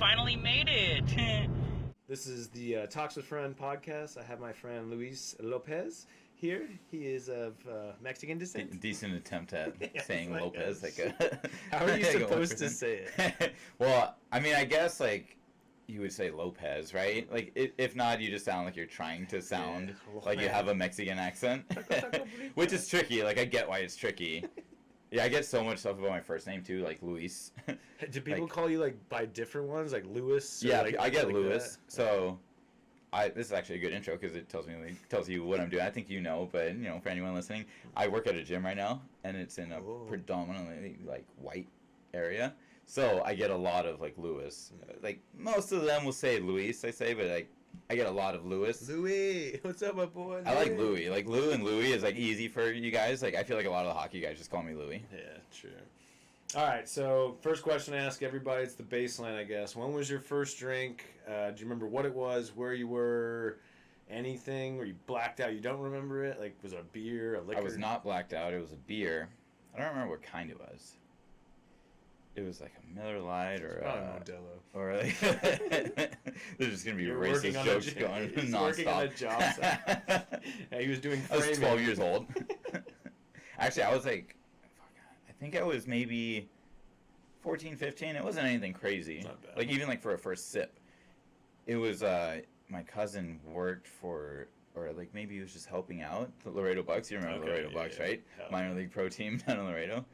finally made it. This is the Talks with Friend podcast. I have my friend Luis Lopez here. He is of Mexican descent. Decent attempt at saying like Lopez. How are you supposed to say it? Well, I mean, I guess, like, you would say Lopez, right? Like, if not, you just sound like you're trying to sound like you have a Mexican accent. Which is tricky. Like, I get why it's tricky. Yeah, I get so much stuff about my first name, too, like Luis. Do people call you, like, by different ones, like Louis? Yeah, like, I get like Louis. So, this is actually a good intro because it tells you what I'm doing. I think you know, but, you know, for anyone listening, I work at a gym right now, and it's in a predominantly, like, white area. So, I get a lot of, like, Louis. Like, most of them will say Luis, I say, but, like, I get a lot of Louis. Louis, what's up, my boy? I like Louis. Like, Lou and Louis is, like, easy for you guys. Like, I feel like a lot of the hockey guys just call me Louis. Yeah, true. All right, so first question I ask everybody, it's the baseline, I guess. When was your first drink? Do you remember what it was, where you were, anything? Were you blacked out? You don't remember it? Like, was it a beer, a liquor? I was not blacked out. It was a beer. I don't remember what kind it was. It was like a Miller Lite or Modelo. Or like there's just gonna be racist jokes going He's nonstop. working on a job site. Yeah, he was doing framing. I was 12 years old. Actually, I was like, I think I was maybe 14, 15. It wasn't anything crazy. Not bad. Like even like for a first sip. It was my cousin worked for, or like maybe he was just helping out the Laredo Bucks. You remember the Laredo Bucks, right? Hell Minor league pro team down in Laredo.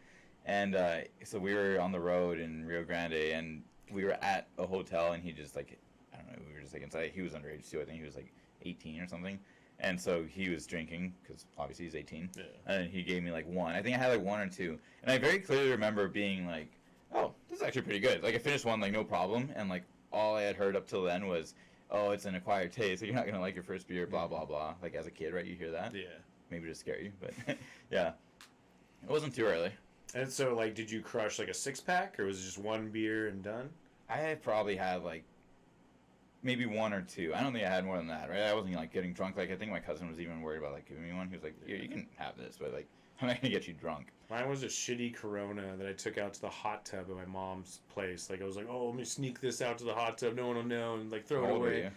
And so we were on the road in Rio Grande, and we were at a hotel, and he just, like, I don't know, we were just, like, inside. He was underage, too. I think he was, like, 18 or something. And so he was drinking, because obviously he's 18. Yeah. And he gave me, like, one. I think I had, like, one or two. And I very clearly remember being, like, oh, this is actually pretty good. Like, I finished one, like, no problem. And, like, all I had heard up till then was, oh, it's an acquired taste. So you're not going to like your first beer, blah, blah, blah. Like, as a kid, right? You hear that? Yeah. Maybe to scare you, but, yeah. It wasn't too early. And so, like, did you crush, like, a six-pack, or was it just one beer and done? I probably had, like, maybe one or two. I don't think I had more than that, right? I wasn't, like, getting drunk. Like, I think my cousin was even worried about, like, giving me one. He was like, here, you can have this, but, like, I'm not going to get you drunk. Mine was a shitty Corona that I took out to the hot tub at my mom's place. Like, I was like, oh, let me sneak this out to the hot tub. No one will know, and, like, throw it away.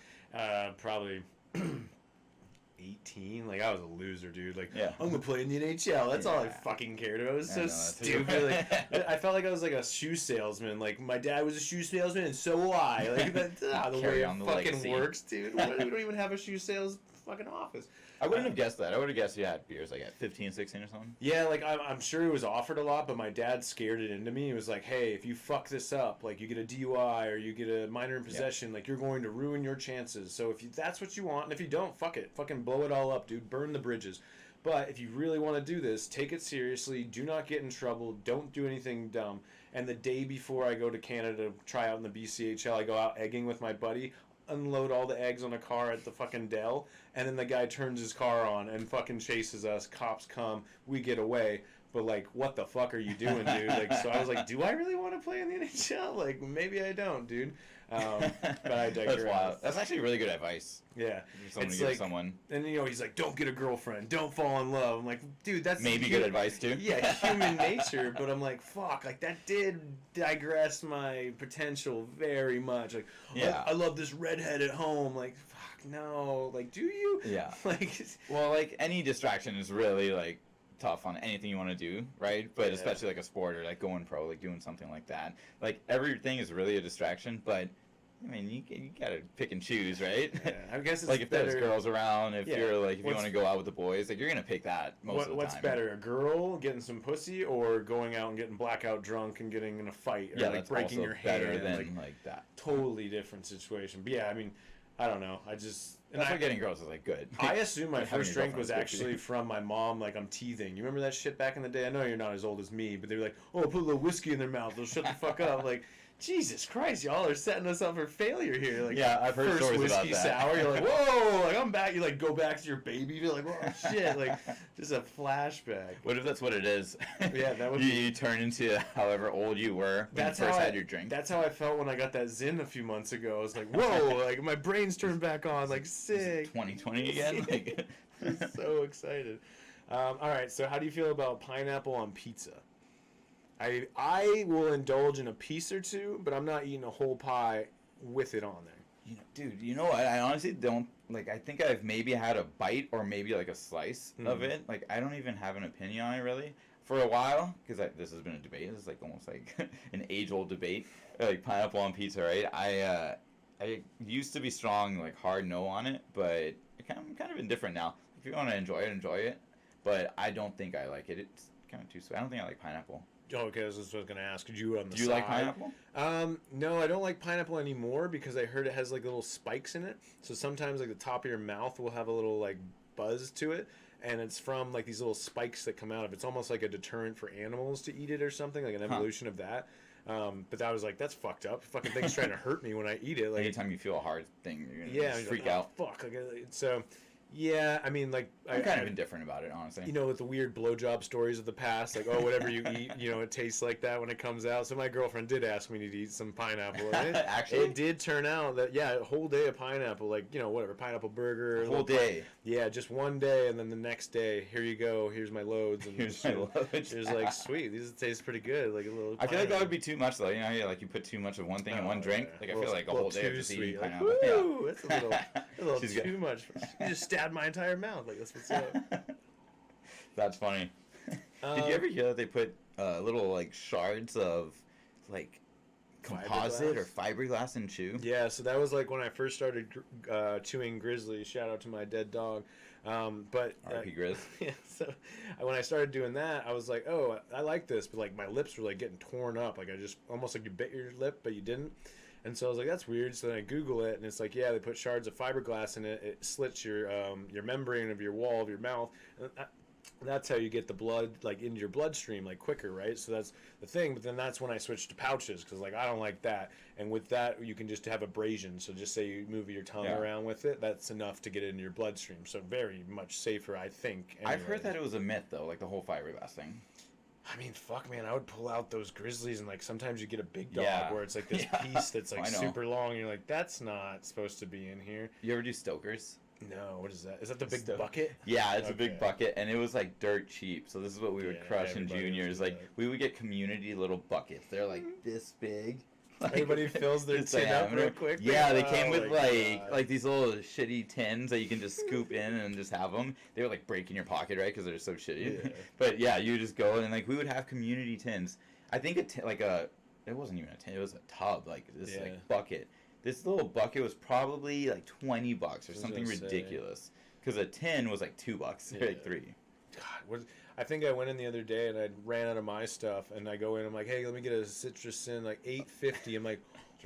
Probably 18. Like, I was a loser, dude. Like, yeah. I'm gonna play in the NHL. That's all I fucking cared about. It was so stupid. Like, I felt like I was like a shoe salesman. Like, my dad was a shoe salesman, and so was I. Like, that's not the way it fucking legacy. Works, dude. We don't even have a shoe sales fucking office. I wouldn't have guessed that. I would have guessed you had beers like at 15, 16 or something. Yeah, like I'm sure it was offered a lot, but my dad scared it into me. He was like, hey, if you fuck this up, like you get a DUI or you get a minor in possession, like you're going to ruin your chances. So if that's what you want, and if you don't, fuck it. Fucking blow it all up, dude. Burn the bridges. But if you really want to do this, take it seriously. Do not get in trouble. Don't do anything dumb. And the day before I go to Canada to try out in the BCHL, I go out egging with my buddy, unload all the eggs on a car at the fucking Dell, and then the guy turns his car on and fucking chases us. Cops come, we get away. But, like, what the fuck are you doing, dude? Like, so I was like, do I really want to play in the NHL? Like, maybe I don't, dude. But I digress. That's wild. That's actually really good advice. Yeah. It's like, someone. And, you know, he's like, don't get a girlfriend. Don't fall in love. I'm like, dude, that's... Maybe good advice, too. Yeah, human nature. But I'm like, fuck. Like, that did digress my potential very much. Like, yeah. I love this redhead at home. Like, fuck, no. Like, do you? Yeah. Like... Well, like, any distraction is really, like, tough on anything you want to do, right? But especially like a sport or like going pro, like doing something like that. Like everything is really a distraction, but I mean, you gotta pick and choose, right? Yeah, I guess it's like if better. There's girls around, if you're like if you want to go out with the boys, like you're gonna pick that most of the time. What's better, a girl getting some pussy or going out and getting blackout drunk and getting in a fight or like breaking your hand? Better than like that. Totally different situation. But yeah, I mean, I don't know. That's why getting girls is like good. I assume my first drink was actually from my mom. Like, I'm teething. You remember that shit back in the day? I know you're not as old as me, but they were like, "Oh, put a little whiskey in their mouth. They'll shut the fuck up." Like, Jesus Christ, y'all are setting us up for failure here. Like, yeah, I've heard stories about that. First whiskey sour, you're like, whoa, like I'm back. You like go back to your baby. You're like, whoa, shit, like just a flashback. What if that's what it is? Yeah, that would. You turn into however old you were when you first had your drink. That's how I felt when I got that Zyn a few months ago. I was like, whoa, like my brain's turned back on, like sick. 2020 again. Like, I'm so excited. All right, so how do you feel about pineapple on pizza? I will indulge in a piece or two, but I'm not eating a whole pie with it on there. Dude, you know what? I honestly don't, like, I think I've maybe had a bite or maybe, like, a slice of it. Like, I don't even have an opinion on it, really. For a while, because this has been a debate. This is, like, almost like an age-old debate. Like, pineapple on pizza, right? I used to be strong, like, hard no on it, but I'm kind of indifferent now. If you want to enjoy it. But I don't think I like it. It's kind of too sweet. I don't think I like pineapple. Oh, okay, this is what I was going to ask. Could you on the Do you side? like pineapple? No, I don't like pineapple anymore because I heard it has like little spikes in it. So sometimes like the top of your mouth will have a little like buzz to it, and it's from like these little spikes that come out of it. It's almost like a deterrent for animals to eat it or something, like an evolution of that. But I was like, that's fucked up. Fucking thing's trying to hurt me when I eat it. Like anytime you feel a hard thing, you're gonna just freak out. Fuck. Like, so. Yeah, I mean, like... I'm kind of indifferent about it, honestly. You know, with the weird blowjob stories of the past, like, oh, whatever you eat, you know, it tastes like that when it comes out. So my girlfriend did ask me to eat some pineapple. And Actually? It did turn out that, yeah, a whole day of pineapple, like, you know, whatever, pineapple burger. A whole day? Yeah, just one day, and then the next day, here you go, here's my loads. And here's my loads. It was like, sweet, these taste pretty good. Like a little I feel like that would be too much, though. You know, like you put too much of one thing in one drink. Like, I feel like a whole day of just eating pineapple. Like, woo, that's a little She's too much. You just stabbed my entire mouth. Like, that's what's up. That's funny. Did you ever hear that they put little like shards of like composite or fiberglass in chew? Yeah, so that was like when I first started chewing Grizzly. Shout out to my dead dog. But R.P. Grizz. Yeah, so when I started doing that, I was like, oh, I like this, but like my lips were like getting torn up. Like I just almost like you bit your lip, but you didn't. And so I was like, that's weird. So then I Google it, and it's like, yeah, they put shards of fiberglass in it. It slits your membrane of your wall of your mouth. And that's how you get the blood like into your bloodstream like quicker, right? So that's the thing. But then that's when I switched to pouches because like I don't like that. And with that, you can just have abrasion. So just say you move your tongue around with it, that's enough to get it into your bloodstream. So very much safer, I think. Anyway. I've heard that it was a myth though, like the whole fiberglass thing. I mean, fuck, man, I would pull out those Grizzlies, and, like, sometimes you get a big dog where it's, like, this piece that's, like, super long, and you're like, that's not supposed to be in here. You ever do Stoker's? No, what is that? Is that the big bucket? Yeah, it's a big bucket, and it was, like, dirt cheap, so this is what we would crush in juniors. Like, we would get community little buckets. They're, like, this big. Like, everybody fills their tin up real quick. Yeah, they came with like these little shitty tins that you can just scoop in and just have them. They were like break in your pocket, right? Because they're so shitty. Yeah. But yeah, you just go and like we would have community tins. I think it wasn't even a tin. It was a tub, like this like bucket. This little bucket was probably like $20 or something ridiculous. Because a tin was like $2 or like $3. God, I think I went in the other day and I ran out of my stuff, and I go in, I'm like, hey, let me get a citrus in, like $8.50. I'm like,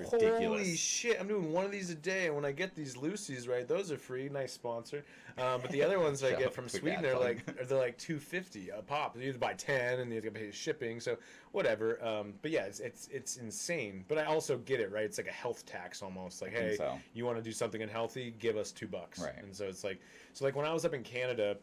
holy shit, I'm doing one of these a day, and when I get these Lucy's, right, those are free, nice sponsor. But the other ones I get from Sweden, they're like $2.50 a pop. You have to buy 10, and you have to pay shipping, so whatever. But yeah, it's insane. But I also get it, right? It's like a health tax almost. Like, hey, you want to do something unhealthy? Give us $2. Right. And so it's like, when I was up in Canada,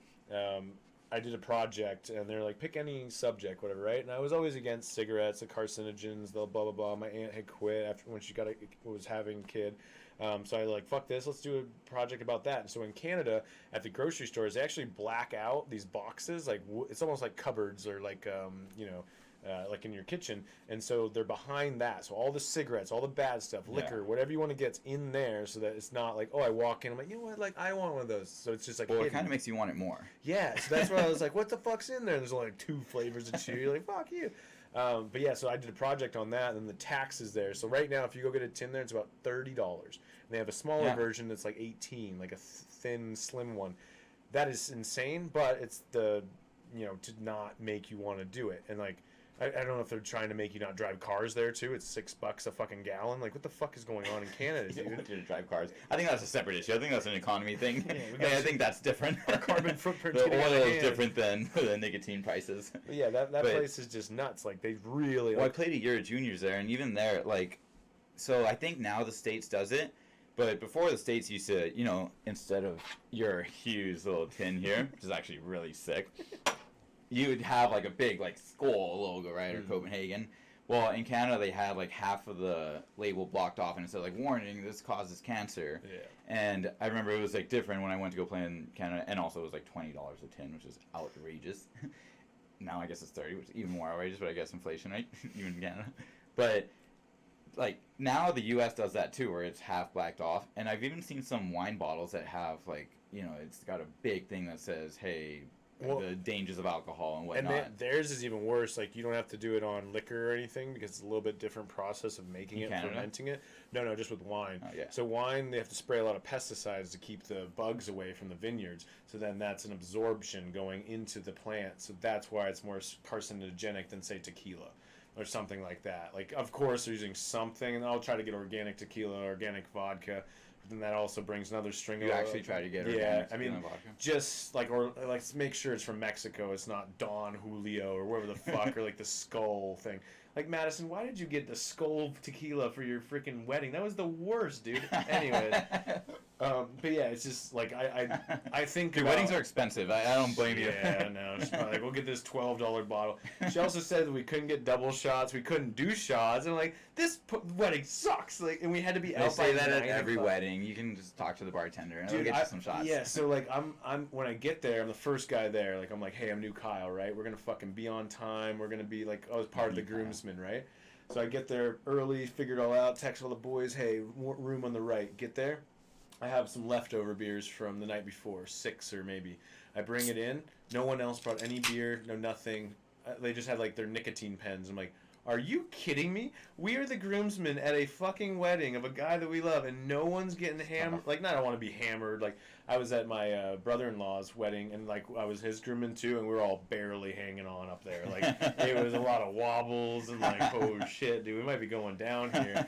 I did a project, and they're like, pick any subject, whatever, right? And I was always against cigarettes, the carcinogens, the blah, blah, blah. My aunt had quit after when she was having a kid. So I like, fuck this, let's do a project about that. And so in Canada, at the grocery stores, they actually black out these boxes. Like, it's almost like cupboards or like, like in your kitchen, and so they're behind that. So all the cigarettes, all the bad stuff, liquor, whatever you want to get's in there, so that it's not like, oh, I walk in, I'm like, you know what, like I want one of those. So it's just like, well, it kind of makes you want it more. Yeah, so that's why I was like, what the fuck's in there? And there's only like 2 flavors of chew. You're like, fuck you. But yeah, so I did a project on that, and then the tax is there. So right now, if you go get a tin there, it's about $30. And they have a smaller version that's like 18, like a thin, slim one. That is insane, but it's the, to not make you want to do it. And like, I don't know if they're trying to make you not drive cars there too. It's $6 a fucking gallon. Like, what the fuck is going on in Canada, dude? You want you to drive cars. I think that's a separate issue. I think that's an economy thing. I think that's different. Our carbon footprint. The oil is different than the nicotine prices. But yeah, that place is just nuts. Like, they really. Well, I played a year of juniors there, and even there, like, so I think now the States does it. But before the States used to, instead of your Hughes little tin here, which is actually really sick. You would have like a big like Skol logo, right, or Copenhagen. Well, in Canada they had like half of the label blocked off, and it said like, warning, this causes cancer. Yeah. And I remember it was like different when I went to go play in Canada, and also it was like $20 a tin, which is outrageous. Now I guess it's 30, which is even more outrageous, but I guess inflation, right? Even in Canada. But like now the U.S. does that too, where it's half blacked off, and I've even seen some wine bottles that have like it's got a big thing that says, "Hey, Well, the dangers of alcohol and and whatnot." theirs is even worse. Like, you don't have to do it on liquor or anything because it's a little bit different process of making In it, Canada? fermenting it. No, just with wine. Oh, yeah. So wine, they have to spray a lot of pesticides to keep the bugs away from the vineyards. So then that's an absorption going into the plant. So that's why it's more carcinogenic than, say, tequila or something like that. Like, of course, they're using something, and I'll try to get organic tequila, organic vodka. But then that also brings another string You of... actually try to get Yeah, organic I mean, tequila vodka? just like, or like, make sure it's from Mexico. It's not Don Julio or whatever the fuck, or like the Skull thing. Like, Madison, why did you get the Skull tequila for your freaking wedding? That was the worst, dude. Anyways, but yeah, it's just like I think Dude, weddings are expensive. I don't blame you. Yeah, no. She's probably like, we'll get this $12 bottle. She also said that we couldn't get double shots. We couldn't do shots. And I'm like, this wedding sucks. Like, and we had to be They out by say that at 9 every o'clock. wedding. You can just talk to the bartender and Dude, they'll get you some shots. Yeah, so like I'm when I get there, I'm the first guy there. Like, I'm like, hey, I'm new Kyle, right? We're gonna fucking be on time. We're gonna be like, I was part of the groomsmen, right? So I get there early, figure it all out, text all the boys, hey, room on the right. Get there. I have some leftover beers from the night before, 6 or maybe. I bring it in. No one else brought any beer, no nothing. They just had like their nicotine pens. I'm like, are you kidding me? We are the groomsmen at a fucking wedding of a guy that we love, and no one's getting hammered. Like, not I want to be hammered. Like, I was at my brother-in-law's wedding, and like I was his groomman too, and we were all barely hanging on up there. Like, it was a lot of wobbles and like, oh shit, dude, we might be going down here.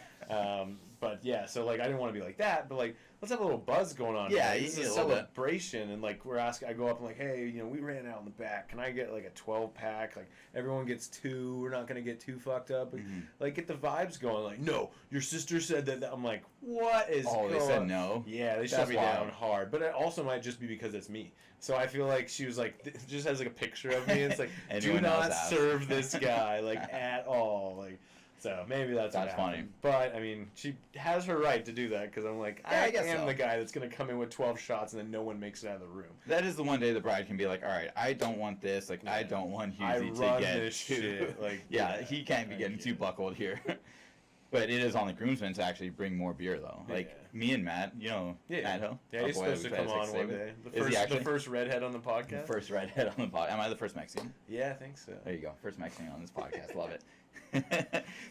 But yeah, so like I didn't want to be like that, but like let's have a little buzz going on. Yeah, like, you it's need a a little bit. celebration, and like we're asking. I go up and like, hey, we ran out in the back. Can I get like a 12-pack? Like everyone gets 2. We're not gonna get too fucked up. Like get the vibes going. Like, no, your sister said that. I'm like, what is? Oh, they said no. Yeah, they shut me down hard. But it also might just be because it's me. So I feel like she was like, just has like a picture of me. It's like, do not serve this guy like at all. Like. So maybe that's what happened. Funny. But I mean, she has her right to do that because I'm like, I am the guy that's gonna come in with 12 shots and then no one makes it out of the room. That is the one day the bride can be like, all right, I don't want this. Like, I don't want Hughesy to get this shit. Like, yeah, he can't be getting too buckled here. But it is on the groomsmen to actually bring more beer though. Like me and Matt, Matt Hill. Yeah, he's supposed to come on one day. The first redhead on the podcast. The first redhead on the podcast. Am I the first Mexican? Yeah, I think so. There you go. First Mexican on this podcast. Love it.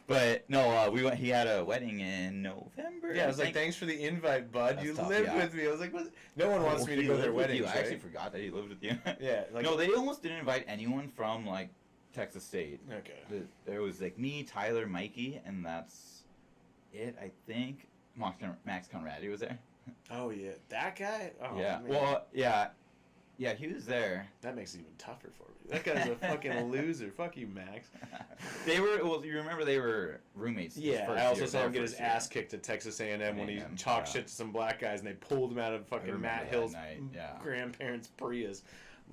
But no, we went. He had a wedding in November. Yeah, I was like, thanks for the invite, bud. You lived with me. I was like, what? No one wants me to go to their wedding. I actually forgot that he lived with you. Yeah. Like, no, they almost didn't invite anyone from like Texas State. Okay. There was like me, Tyler, Mikey, and that's it. I think Max Conradi was there. Oh yeah, that guy. Oh, yeah. Man. Well, yeah. Yeah, he was there. That makes it even tougher for me. That guy's a fucking loser. Fuck you, Max. They were. Well, you remember they were roommates. Yeah, I also saw him get his ass kicked at Texas A&M when he talked shit to some black guys and they pulled him out of fucking Matt Hill's grandparents' Prius.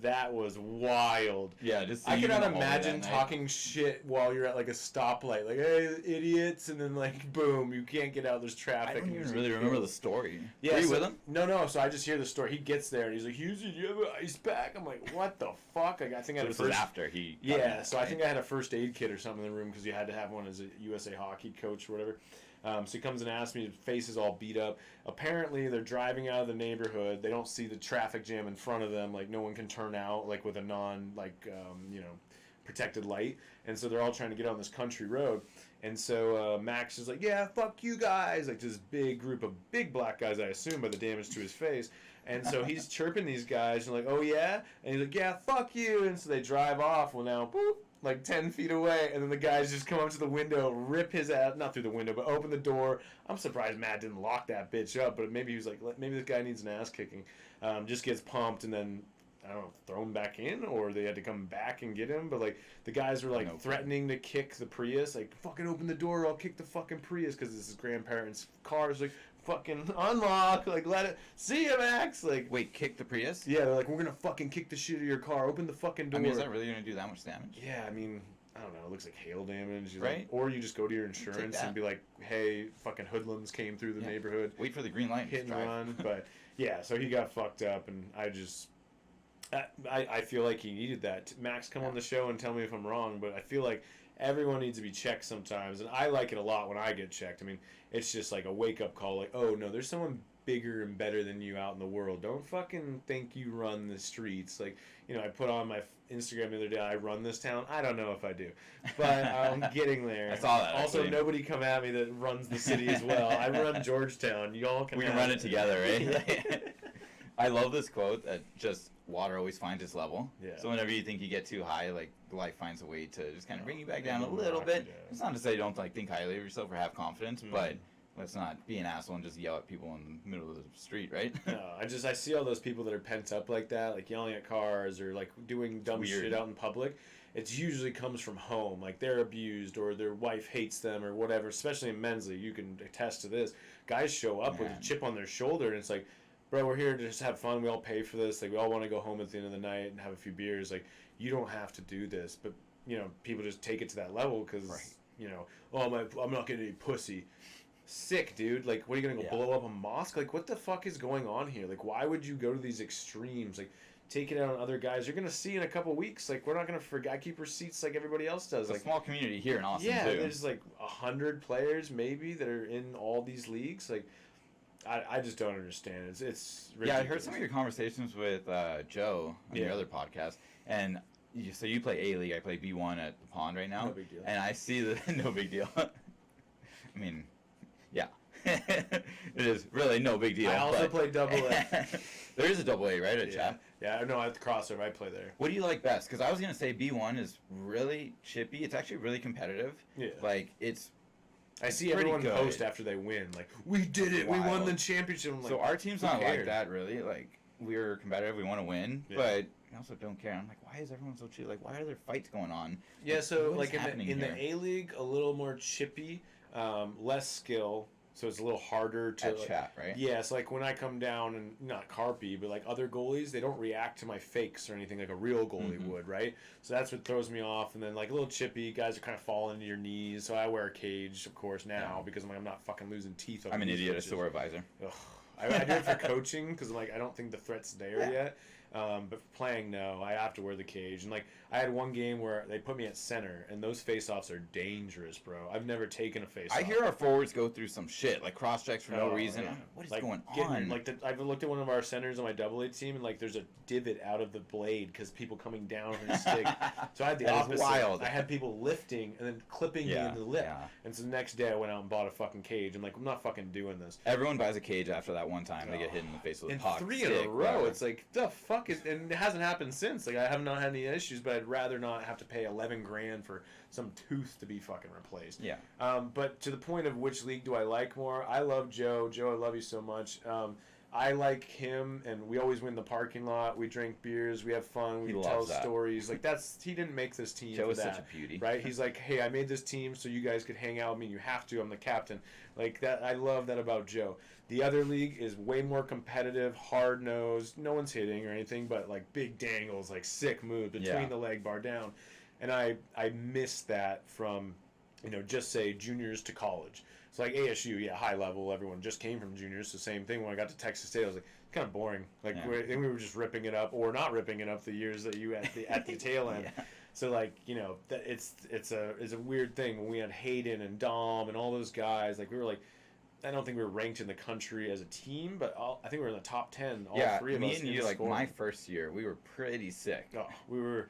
That was wild. Yeah, just I cannot imagine talking shit while you're at like a stoplight, like, hey, idiots, and then like, boom, you can't get out. There's traffic. I don't even really remember the story. Yeah, were you with him? No. So I just hear the story. He gets there and he's like, Hughes, did you have an ice pack? I'm like, what the fuck? Like, I think I had this was after he. Yeah, so I think I had a first aid kit or something in the room because you had to have one as a USA hockey coach or whatever. So he comes and asks me, his face is all beat up. Apparently, they're driving out of the neighborhood. They don't see the traffic jam in front of them. Like, no one can turn out, like, with a protected light. And so they're all trying to get on this country road. And so Max is like, yeah, fuck you guys. Like, this big group of big black guys, I assume, by the damage to his face. And so he's chirping these guys and like, oh, yeah? And he's like, yeah, fuck you. And so they drive off. Well, now, boop. Like 10 feet away, and then the guys just come up to the window, rip his ass, not through the window, but open the door. I'm surprised Matt didn't lock that bitch up, but maybe he was like, maybe this guy needs an ass kicking. Just gets pumped, and then, I don't know, throw him back in, or they had to come back and get him. But like, the guys were like threatening to kick the Prius, like, fucking open the door, or I'll kick the fucking Prius, because this is grandparents' cars, like, fucking unlock, like, let it, see ya, Max, like. Wait, kick the Prius? Yeah, they're like, we're gonna fucking kick the shit out of your car, open the fucking door. I mean, is that really gonna do that much damage? Yeah, I mean, I don't know, it looks like hail damage, right? Like, or you just go to your insurance and be like, hey, fucking hoodlums came through the neighborhood. Wait for the green light. Hit and run, but yeah, so he got fucked up, and I feel like he needed that. Max, come on the show and tell me if I'm wrong, but I feel like everyone needs to be checked sometimes, and I like it a lot when I get checked. I mean, it's just like a wake-up call, like, oh, no, there's someone bigger and better than you out in the world. Don't fucking think you run the streets. Like, you know, I put on my Instagram the other day, I run this town. I don't know if I do, but I'm getting there. I saw that, Also, actually. nobody come at me that runs the city as well. I run Georgetown. Y'all can We can have run it together, right? I love this quote that just water always finds its level. Yeah. So whenever you think you get too high, like life finds a way to just kind of bring you back down a little bit. It's not to say you don't like think highly of yourself or have confidence, but let's not be an asshole and just yell at people in the middle of the street, right? No, I see all those people that are pent up like that, like yelling at cars or like doing dumb shit out in public. It usually comes from home, like they're abused or their wife hates them or whatever. Especially in men's league, you can attest to this. Guys show up with a chip on their shoulder, and it's like, bro, we're here to just have fun. We all pay for this. Like, we all want to go home at the end of the night and have a few beers. Like, you don't have to do this. But, you know, people just take it to that level because, you know, oh, I'm not getting any pussy. Sick, dude. Like, what are you going to go blow up a mosque? Like, what the fuck is going on here? Like, why would you go to these extremes? Like, take it out on other guys. You're going to see in a couple weeks. Like, we're not going to forget. I keep receipts like everybody else does. It's like a small community here in Austin, yeah, too. there's like 100 players maybe that are in all these leagues. Like, I just don't understand. It's ridiculous. Yeah, I heard some of your conversations with Joe on your other podcast, and so you play A League, I play B1 at the Pond right now. No big deal. And I see the no big deal. I mean, yeah, it is really no big deal. I also play double A. There is a double A, right, at Chap? Yeah, no, at the crossover, I play there. What do you like best? Because I was gonna say B1 is really chippy. It's actually really competitive. Yeah. Like it's. I see everyone post after they win, like, we did it, we won the championship. I'm like, so our team's not like that, really. Like, we're competitive, we want to win, but we also don't care. I'm like, why is everyone so chill? Like, why are there fights going on? Yeah, so, like, in here? the A-League, a little more chippy, less skill, so it's a little harder to... At chat, right? Yeah, it's like when I come down, and not Carpy, but, like, other goalies, they don't react to my fakes or anything like a real goalie would, right? So that's what throws me off, and then, like, a little chippy, guys are kind of falling to your knees, so I wear a cage, of course, now, because I'm not fucking losing teeth. I'm an idiot, I still wear a visor. Ugh. I do it for coaching, because, like, I don't think the threat's there yet. But for playing, no, I have to wear the cage. And, like, I had one game where they put me at center, and those face-offs are dangerous, bro. I've never taken a face-off. I hear our forwards go through some shit, like cross-checks for no reason. Yeah. What is like, going on? Like, I've looked at one of our centers on my AA team, and, like, there's a divot out of the blade because people coming down from the stick. So I had the opposite. Wild. I had people lifting and then clipping me in the lip. Yeah. And so the next day I went out and bought a fucking cage. I'm like, I'm not fucking doing this. Everyone buys a cage after that one time. They get hit in the face with a puck. And 3 in a row. It's like, the fuck is... And it hasn't happened since. Like, I have not had any issues, but I'd rather not have to pay $11,000 for some tooth to be fucking replaced. Yeah. But to the point of which league do I like more, I love Joe. Joe, I love you so much. I like him, and we always win the parking lot. We drink beers. We have fun. We tell stories. Like, he didn't make this team Joe for is that. such a beauty. Right? He's like, hey, I made this team so you guys could hang out with me. You have to. I'm the captain. Like, that. I love that about Joe. The other league is way more competitive, hard-nosed. No one's hitting or anything, but, like, big dangles, like, sick move between the leg bar down. And I miss that from, you know, just say juniors to college. It's like ASU, high level. Everyone just came from juniors. The same thing. When I got to Texas State, I was like, kind of boring. Like, we were just ripping it up, or not ripping it up the years that you at the tail end. So, like, you know, that it's a weird thing. When we had Hayden and Dom and all those guys, like, we were like, I don't think we were ranked in the country as a team, but I think we were in the top 10. All three of us. Me and you, like, my first year, we were pretty sick. Oh, you're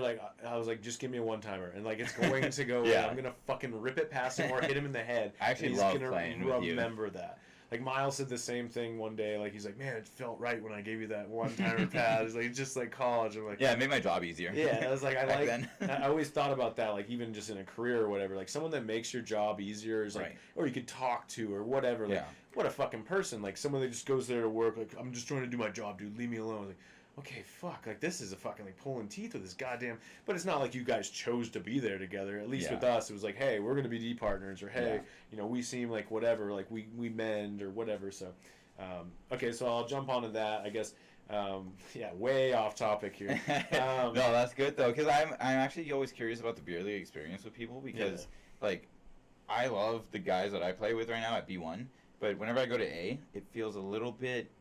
like, I was like, just give me a one-timer, and, like, it's going to go. I'm gonna fucking rip it past him or hit him in the head. I actually love playing with you. Remember that. Like, Miles said the same thing one day. Like, he's like, man, it felt right when I gave you that one-timer pass. He's like, just like college. I'm like, it made my job easier. Yeah, I was like, I always thought about that, like, even just in a career or whatever. Like, someone that makes your job easier is like, or you could talk to or whatever. Like, what a fucking person. Like, someone that just goes there to work. Like, I'm just trying to do my job, dude. Leave me alone. Like, okay, fuck. Like, this is a fucking, like, pulling teeth with this goddamn... But it's not like you guys chose to be there together. At least with us, it was like, hey, we're going to be D partners, or hey, you know, we seem like whatever, like, we mend or whatever. So, okay, so I'll jump onto that, I guess. Way off topic here. No, that's good, though, because I'm actually always curious about the beer league experience with people, because, like, I love the guys that I play with right now at B1, but whenever I go to A, it feels a little bit...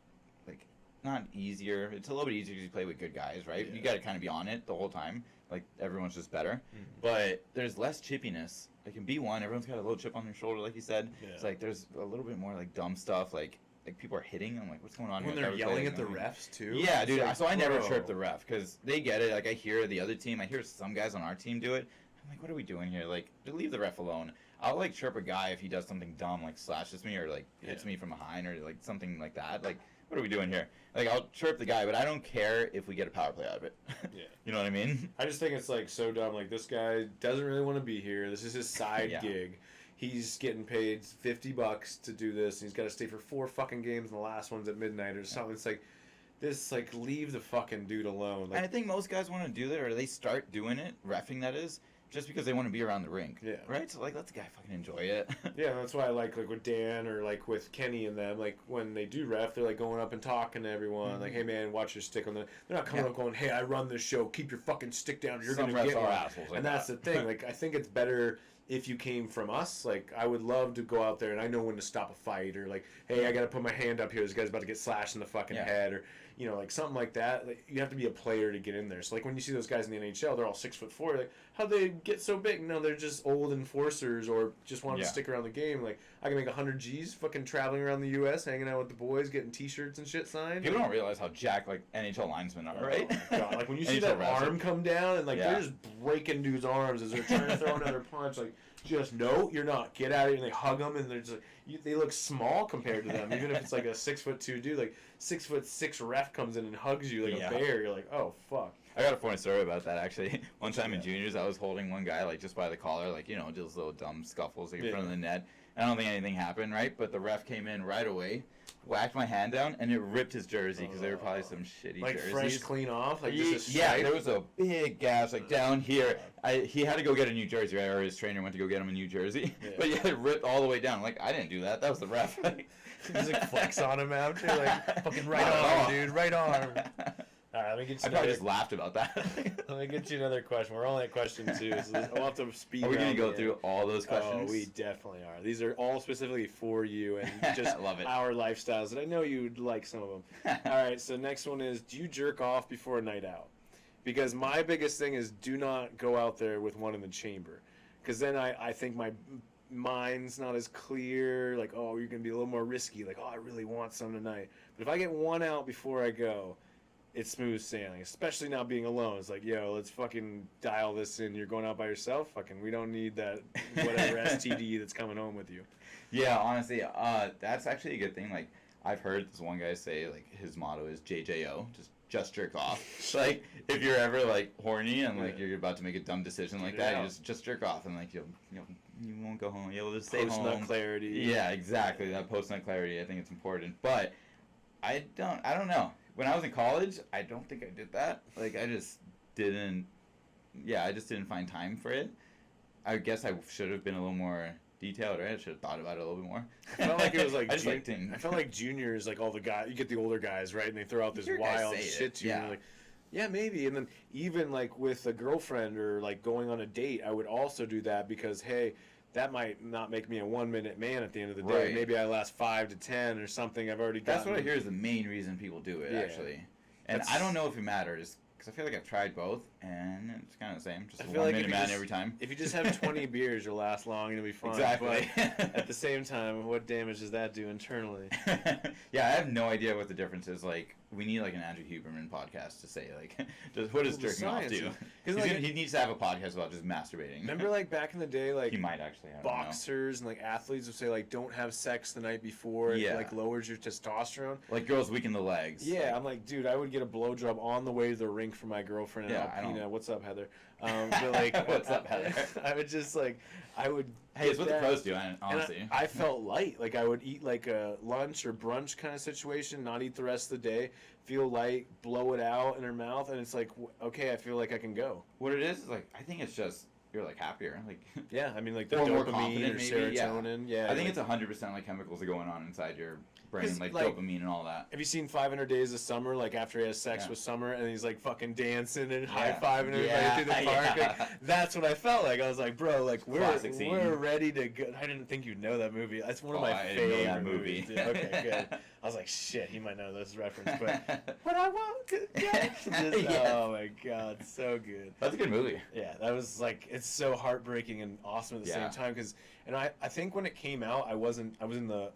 like not easier. It's a little bit easier because you play with good guys, right? Yeah. You got to kind of be on it the whole time. Like, everyone's just better. But there's less chippiness. Like, in B1, everyone's got a little chip on their shoulder, like you said. Yeah. It's like there's a little bit more, like, dumb stuff. Like people are hitting. I'm like, what's going on When here? they're Like, yelling at the like, refs, too. Yeah, dude. It's like, So I never bro. chirp the ref because they get it. Like, I hear the other team. I hear some guys on our team do it. I'm like, what are we doing here? Like, just leave the ref alone. I'll, like, chirp a guy if he does something dumb, like slashes me or, like, hits me from behind or, like, something like that. Like, what are we doing here? Like, I'll chirp the guy, but I don't care if we get a power play out of it. Yeah. You know what I mean? I just think it's, like, so dumb. Like, this guy doesn't really want to be here. This is his side Yeah. gig. He's getting paid $50 to do this, and he's got to stay for 4 fucking games, and the last one's at midnight or something. It's like, this, like, leave the fucking dude alone. Like, And I think most guys want to do that, or they start doing it, reffing that is, just because they want to be around the rink. Yeah. Right? So, like, let the guy fucking enjoy it. yeah, that's why I like with Dan or, like, with Kenny and them, like, when they do ref, they're, like, going up and talking to everyone. Like, hey, man, watch your stick on the... They're not coming up going, hey, I run this show. Keep your fucking stick down. You're going Some to refs get are one. assholes like And that's that. the thing. Like, I think it's better if you came from us. Like, I would love to go out there and I know when to stop a fight, or like, hey, I got to put my hand up here. This guy's about to get slashed in the fucking head, or, you know, like something like that. Like, you have to be a player to get in there. So, like, when you see those guys in the NHL, they're all 6'4". Like, how'd they get so big? No, they're just old enforcers or just want to stick around the game. Like, I can make 100 G's fucking traveling around the U.S., hanging out with the boys, getting T-shirts and shit signed. People don't realize how jacked, like, NHL linesmen are, right? Oh my God. Like, when you see NHL that wrestling. arm come down and, like, they're just breaking dudes' arms as they're trying to throw another punch, like, just, no, you're not. Get out of here. And they hug them, and they're just like, they look small compared to them. Even if it's like a 6'2" dude, like 6'6" ref comes in and hugs you like a bear. You're like, oh, fuck. I got a funny story about that, actually. One time in juniors, I was holding one guy, like, just by the collar, like, you know, those little dumb scuffles like, in front of the net. I don't think anything happened, right? But the ref came in right away, whacked my hand down, and it ripped his jersey because there were probably some shitty like jerseys. fresh, clean off? Like just a Yeah, stripe? there was a big gash, like, down here. He had to go get a new jersey, right? Or his trainer went to go get him a new jersey. Yeah. But yeah, it ripped all the way down. Like, I didn't do that. That was the ref. Just like flex on him after, like, fucking right arm, dude, right arm. All right, let me get you I probably just laughed about that. Let me get you another question. We're only at question 2, so we'll have to speed Are we going round to go the through end. all those questions? Oh, we definitely are. These are all specifically for you and just Love it. our lifestyles, and I know you'd like some of them. All right, so next one is, do you jerk off before a night out? Because my biggest thing is, do not go out there with one in the chamber. Because then I think my mind's not as clear, like, oh, you're going to be a little more risky, like, oh, I really want some tonight. But if I get one out before I go, it's smooth sailing, especially not being alone. It's like, yo, let's fucking dial this in. You're going out by yourself? Fucking, we don't need that whatever STD that's coming home with you. Yeah, honestly, that's actually a good thing. Like, I've heard this one guy say, like, his motto is JJO, just jerk off. Like, if you're ever, like, horny and, like, you're about to make a dumb decision like that, you just jerk off, and, like, you won't go home. You'll just stay home. Post-nut clarity. Yeah, exactly. That post-nut clarity, I think it's important. But I don't know. When I was in college, I don't think I did that. Like, I just didn't find time for it. I guess I should have been a little more detailed, right? I should have thought about it a little bit more. I felt like it was like I just liked it. I felt like juniors, like all the guys, you get the older guys, right? And they throw out this Your guys wild say shit it, to you. And yeah. you're like, yeah, maybe. And then even like with a girlfriend or like going on a date, I would also do that because, hey, that might not make me a 1-minute man at the end of the day. Right. Maybe I last 5 to 10 or something. I've already That's gotten. what I hear is the main reason people do it, Yeah. actually. And I don't know if it matters, because I feel like I've tried both, and it's kind of the same. Just I a feel like 1-minute man every time. If you just have 20 beers, you'll last long and it'll be fine. Exactly. But at the same time, what damage does that do internally? Yeah, I have no idea what the difference is. Like, we need like an Andrew Huberman podcast to say like, what does Well, the jerking off science do? is- 'cause, like, He needs to have a podcast about just masturbating. Remember, like back in the day, like he might actually. I don't boxers and like athletes would say like, don't have sex the night before. It Yeah. like lowers your testosterone. know. Like girls weaken the legs. Yeah, Like, I'm like, dude, I would get a blowjob on the way to the rink for my girlfriend in Yeah, I Alpena. don't- What's up, Heather? But like, What's up, Heather? I would just like, I would. hey, it's get what the that. pros do, And honestly. I felt light. Like I would eat like a lunch or brunch kind of situation, not eat the rest of the day, feel light, blow it out in her mouth, and it's like, okay, I feel like I can go. What it is like, I think it's just you're like happier. Like, Yeah, I mean like the Or more dopamine confident, or maybe, yeah. serotonin. Yeah, I think like, it's 100% like chemicals are going on inside your brain, 'Cause, like, like, dopamine and all that. Have you seen 500 Days of Summer? Like after he has sex Yeah. with Summer, and he's like fucking dancing and Yeah. high fiving everybody Yeah, through the park. yeah. Like, that's what I felt like. I was like, bro, like Classic scene. we're ready to go. I didn't think you'd know that movie. That's one of Oh, my I didn't favorite know that movie. movies. dude. Okay, good. I was like, shit, he might know this reference, but what I want, oh my god, so good. That's a good movie. Yeah, that was like, it's so heartbreaking and awesome at the same time, because, and I think when it came out, I was in the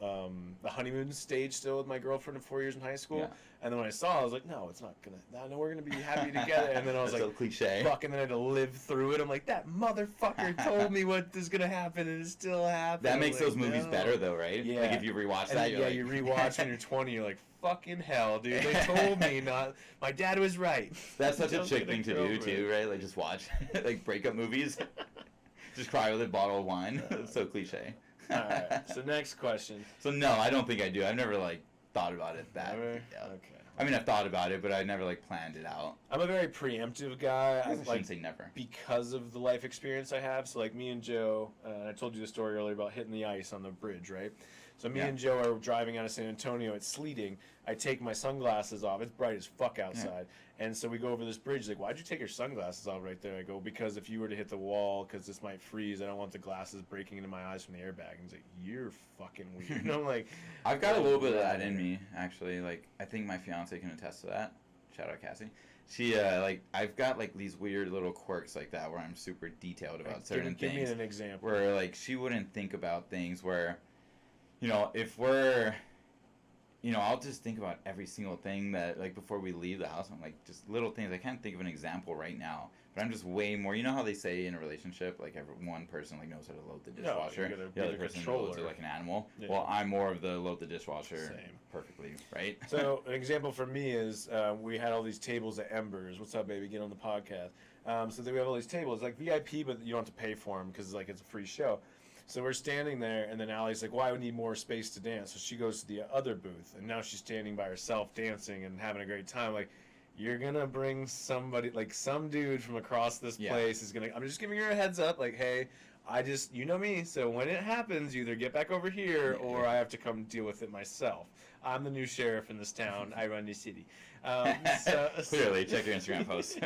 honeymoon stage still with my girlfriend of 4 years in high school, and then when I saw it, I was like, no, it's not gonna, no, we're gonna be happy together, and then I was That's like, so cliche. fuck, and then I had to live through it. I'm like, that motherfucker told me what is gonna happen, and it still happened. That makes like, those movies better, though, right? Yeah. Like, if you rewatch And that, you're like... you rewatch when you're 20, you're like, fucking hell, dude. They told me not. My dad was right. That's such a chick thing to do, too, right? Like, just watch, like, breakup movies. Just cry with a bottle of wine. It's so cliche. Alright, so next question. So, no, I don't think I do. I've never, like, thought about it that... Never? Yeah. Okay. I mean, I've thought about it, but I never, like, planned it out. I'm a very preemptive guy. I shouldn't say never. Because of the life experience I have. So, like, me and Joe, I told you the story earlier about hitting the ice on the bridge, right? So me and Joe are driving out of San Antonio. It's sleeting. I take my sunglasses off. It's bright as fuck outside. And so we go over this bridge. Like, why'd you take your sunglasses off right there? I go, because if you were to hit the wall, because this might freeze, I don't want the glasses breaking into my eyes from the airbag. And he's like, you're fucking weird. And I'm like... I've got a little bit of that in me, actually. Like, I think my fiance can attest to that. Shout out Cassie. She, like, I've got, like, these weird little quirks like that where I'm super detailed about certain things. Give me an example. Where, like, she wouldn't think about things where... You know, if we're, you know, I'll just think about every single thing that, like, before we leave the house. I'm like, just little things. I can't think of an example right now, but I'm just way more, you know how they say in a relationship, like, one person, like, knows how to load the dishwasher. The other person loads it like an animal. Yeah. Well, I'm more of the load the dishwasher perfectly, right? So, an example for me is we had all these tables at Embers. What's up, baby? Get on the podcast. So then we have all these tables, like VIP, but you don't have to pay for them because, like, it's a free show. So we're standing there, and then Allie's like, well, I would need more space to dance. So she goes to the other booth, and now she's standing by herself dancing and having a great time. Like, you're going to bring somebody, like some dude from across this place is going to, I'm just giving her a heads up, like, hey, you know me, so when it happens, you either get back over here or I have to come deal with it myself. I'm the new sheriff in this town. I run the city. Clearly, check your Instagram posts.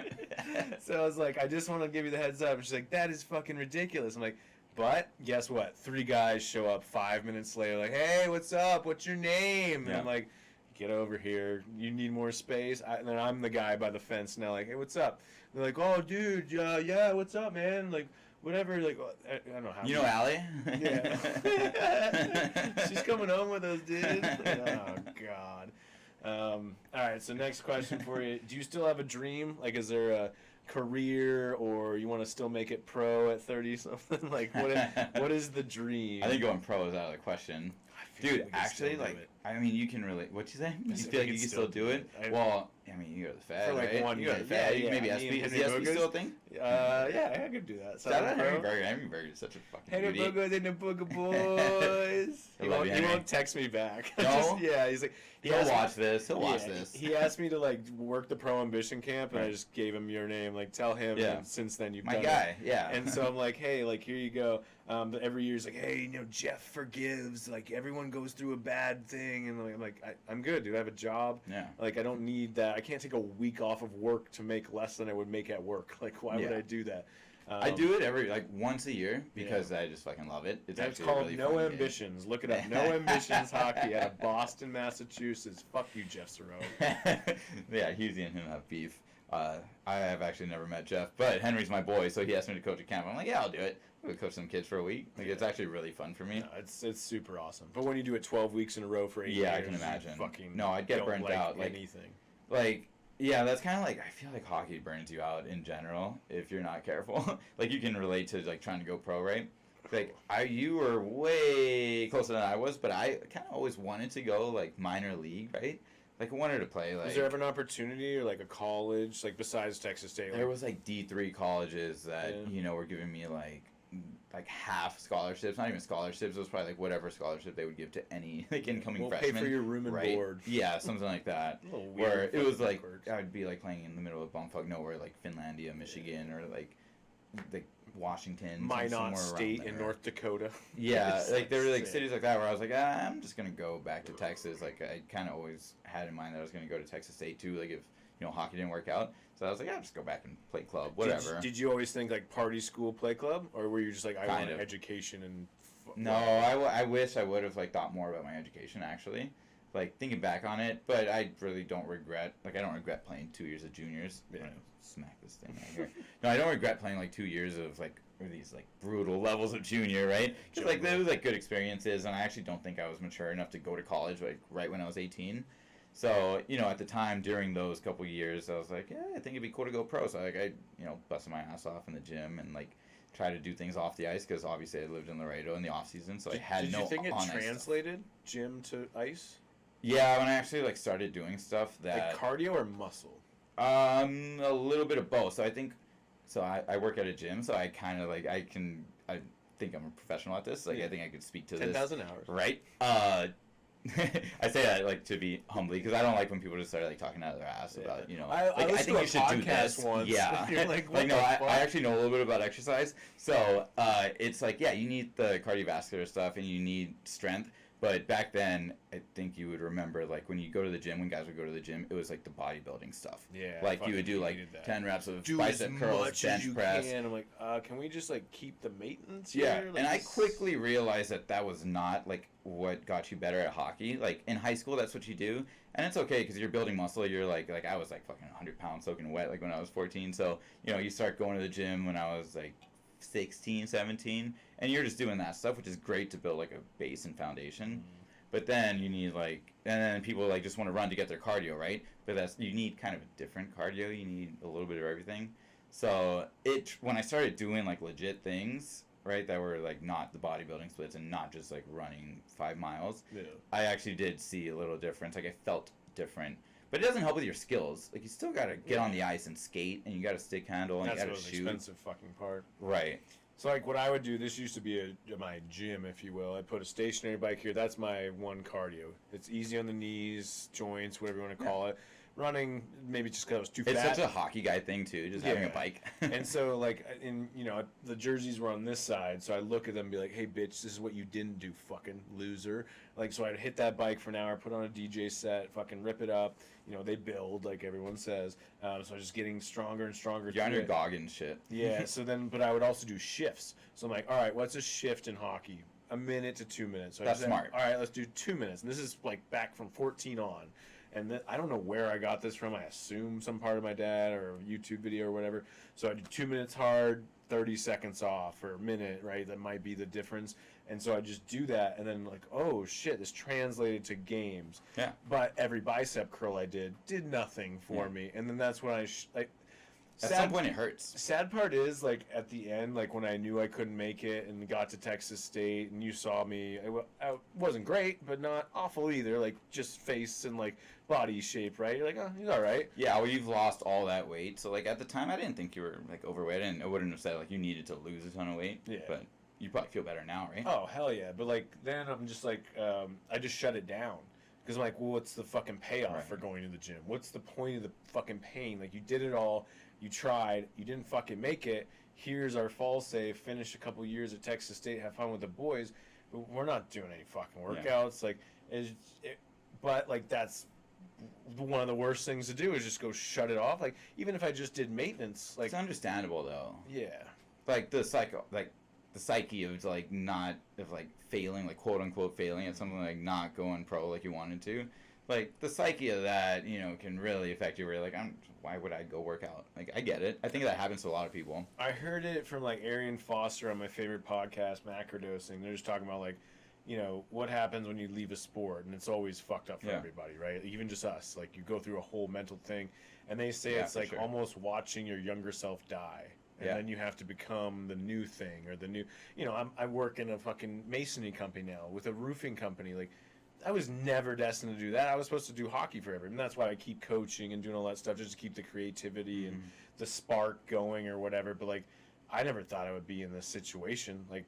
So I was like, I just want to give you the heads up. And she's like, that is fucking ridiculous. I'm like, but guess what? 3 guys show up 5 minutes later, like, hey, what's up? What's your name? And I'm like, get over here. You need more space? And then I'm the guy by the fence now, like, hey, what's up? And they're like, oh, dude, yeah, what's up, man? Like, whatever. Like, I don't know how. You know Allie? Yeah. She's coming home with us, dude. Oh, God. All right, so next question for you. Do you still have a dream? Like, is there a career, or you want to still make it pro at 30 something? Like, what is the dream? I think going pro is out of the question. Dude, actually, like, I mean, you can really... What'd you say? You feel like you can still do it? Well, I mean, you go to the Fed, for like right? 1 You year. go to the Fed. You maybe SP. Is the SP still a thing? Yeah, I could do that. Shout out Henry Berger. Henry Berger is such a fucking Henry beauty. Berger's in the Booger Boys. He won't text me back. No? He's like... He'll watch this. He'll watch this. He asked me to, like, work the Pro Ambition camp, and I just gave him your name. Like, tell him, and since then you've done guy, it. And so I'm like, hey, like, here you go. But every year he's like, hey, you know, Jeff forgives. Like, everyone goes through a bad thing. And I'm like, I'm good, dude. I have a job. Yeah. Like, I don't need that. I can't take a week off of work to make less than I would make at work. Like, why would I do that? I do it every, like, once a year because I just fucking love it. It's called really No Ambitions. Game. Look it up. No Ambitions Hockey out of Boston, Massachusetts. Fuck you, Jeff Sarow. Yeah, Hughesy and him have beef. I have actually never met Jeff, but Henry's my boy, so he asked me to coach a camp. I'm like, yeah, I'll do it. I'll coach some kids for a week. Like, it's actually really fun for me. No, it's super awesome. But when you do it 12 weeks in a row for 8 years, I can imagine. No, I'd get burnt out. Like anything. Like, yeah, that's kind of like, I feel like hockey burns you out in general if you're not careful. Like, you can relate to, like, trying to go pro, right? Like, you were way closer than I was, but I kind of always wanted to go, like, minor league, right? Like, I wanted to play, like... Was there ever an opportunity, or, like, a college, like, besides Texas State? There was, like, D3 colleges that, you know, were giving me, like half scholarships, not even scholarships. It was probably like whatever scholarship they would give to any like incoming freshmen. Pay for your room and board. Yeah, something like that. Where it was like I would be like playing in the middle of bumfuck nowhere, like Finlandia, Michigan, or like Washington, Minot State in North Dakota. Yeah, like there were like cities like that where I was like, I'm just gonna go back to Texas. Like I kind of always had in mind that I was gonna go to Texas State too. Like if hockey didn't work out. So I was like, I'll just go back and play club, whatever. Did you always think, like, party school, play club? Or were you just like, I want education and... No, I wish I would have, like, thought more about my education, actually. like thinking back on it, but I really don't regret. Like I don't regret playing 2 years of juniors. Yeah. I'm gonna smack this thing right here. No, I don't regret playing like 2 years of like these like brutal levels of junior, right? Because like they was like good experiences, and I actually don't think I was mature enough to go to college like right when I was 18. So at the time during those couple years, I was like, yeah, I think it'd be cool to go pro. So like I busted my ass off in the gym and like try to do things off the ice because obviously I lived in Laredo in the off season, so I had no. Did you think it on-ice stuff. translated gym to ice? Yeah, when I actually like started doing stuff that Like cardio or muscle? a little bit of both. So I think I work at a gym, so I kind of like I think I'm a professional at this. Like I think I could speak to 10,000 hours. Right? I say that like to be humbly because I don't like when people just start like talking out of their ass about I think you should do this. Once. Yeah, You're like, what no, the I fuck? actually know a little bit about exercise. So it's like you need the cardiovascular stuff and you need strength. But back then, I think you would remember, like, when you go to the gym, when guys would go to the gym, it was, like, the bodybuilding stuff. Yeah. Like, you would do, like, 10 reps of do bicep as curls, much bench as you press. Can. I'm like, can we just, like, keep the maintenance Yeah, here? Like, and I quickly realized that was not, like, what got you better at hockey. Like, in high school, that's what you do. And it's okay, because you're building muscle. You're, like I was, like, fucking 100 pounds soaking wet, like, when I was 14. So, you start going to the gym when I was, like, 16, 17. And you're just doing that stuff, which is great to build, like, a base and foundation. But then you need and then people like just want to run to get their cardio, right? But you need kind of a different cardio. You need a little bit of everything. So when I started doing like legit things, right, that were like not the bodybuilding splits and not just like running 5 miles, I actually did see a little difference. Like I felt different. But it doesn't help with your skills. Like you still gotta get on the ice and skate, and you gotta stick handle, and that's you gotta the most shoot. expensive fucking part. Right. So, like, what I would do, this used to be my gym, if you will. I'd put a stationary bike here. That's my one cardio. It's easy on the knees, joints, whatever you want to call it. Running, maybe just because I was too fat. It's such a hockey guy thing, too, just having a bike. And so, like, the jerseys were on this side, so I look at them and be like, hey, bitch, this is what you didn't do, fucking loser. Like, so I'd hit that bike for an hour, put on a DJ set, fucking rip it up. They build, like everyone says. So I was just getting stronger and stronger. You're on your Goggins shit. Yeah, so then, but I would also do shifts. So I'm like, all right, what's a shift in hockey? 1 minute to 2 minutes. So that's smart. All right, let's do 2 minutes. And this is like back from 14 on. And I don't know where I got this from. I assume some part of my dad or a YouTube video or whatever. So I do 2 minutes hard, 30 seconds off, or a minute, right? That might be the difference. And so I just do that, and then like, oh shit, this translated to games. Yeah. But every bicep curl I did nothing for me. And then that's when I at some point it hurts. Sad part is, like, at the end, like, when I knew I couldn't make it and got to Texas State and you saw me, I wasn't great, but not awful either, like, just face and, like, body shape, right? You're like, oh, he's all right. Yeah, well, you've lost all that weight. So, like, at the time, I didn't think you were, like, overweight. I wouldn't have said, like, you needed to lose a ton of weight. Yeah. But you probably feel better now, right? Oh, hell yeah. But, like, then I'm just, like, I just shut it down. Because I'm like, well, what's the fucking payoff for going to the gym? What's the point of the fucking pain? Like, you did it all. You tried. You didn't fucking make it. Here's our fall save. Finish a couple years at Texas State. Have fun with the boys. But we're not doing any fucking workouts. Yeah. But, like, that's one of the worst things to do is just go shut it off. Like, even if I just did maintenance. Like, it's understandable, though. Yeah. Like, the psyche of, like, not, of, like, failing, like, quote-unquote failing at something, like, not going pro like you wanted to. Like, the psyche of that, can really affect you where you're like, why would I go work out? Like, I get it. I think that happens to a lot of people. I heard it from, like, Arian Foster on my favorite podcast, Macrodosing. They're just talking about, like, what happens when you leave a sport, and it's always fucked up for everybody, right? Even just us. Like, you go through a whole mental thing, and they say it's, like, almost watching your younger self die. And then you have to become the new thing or the new... I work in a fucking masonry company now with a roofing company. Like, I was never destined to do that. I was supposed to do hockey forever. And that's why I keep coaching and doing all that stuff just to keep the creativity and the spark going or whatever. But, like, I never thought I would be in this situation. Like,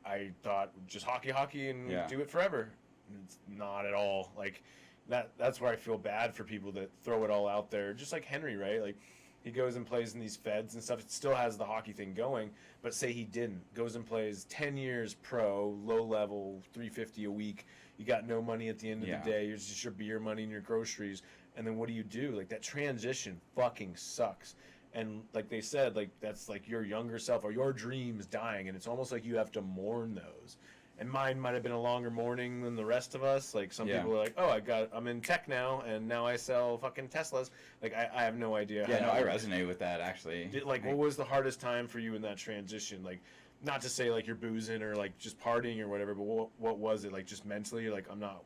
I thought just hockey and do it forever. And it's not at all. Like, that's where I feel bad for people that throw it all out there. Just like Henry, right? Like, he goes and plays in these feds and stuff. It still has the hockey thing going, but say he didn't. Goes and plays 10 years pro, low level, $350 a week. You got no money at the end of the day. You're just your beer money and your groceries. And then what do you do? Like, that transition fucking sucks. And like they said, like, that's like your younger self or your dreams dying. And it's almost like you have to mourn those. and mine might have been a longer morning than the rest of us. Like some people are like, oh, I'm in tech now, and now I sell fucking Teslas. Like I have no idea. Yeah, no, I resonate with that actually. Like, what was the hardest time for you in that transition? Like, not to say like you're boozing or like just partying or whatever, but what was it like? Just mentally, like I'm not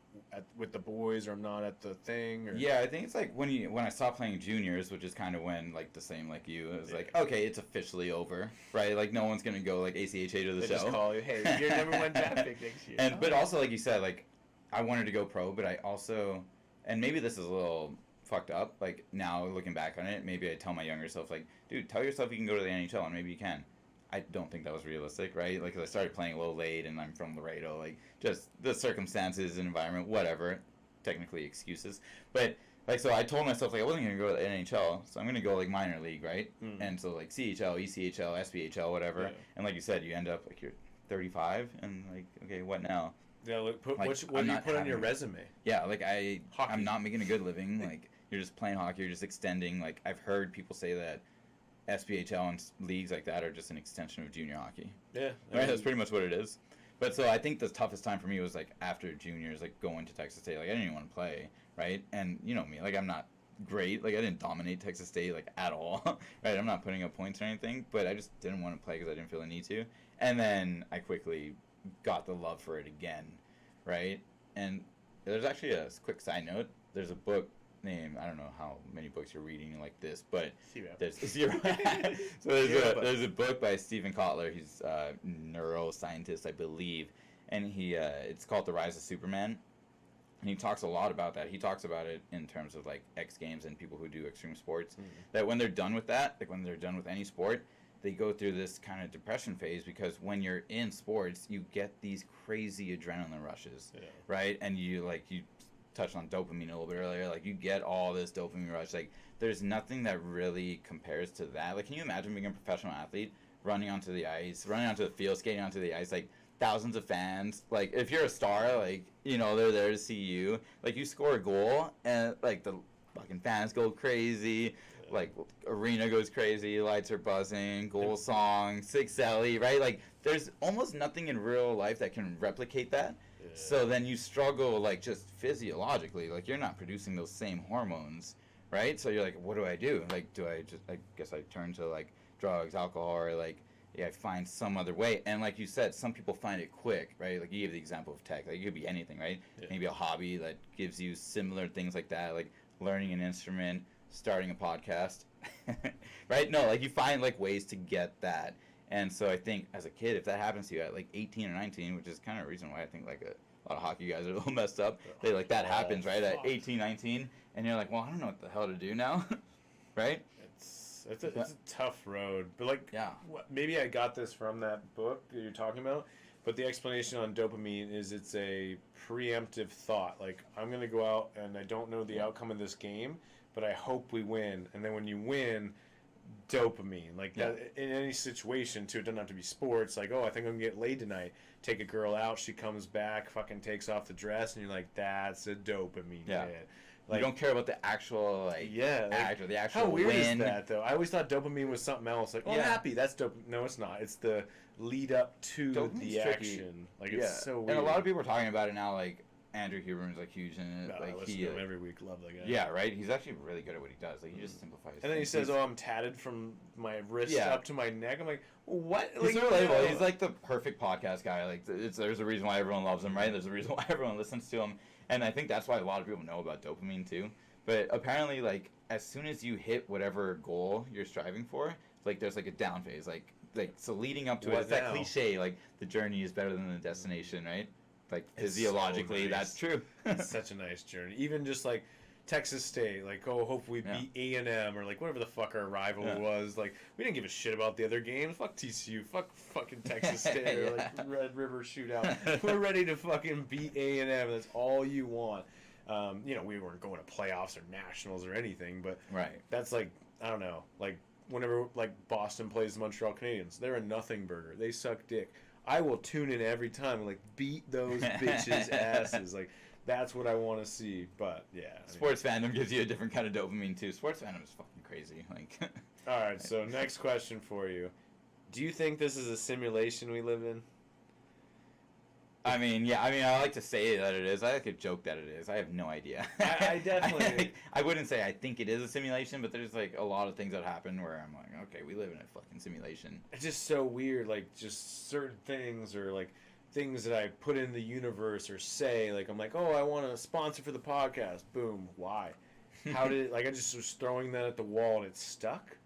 with the boys, or I'm not at the thing. Or... Yeah, I think it's like when I stopped playing juniors, which is kind of when like the same like you. It was like, okay, it's officially over, right? Like no one's gonna go like ACHA to the they show. Just call you, hey, you're number one draft pick next year. And but also like you said, like I wanted to go pro, but I also, and maybe this is a little fucked up. Like now looking back on it, maybe I tell my younger self like, dude, tell yourself you can go to the NHL, and maybe you can. I don't think that was realistic, right? Like, 'cause I started playing a little late, and I'm from Laredo. Like, just the circumstances, environment, whatever. Technically excuses, but like, so I told myself like I wasn't gonna go to the NHL, so I'm gonna go like minor league, right? And so like CHL, ECHL, SPHL, whatever. Yeah. And like you said, you end up like you're 35, and like, okay, what now? Yeah, look, like, what do you put on your resume? Yeah, like I'm not making a good living. Like you're just playing hockey, you're just extending. Like I've heard people say that SPHL and leagues like that are just an extension of junior hockey. Yeah. Right, that's pretty much what it is. But so I think the toughest time for me was like after juniors, like going to Texas State. Like I didn't even want to play, right? And you know me, like I'm not great. Like I didn't dominate Texas State like at all, right? I'm not putting up points or anything, but I just didn't want to play because I didn't feel the need to. And then I quickly got the love for it again, right? And there's actually a quick side note. There's a book named, I don't know how many books you're reading like this, but there's zero. So there's a book by Stephen Kotler. He's a neuroscientist, I believe, and it's called The Rise of Superman, and he talks a lot about that. He talks about it in terms of like X Games and people who do extreme sports, that when they're done with that, like when they're done with any sport, they go through this kind of depression phase, because when you're in sports, you get these crazy adrenaline rushes, right? And you touched on dopamine a little bit earlier. Like you get all this dopamine rush. Like there's nothing that really compares to that. Like can you imagine being a professional athlete, running onto the ice, running onto the field, skating onto the ice, like thousands of fans. Like if you're a star, like you know they're there to see you. Like you score a goal and like the fucking fans go crazy. Like arena goes crazy, lights are buzzing, goal song, 6LE, right? Like there's almost nothing in real life that can replicate that. So then you struggle, like, just physiologically. Like, you're not producing those same hormones, right? So you're like, what do I do? Like, I guess I turn to, like, drugs, alcohol, or, like, I find some other way. And like you said, some people find it quick, right? Like, you gave the example of tech. Like, it could be anything, right? Yeah. Maybe a hobby that gives you similar things like that, like learning an instrument, starting a podcast, right? No, like, you find, like, ways to get that. And so I think as a kid, if that happens to you at like 18 or 19, which is kind of a reason why I think like a lot of hockey guys are a little messed up, they like that happens, right? At 18, 19, and you're like, well, I don't know what the hell to do now, right? It's a tough road, but like, maybe I got this from that book that you're talking about, but the explanation on dopamine is it's a preemptive thought. Like, I'm going to go out and I don't know the outcome of this game, but I hope we win. And then when you win, dopamine, like that in any situation too. It doesn't have to be sports. Like, oh, I think I'm gonna get laid tonight. Take a girl out, she comes back, fucking takes off the dress, and you're like, that's a dopamine hit. Like, you don't care about the actual act or the actual how weird win. Is that though? I always thought dopamine was something else. Like, I'm happy, that's dope. No, it's not. It's the lead up to Dopamine's the action. Like, it's so weird. And a lot of people are talking about it now. Like Andrew Huberman's like huge in it. I listen to him every week. Love that guy. Yeah, right. He's actually really good at what he does. Like he just simplifies. And then he says, "Oh, I'm tatted from my wrist up to my neck." I'm like, "What?" He's so relatable. He's like the perfect podcast guy. Like there's a reason why everyone loves him, right? There's a reason why everyone listens to him, and I think that's why a lot of people know about dopamine too. But apparently, like as soon as you hit whatever goal you're striving for, like there's like a down phase. Like so leading up to it, it's that cliche. Like the journey is better than the destination, right? Like physiologically, that's true. It's such a nice journey. Even just like Texas State, like, oh, hope we beat A&M, or like whatever the fuck our rival was. Like, we didn't give a shit about the other games. Fuck TCU. Fuck fucking Texas State or like Red River Shootout. We're ready to fucking beat A&M. That's all you want. You know, we weren't going to playoffs or nationals or anything, but that's like, I don't know, like whenever like Boston plays the Montreal Canadiens, they're a nothing burger. They suck dick. I will tune in every time and like beat those bitches' asses. Like, that's what I want to see. But yeah, sports fandom gives you a different kind of dopamine too. Sports fandom is fucking crazy. Like, all right. So next question for you: do you think this is a simulation we live in? I mean, yeah. I mean, I like to say that it is. I like to joke that it is. I have no idea. I definitely. I wouldn't say I think it is a simulation, but there's like a lot of things that happen where I'm like, okay, we live in a fucking simulation. It's just so weird. Like, just certain things or like things that I put in the universe or say. Like, I'm like, oh, I want a sponsor for the podcast. Boom. Why? How did like I just was throwing that at the wall and it stuck?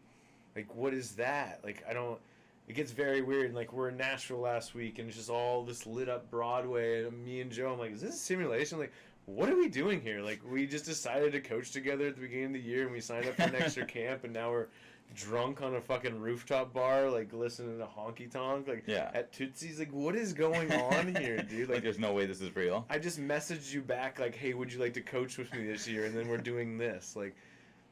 Like, what is that? Like, I don't. It gets very weird. Like, we're in Nashville last week, and it's just all this lit up Broadway, and me and Joe, I'm like, is this a simulation? Like, what are we doing here? Like, we just decided to coach together at the beginning of the year, and we signed up for an extra camp, and now we're drunk on a fucking rooftop bar, like, listening to honky tonk, like, at Tootsie's. Like, what is going on here, dude? Like, there's no way this is real. I just messaged you back, like, hey, would you like to coach with me this year? And then we're doing this. Like,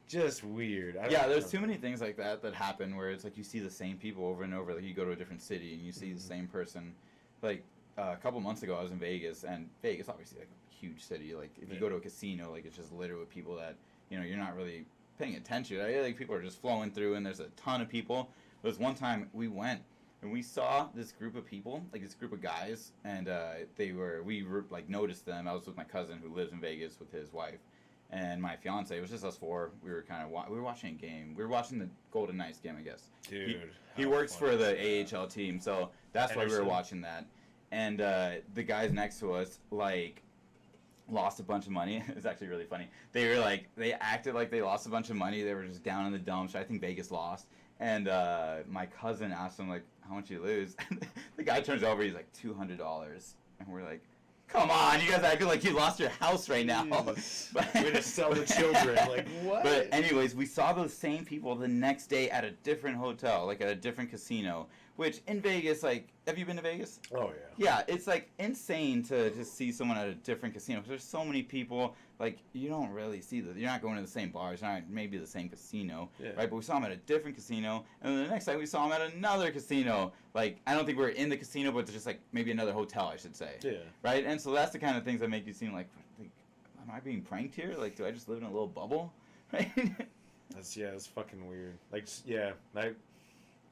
just weird. There's too many things like that happen where it's like you see the same people over and over. Like you go to a different city and you see the same person. Like a couple months ago, I was in Vegas, and Vegas obviously like a huge city. Like if you go to a casino, like it's just littered with people that you're not really paying attention. Like people are just flowing through, and there's a ton of people. There was one time we went and we saw this group of people, like this group of guys, and we like noticed them. I was with my cousin who lives in Vegas with his wife. And my fiance, it was just us four. We were we were watching a game. We were watching the Golden Knights game, I guess. Dude, he works for the AHL team, so that's why we were watching that. And the guys next to us like lost a bunch of money. It was actually really funny. They were like they acted like they lost a bunch of money. They were just down in the dumps. I think Vegas lost. And my cousin asked him like, "How much you lose?" The guy turns over. He's like $200, and we're like, come on, you guys acting like you lost your house right now. We're gonna sell the children. Like, what? But anyways, we saw those same people the next day at a different hotel, like at a different casino. Which in Vegas, like, have you been to Vegas? Oh yeah. Yeah, it's like insane to just see someone at a different casino. Because there's so many people. Like you don't really see that. You're not going to the same bars, not maybe the same casino, right? But we saw him at a different casino, and then the next time we saw him at another casino. Like I don't think we were in the casino, but it's just like maybe another hotel, I should say. Yeah. Right, and so that's the kind of things that make you seem like am I being pranked here? Like, do I just live in a little bubble? Right. It's fucking weird. Like, yeah,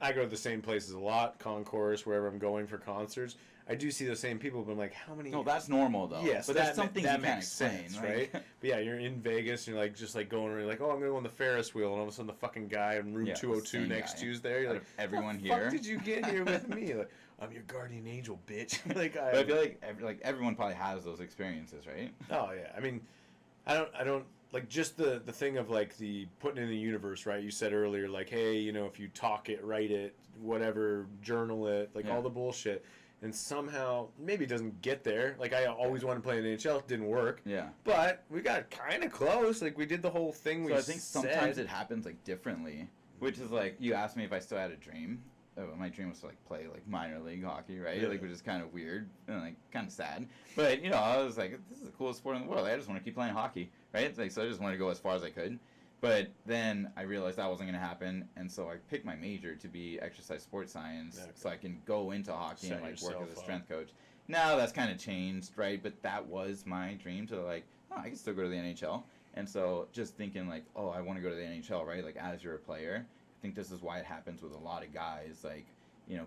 I go to the same places a lot, concourse, wherever I'm going for concerts. I do see the same people, but I'm like, how many? No, that's normal though. Yes, but there's something that you can't makes explain, sense, right? But yeah, you're in Vegas, and you're like just like going around, like, oh, I'm gonna go on the Ferris wheel, and all of a sudden the fucking guy in room 202 next to you's there. You're like, everyone here. How the fuck did you get here with me? Like, I'm your guardian angel, bitch. But I feel like everyone probably has those experiences, right? Oh yeah, I mean, I don't like just the thing of like the putting in the universe, right? You said earlier, like, hey, if you talk it, write it, whatever, journal it, like all the bullshit. And somehow, maybe it doesn't get there. Like, I always wanted to play in the NHL. It didn't work. Yeah. But we got kind of close. Like, we did the whole thing I think sometimes it happens, like, differently. Which is, like, you asked me if I still had a dream. Oh, my dream was to, like, play, like, minor league hockey, right? Yeah. Like, which is kind of weird and, like, kind of sad. But, I was like, this is the coolest sport in the world. I just want to keep playing hockey, right? Like, so I just wanted to go as far as I could. But then I realized that wasn't going to happen, and so I picked my major to be exercise sports science, so I can go into hockey and like work as a strength coach. Now that's kind of changed, right? But that was my dream to like, I can still go to the NHL. And so just thinking like, oh, I want to go to the NHL, right? Like as you're a player, I think this is why it happens with a lot of guys, like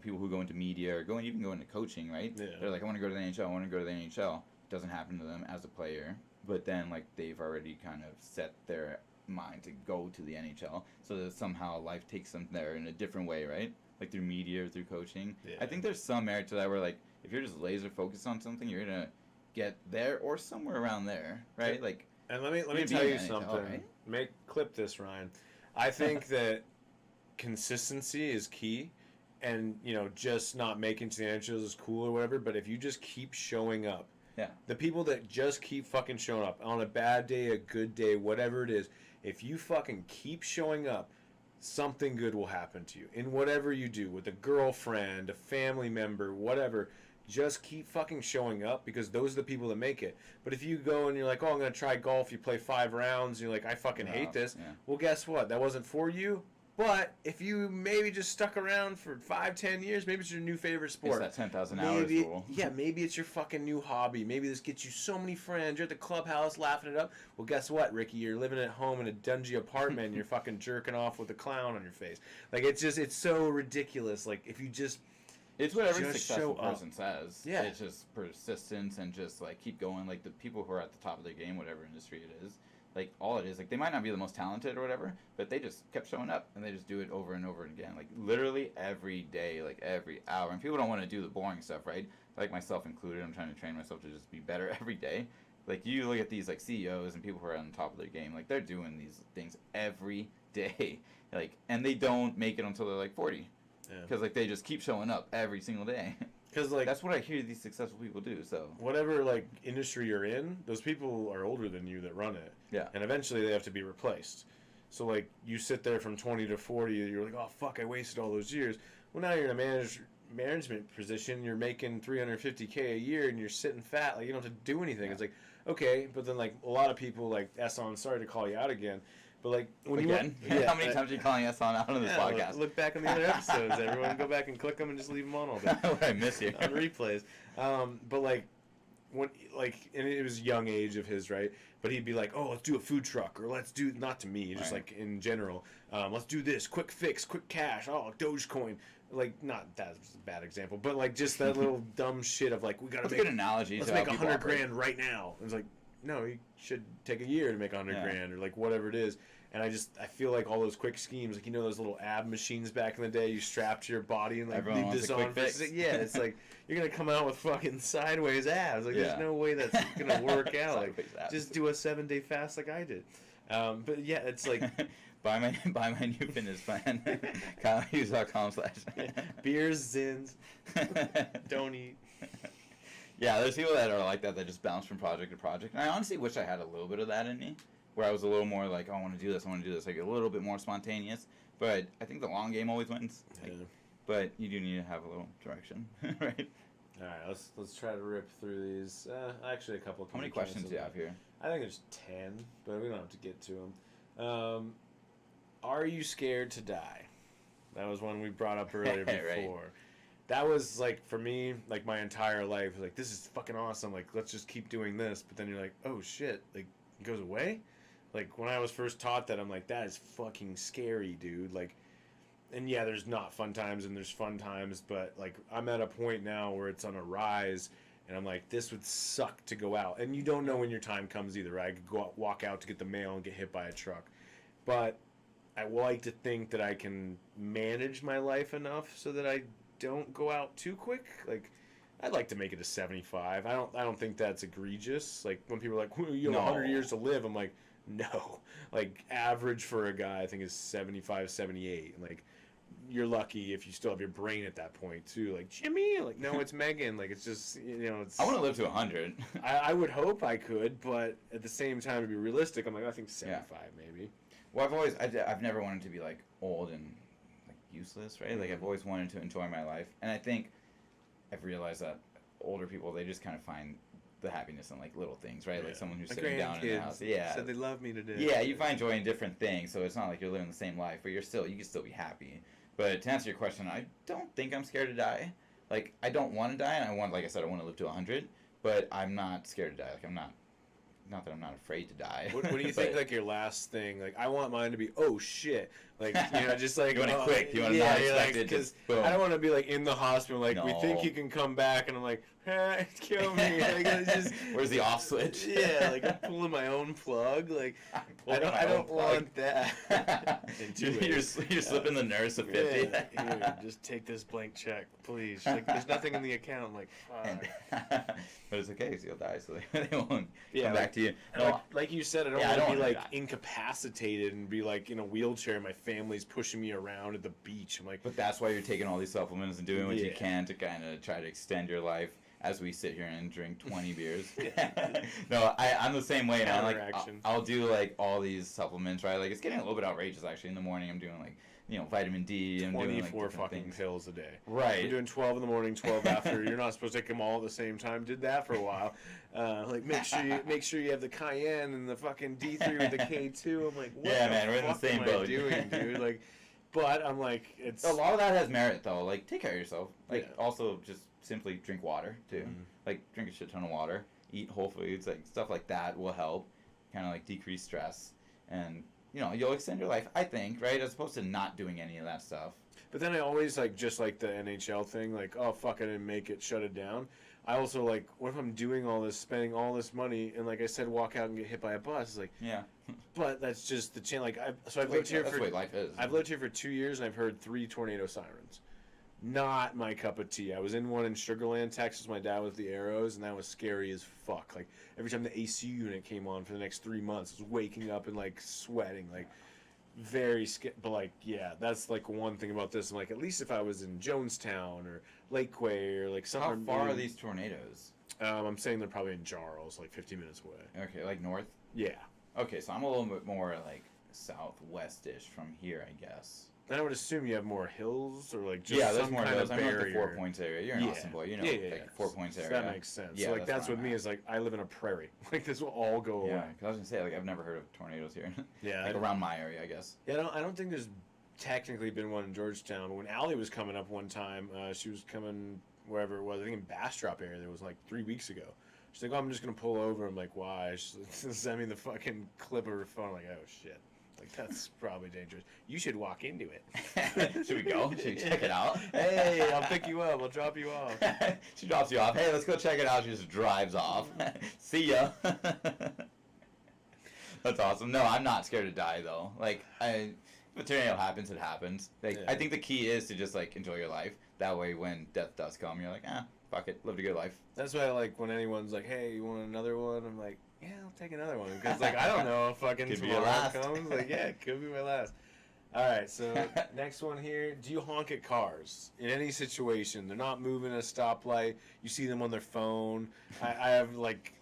people who go into media or even go into coaching, right? Yeah. They're like, I want to go to the NHL. I want to go to the NHL. It doesn't happen to them as a player, but then like they've already kind of set their mind to go to the NHL, so that somehow life takes them there in a different way, right? Like through media or through coaching. Yeah. I think there's some merit to that where like if you're just laser focused on something, you're gonna get there or somewhere around there, right? Like, and let me tell you something. Right? Clip this, Ryan. I think that consistency is key, and just not making to the NHL is cool or whatever. But if you just keep showing up, the people that just keep fucking showing up on a bad day, a good day, whatever it is. If you fucking keep showing up, something good will happen to you. In whatever you do, with a girlfriend, a family member, whatever, just keep fucking showing up because those are the people that make it. But if you go and you're like, oh, I'm going to try golf, you play 5 rounds, and you're like, I fucking hate this. Yeah. Well, guess what? That wasn't for you. But if you maybe just stuck around for 5-10 years, maybe it's your new favorite sport. It's that 10,000 hours rule. Yeah, maybe it's your fucking new hobby. Maybe this gets you so many friends. You're at the clubhouse laughing it up. Well, guess what, Ricky? You're living at home in a dungy apartment and you're fucking jerking off with a clown on your face. Like, it's so ridiculous. Like, if you just It's what every Just successful show up. person says. Yeah. It's just persistence and just, like, keep going. Like, the people who are at the top of their game, whatever industry it is, like, all it is, like, they might not be the most talented or whatever, but they just kept showing up, and they just do it over and over again. Like, literally every day, like, every hour. And people don't want to do the boring stuff, right? Like, myself included, I'm trying to train myself to just be better every day. Like, you look at these, like, CEOs and people who are on top of their game, like, they're doing these things every day. Like, and they don't make it until they're, like, 40. Because, like, they just keep showing up every single day. Because, like, that's what I hear these successful people do, so. Whatever, like, industry you're in, those people are older than you that run it. Yeah. And eventually they have to be replaced. So, like, you sit there from 20 to 40, you're like, oh, fuck, I wasted all those years. Well, now you're in a management position, you're making $350K a year, and you're sitting fat. Like, you don't have to do anything. Yeah. It's like, okay, but then, like, a lot of people, like, Esson, sorry to call you out again, but, like, when again? How many times are you calling us out on this podcast? Look back on the other episodes. Everyone go back and click them and just leave them on all day. I miss you. On replays. But, like, when, like, and it was a young age of his, right? But he'd be like, oh, let's do a food truck, or let's do, not to me, just, like, in general, let's do this, quick fix, quick cash, oh, Dogecoin. Like, not that's a bad example, but, like, just that little dumb shit of, like, we gotta make a good analogy. Let's make $100,000 right now. It was like, no, you should take a year to make $100,000 or, like, whatever it is. And I feel like all those quick schemes, like, you know, those little ab machines back in the day, you strap to your body and, like, everyone leave this on. Yeah, it's like, you're going to come out with fucking sideways abs. Like, there's no way that's going to work out. Like, just do a 7-day fast like I did. But, yeah, it's like... buy my new fitness plan. KyleHughes.com/ beers, zins, don't eat. Yeah, there's people that are like that just bounce from project to project. And I honestly wish I had a little bit of that in me, where I was a little more like, oh, I want to do this, like a little bit more spontaneous. But I think the long game always wins. Like, but you do need to have a little direction, right? All right, let's try to rip through these. Actually, a couple. How many questions do you have here? I think there's 10, but we don't have to get to them. Are you scared to die? That was one we brought up earlier before. Right. That was, like, for me, like, my entire life, like, this is fucking awesome. Like, let's just keep doing this. But then you're like, oh, shit. Like, it goes away? Like, when I was first taught that, I'm like, that is fucking scary, dude. Like, and yeah, there's not fun times and there's fun times. But, like, I'm at a point now where it's on a rise. And I'm like, this would suck to go out. And you don't know when your time comes either, right? I could go out, walk out to get the mail and get hit by a truck. But I like to think that I can manage my life enough so that I don't go out too quick. Like, I'd like to make it a 75. I don't think that's egregious. Like, when people are like, well, you have 100 years to live, I'm like, no. Like, average for a guy, I think, is 75, 78. And, like, you're lucky if you still have your brain at that point, too. Like, Jimmy? Like, no, it's Megan. Like, it's just, you know, it's... I want to live to 100. I would hope I could, but at the same time, to be realistic, I'm like, I think 75, maybe. Well, I've never wanted to be, like, old and, like, useless, right? Like, I've always wanted to enjoy my life. And I think I've realized that older people, they just kind of find the happiness in, like, little things, right? Like someone who's sitting down in the house. Yeah. Said they love me today. Yeah, you find joy in different things, so it's not like you're living the same life, but you can still be happy. But to answer your question, I don't think I'm scared to die. Like, I don't want to die, and like I said, I want to live to 100, but I'm not scared to die. Like, I'm not that I'm not afraid to die. What do you think, like, your last thing? Like, I want mine to be, oh, shit. Like, you know, just like... you want it quick. You want it not expected. Because I don't want to be, like, in the hospital, like, we think you can come back, and I'm like, kill me. Like, it's just... Where's the off switch? Yeah, like, I'm pulling my own plug. Like, I don't want that. You're slipping the nurse a 50. Here, just take this blank check, please. Like, there's nothing in the account. I'm like, fuck. But it's okay, because you'll die, so they won't come back to you. Like you said, I don't want to be, like, incapacitated and be, like, in a wheelchair and my family's pushing me around at the beach. I'm like... But that's why you're taking all these supplements and doing what you can to kind of try to extend your life as we sit here and drink 20 beers. No, I'm the same way, man. Like, I'll do, like, all these supplements, right? Like, it's getting a little bit outrageous, actually. In the morning, I'm doing, like, you know, vitamin D. I'm 24 doing, like, fucking pills a day. Right. You're doing 12 in the morning, 12 after. You're not supposed to take them all at the same time. Did that for a while. Like, make sure you have the cayenne and the fucking D3 with the K2. I'm like, what man, we're in the same boat. What am I doing, dude? Like, but I'm like, it's... A lot of that has merit, though. Like, take care of yourself. Like, also just simply drink water, too. Like, drink a shit ton of water. Eat whole foods. Like, stuff like that will help. Kind of, like, decrease stress. And you'll extend your life, I think, right? As opposed to not doing any of that stuff. But then I always just like the NHL thing, like, oh fuck, I didn't make it, shut it down. I also like, what if I'm doing all this, spending all this money, and like I said, walk out and get hit by a bus? It's like, yeah. But that's just the chance. Like, I've lived here that's for the way life is. I've lived here for 2 years, and I've heard 3 tornado sirens. Not my cup of tea. I was in one in Sugar Land, Texas. My dad was the Arrows, and that was scary as fuck. Like, every time the AC unit came on for the next 3 months, I was waking up and like sweating, like very scared. But like, yeah, that's like one thing about this. I'm like, at least if I was in Jonestown or Lakeway or like somewhere. How far are these tornadoes? I'm saying they're probably in Jarls, like 50 minutes away. Okay, like north? Yeah. Okay, so I'm a little bit more like southwest-ish from here, I guess. And I would assume you have more hills or like just there's some more kind hills. of I'm barrier. like the 4 Points area. You're an Austin boy, like 4 Points area. So that makes sense. Yeah, so like that's where with I'm me at. is like I live in a prairie. Like this will all go Yeah, away. because I was gonna say like I've never heard of tornadoes here. Yeah, like around my area, I guess. Yeah, I don't think there's technically been one in Georgetown. When Allie was coming up one time, she was coming wherever it was. I think in Bastrop area. There was like 3 weeks ago. She's like, "Oh, I'm just gonna pull over." I'm like, "Why?" She's like, send me the fucking clip of her phone. I'm like, "Oh shit." Like, that's probably dangerous. You should walk into it. Should we go? Should we check it out? Hey, I'll pick you up. I'll drop you off. She drops you off. Hey, let's go check it out. She just drives off. See ya. That's awesome. No, I'm not scared to die, though. Like, if a tornado happens, it happens. Like, Yeah. I think the key is to just, like, enjoy your life. That way, when death does come, you're like, fuck it. Live a good life. That's why I like when anyone's like, "Hey, you want another one?" I'm like, "Yeah, I'll take another one." Because like I don't know if fucking Could be your tomorrow last. comes. Like, yeah, it could be my last. All right, so next one here. Do you honk at cars in any situation? They're not moving at a stoplight. You see them on their phone. I have like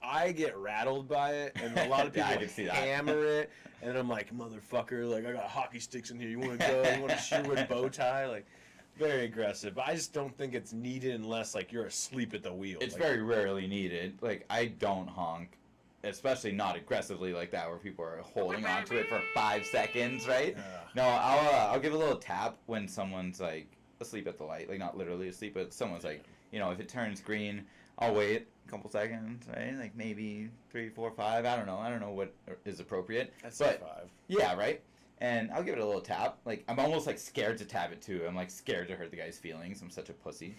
I get rattled by it, and a lot of Yeah, people I can see that. hammer it, and I'm like, "Motherfucker! Like I got hockey sticks in here. You want to go? You want a Sherwood bow tie?" Like. Very aggressive, but I just don't think it's needed unless like you're asleep at the wheel. It's like, very rarely needed. Like, I don't honk, especially not aggressively like that, where people are holding onto it for 5 seconds, right? No, I'll give a little tap when someone's like asleep at the light, like not literally asleep, but someone's like, if it turns green, I'll wait a couple seconds, right? Like maybe 3, 4, 5. I don't know what is appropriate. That's but 5. yeah, right. And I'll give it a little tap. Like, I'm almost, like, scared to tap it, too. I'm, like, scared to hurt the guy's feelings. I'm such a pussy.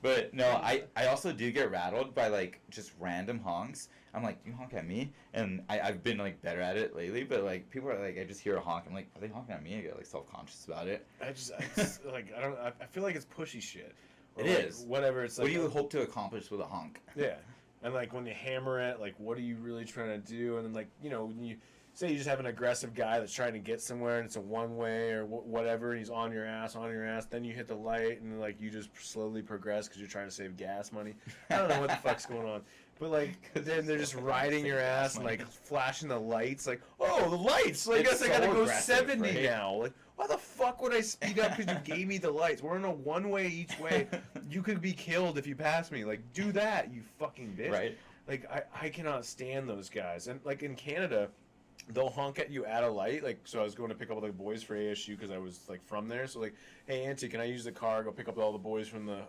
But, no, I also do get rattled by, like, just random honks. I'm like, you honk at me? And I've been, like, better at it lately. But, like, people are like, I just hear a honk. I'm like, are they honking at me? I get, like, self-conscious about it. I feel like it's pushy shit. Or It is. Whatever. It's like. What do you hope to accomplish with a honk? Yeah. And, like, when you hammer it, like, what are you really trying to do? And then, like, when you. Say you just have an aggressive guy that's trying to get somewhere and it's a one-way or whatever, and he's on your ass, then you hit the light and like you just slowly progress because you're trying to save gas money. I don't know what the fuck's going on. But like then they're just riding your ass and like flashing the lights like, oh, the lights! So I guess I gotta go 70 right? now. Like, why the fuck would I speed up because you gave me the lights? We're in a one-way each way. You could be killed if you pass me. Like, do that, you fucking bitch. Right. Like, I cannot stand those guys. And like in Canada, they'll honk at you at a light. Like, so I was going to pick up all the boys for ASU because I was like from there. So like, hey Auntie, can I use the car? Go pick up all the boys from the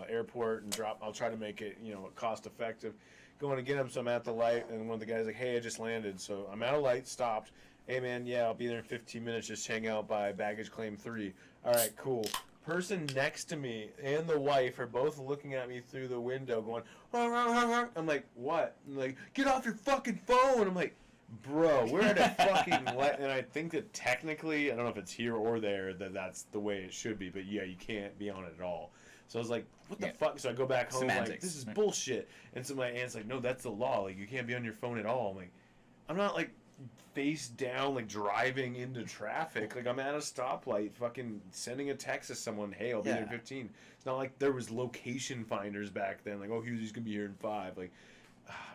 airport and drop. I'll try to make it cost effective. Going to get them, so I'm at the light, and one of the guys like, hey, I just landed, so I'm at a light, stopped. Hey man, yeah, I'll be there in 15 minutes. Just hang out by baggage claim 3. All right, cool. Person next to me and the wife are both looking at me through the window, going, I'm like, what? I'm like, get off your fucking phone. I'm like, bro, we're at a fucking light, and I think that technically, I don't know if it's here or there, that's the way it should be, but yeah, you can't be on it at all. So I was like, what the fuck? So I go back home, like, this is bullshit. And so my aunt's like, no, that's the law. Like, you can't be on your phone at all. I'm like, I'm not, like, face down, like, driving into traffic. Like, I'm at a stoplight, fucking sending a text to someone, hey, I'll be there in 15. It's not like there was location finders back then. Like, oh, Hughes going to be here in 5. Like,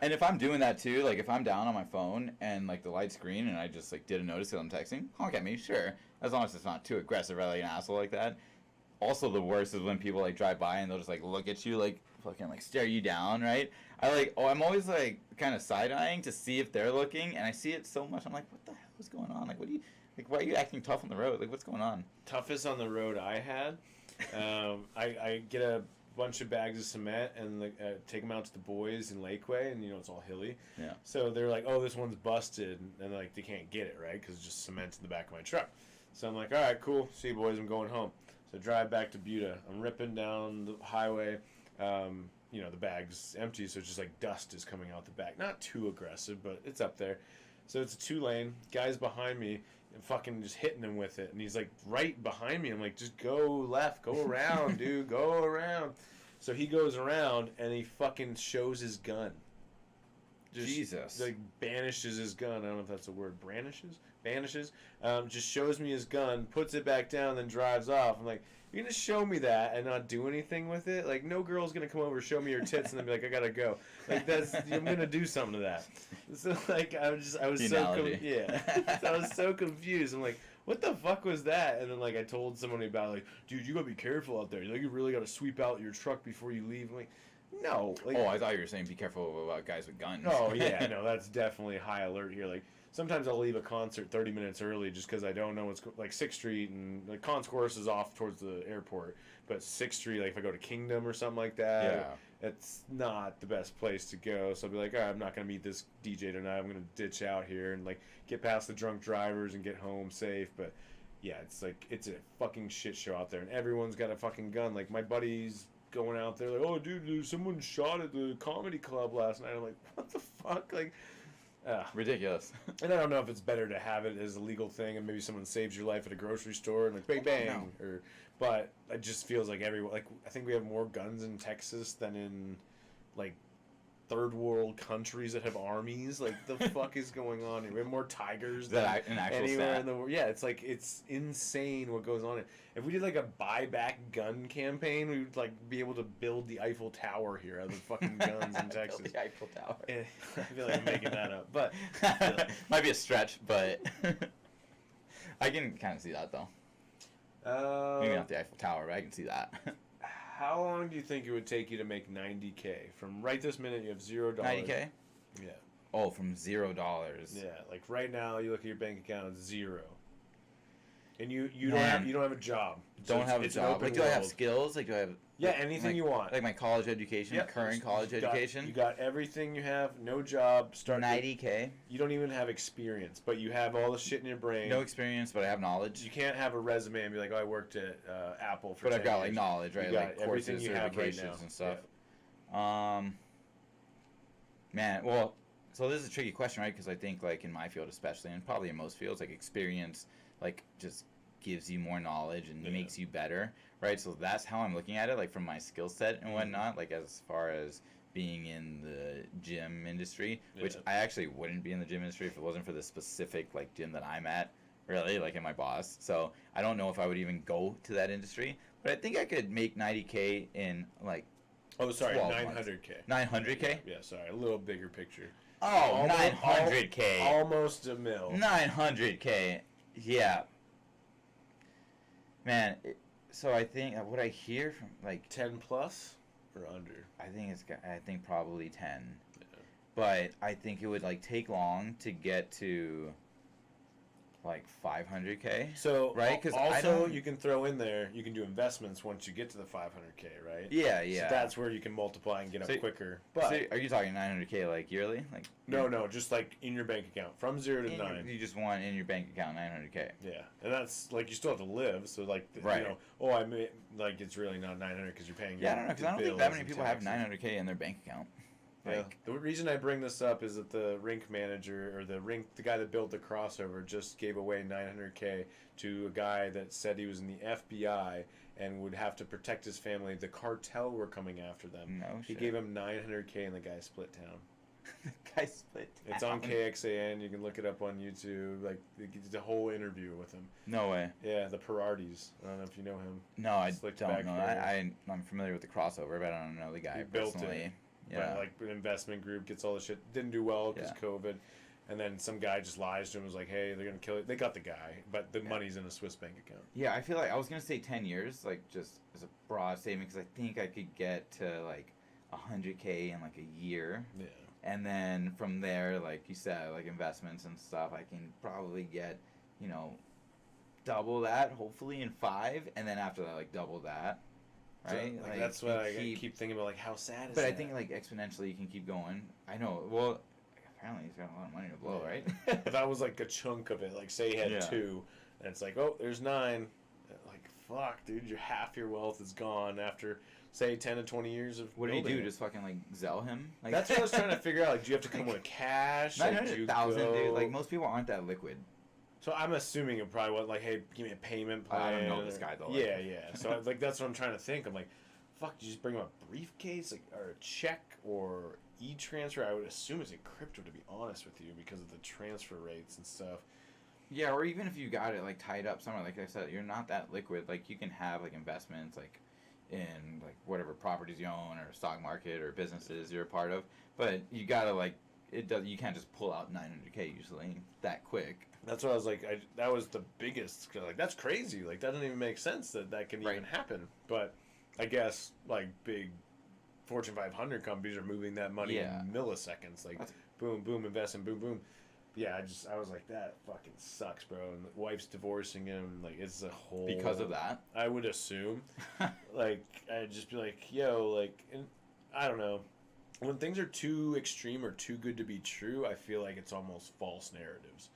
and if I'm doing that too, like if I'm down on my phone and like the light's green and I just like didn't notice that I'm texting, honk at me, sure. As long as it's not too aggressive or like an asshole like that. Also, the worst is when people like drive by and they'll just like look at you, like fucking like stare you down, right? I'm always like kind of side eyeing to see if they're looking, and I see it so much. I'm like, what the hell is going on? Like, why are you acting tough on the road? Like, what's going on? Toughest on the road I had, I get a bunch of bags of cement and like, take them out to the boys in Lakeway, and it's all hilly. Yeah. So they're like, "Oh, this one's busted," and like they can't get it right because it's just cement in the back of my truck. So I'm like, "All right, cool. See you boys. I'm going home." So drive back to Buda. I'm ripping down the highway. The bag's empty, so it's just like dust is coming out the back. Not too aggressive, but it's up there. So it's a 2-lane. Guy's behind me. And fucking just hitting him with it, and he's like right behind me. I'm like, just go left, go around, dude, go around. So he goes around and he fucking shows his gun. Jesus. Like banishes his gun. I don't know if that's a word. Banishes. Just shows me his gun, puts it back down, then drives off. I'm like, you're gonna show me that and not do anything with it? Like, no girl's gonna come over, show me your tits, and then be like, I gotta go. Like, I'm gonna do something to that. So like, I was so confused. I'm like, what the fuck was that? And then like, I told somebody about like, dude, you gotta be careful out there. Like, you really gotta sweep out your truck before you leave. I'm like, no. Like, I thought you were saying be careful about guys with guns. Oh yeah, no, that's definitely high alert here. Like, sometimes I'll leave a concert 30 minutes early just because I don't know what's like 6th Street and like Concourse is off towards the airport, but 6th Street, like if I go to Kingdom or something like that, it's not the best place to go. So I'll be like, all right, I'm not gonna meet this DJ tonight. I'm gonna ditch out here and like get past the drunk drivers and get home safe. But yeah, it's like it's a fucking shit show out there, and everyone's got a fucking gun. Like my buddies going out there like, oh dude, someone shot at the comedy club last night. I'm like, what the fuck, like. Ridiculous. And I don't know if it's better to have it as a legal thing, and maybe someone saves your life at a grocery store and like bang bang, but it just feels like everyone. Like I think we have more guns in Texas than in like third world countries that have armies. Like the fuck is going on here? We have more tigers than anywhere in the world. Yeah, it's like it's insane what goes on. If we did like a buyback gun campaign, we would like be able to build the Eiffel Tower here out of the fucking guns in Texas. Build the Eiffel Tower. I feel like I'm making that up, but might be a stretch, but I can kind of see that though. Maybe not the Eiffel Tower, but I can see that. How long do you think it would take you to make $90K? From right this minute, you have $0. $90K? Yeah. Oh, from $0. Yeah, like right now, you look at your bank account, it's zero. And you don't have a job. Don't have a job. Like, do I have skills? Like, do I have? Yeah, anything you want. Like my college education, current college education. You got everything you have. No job. Start $90K. You don't even have experience, but you have all the shit in your brain. No experience, but I have knowledge. You can't have a resume and be like, oh, I worked at Apple for 10 But I've got years. like knowledge, right? Like courses, you have right certifications, now. and stuff. Yeah. Man, well, so this is a tricky question, right? Because I think like in my field especially, and probably in most fields, like experience, like just gives you more knowledge and makes you better, right? So that's how I'm looking at it, like from my skill set and whatnot, like as far as being in the gym industry, which I actually wouldn't be in the gym industry if it wasn't for the specific like gym that I'm at, really, like in my boss. So I don't know if I would even go to that industry, but I think I could make $90K in like 900K. 900K? Yeah, sorry, a little bigger picture. Oh, 900K. Almost a mil. 900K. Yeah. Man, so I think what I hear from like 10 plus or under. I think probably 10. Yeah. But I think it would like take long to get to like 500K. So right, because also you can throw in there, you can do investments once you get to the 500K, right? Yeah. So that's where you can multiply and get up quicker. But so are you talking 900K like yearly? Like no, just like in your bank account from 0 to 9. You just want in your bank account 900K. Yeah, and that's like you still have to live. So like I made like it's really not 900 because you're paying. Yeah, I don't know because I don't think that many people have 900K in their bank account. Yeah. The reason I bring this up is that the rink manager or the guy that built the crossover just gave away 900K to a guy that said he was in the FBI and would have to protect his family. The cartel were coming after them. No shit. He gave him 900K and the guy split town. The guy split town. It's on KXAN. You can look it up on YouTube. Like it's a whole interview with him. No way. Yeah, the Perardis. I don't know if you know him. No, I don't know. I'm familiar with the crossover, but I don't know the guy personally. Built it. Yeah. But like an investment group gets all the shit. Didn't do well because COVID. And then some guy just lies to him and was like, hey, they're going to kill it. They got the guy, but the money's in a Swiss bank account. Yeah, I feel like I was going to say 10 years, like just as a broad statement, because I think I could get to like 100K in like a year. Yeah. And then from there, like you said, like investments and stuff, I can probably get, double that, hopefully in 5. And then after that, like double that. right? Like that's what I keep keep thinking about. Like, how sad is But that? I think like exponentially you can keep going. I know. Well, apparently he's got a lot of money to blow, right? If that was like a chunk of it, like say he had Yeah. 2, and it's like, oh, there's 9. Like, fuck, dude, half your wealth is gone after, say, 10 to 20 years of. What do you building do? it. Just fucking like Zell him? Like That's what I was trying to figure out. Like, do you have to come with cash? Like, do you 900,000, go- dude. Like most people aren't that liquid. So I'm assuming it probably was like, hey, give me a payment plan. I don't know this guy, though, like- Yeah, yeah. So like that's what I'm trying to think. I'm like, fuck, you just bring him a briefcase, like, or a check, or e-transfer. I would assume it's in crypto, to be honest with you, because of the transfer rates and stuff. Yeah, or even if you got it like tied up somewhere, like I said, you're not that liquid. Like you can have like investments like in like whatever properties you own or stock market or businesses you're a part of, but you gotta like you can't just pull out 900K usually that quick. That's what I was like. That was the biggest. Like, that's crazy. Like, that doesn't even make sense that can Right. even happen. But I guess like big Fortune 500 companies are moving that money Yeah. in milliseconds. Like, That's- boom, boom, investing, boom, boom. Yeah, I was like, that fucking sucks, bro. And the wife's divorcing him. Like, it's a whole. Because of that. I would assume. Like, I'd just be like, yo, like, and I don't know. When things are too extreme or too good to be true, I feel like it's almost false narratives.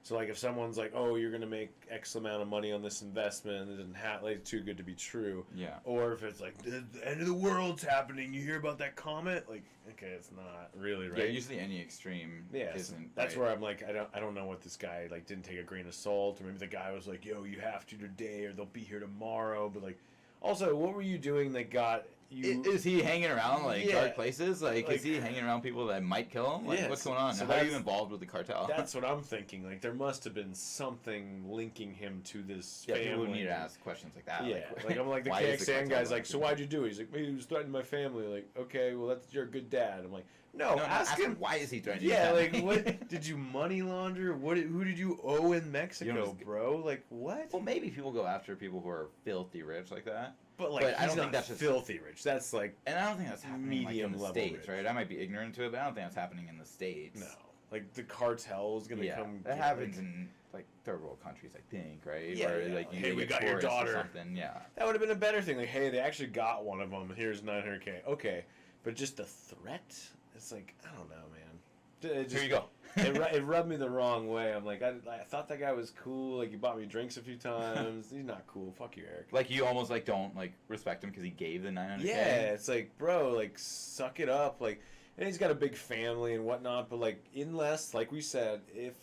So, like, if someone's like, oh, you're going to make X amount of money on this investment, and it doesn't have, like, it's too good to be true. Yeah. Or if it's like, the end of the world's happening, you hear about that comet? Like, okay, it's not really, right? Yeah, usually any extreme isn't. That's right. where I'm like, I don't know what this guy, like, didn't take a grain of salt, or maybe the guy was like, yo, you have to today, or they'll be here tomorrow, but, like, also, what were you doing that got you... Is he hanging around like Yeah. dark places? Like, is he hanging around people that might kill him? Like, Yes. what's going on? So How are you that's- involved with the cartel? That's what I'm thinking. Like, there must have been something linking him to this yeah, family. people would need to ask questions like that. Yeah, like I'm like the why is the KXAN cartel guy's like, like so why'd you do it? He's like, he was threatening my family. Like, okay, well you're a good dad. I'm like, no, No, ask him. why is he threatening? Yeah, your like family? what did you money launder? Who did you owe in Mexico, just- bro? Like what? Well, maybe people go after people who are filthy rich like that. But like, but I he's don't not think that's just- filthy rich. That's like And I don't think that's happening like, Medium in the level States, rich. right? I might be ignorant to it, but I don't think that's happening in the States. no, like the cartel is gonna Yeah, come. that happens in like third world countries, I think, right? Yeah, Where yeah. like you Hey, we get got your tourists or daughter. something. Yeah. That would have been a better thing. Like, hey, they actually got one of them. Here's 900K. Okay, but just the threat. It's like, I don't know, man. It just, Here you go. it rubbed me the wrong way. I'm like, I thought that guy was cool. Like, he bought me drinks a few times. He's not cool. Fuck you, Eric. Like you almost like don't like respect him because he gave the 900K. Yeah, it's like, bro, like, suck it up. Like, and he's got a big family and whatnot, but like, unless, like we said, if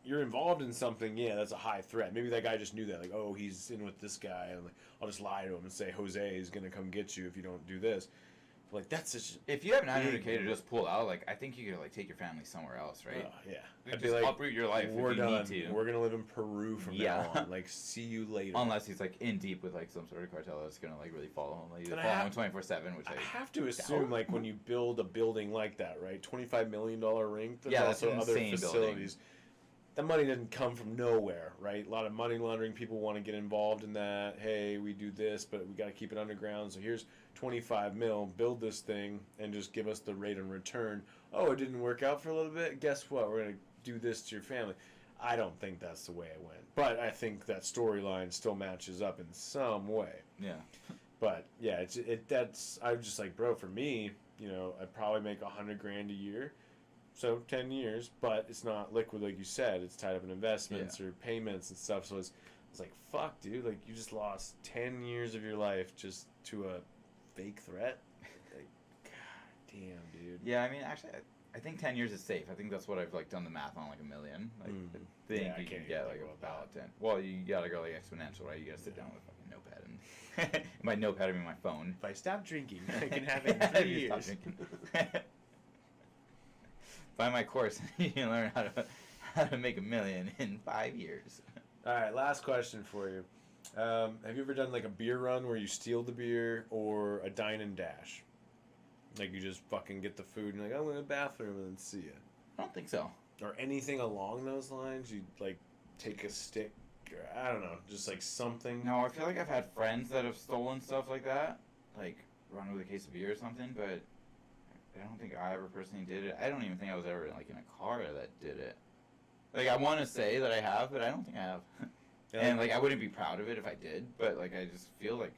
you're involved in something, yeah, that's a high threat. Maybe that guy just knew that, like, oh, he's in with this guy, and like, I'll just lie to him and say Jose is gonna come get you if you don't do this. But, like, that's such. If you have 900K to just pull out, like I think you could like take your family somewhere else, right? Yeah, Like, I'd be just like, uproot your life we're if you done. need to. We're gonna live in Peru from Yeah. now on. Like, see you later. Unless he's like in deep with like some sort of cartel that's gonna like really follow him, like And I follow have- him 24/7, which I I have to assume, like, when you build a building like that, right? $25 million ring. There's Yeah, that's also an other insane facilities. That money didn't come from nowhere, right? A lot of money laundering people want to get involved in that. Hey, we do this, but we got to keep it underground. So here's 25 mil. Build this thing and just give us the rate in return. Oh, it didn't work out for a little bit. Guess what? We're gonna do this to your family. I don't think that's the way it went, but I think that storyline still matches up in some way. yeah. But yeah, that's I'm just like, bro, for me, you know, I'd probably make $100,000 a year, so 10 years, but it's not liquid like you said. It's tied up in investments or payments and stuff. So it's like, fuck, dude, like you just lost 10 years of your life just to a fake threat. Like, god damn, dude. Yeah, I mean, actually, I think 10 years is safe. I think that's what I've like done the math on, like $1 million. Like, I think Yeah, I you can't can even get think like about about 10. Well, you gotta go like exponential, right? You gotta sit down with a fucking notepad and my notepad would be my phone. If I stop drinking, I can have it in 3 You stop years. drinking. Buy my course, you can learn how to make $1 million in 5 years. All right, last question for you. Have you ever done like a beer run where you steal the beer or a dine and dash? Like you just fucking get the food and you're like, I'm in the bathroom and then see ya. I don't think so. Or anything along those lines? You like take a stick or I don't know, just like something. No, I feel like I've had friends that have stolen stuff like that, like run with a case of beer or something, but I don't think I ever personally did it. I don't even think I was ever like in a car that did it. Like I want to say that I have, but I don't think I have. Yeah. And like I wouldn't be proud of it if I did, but like I just feel like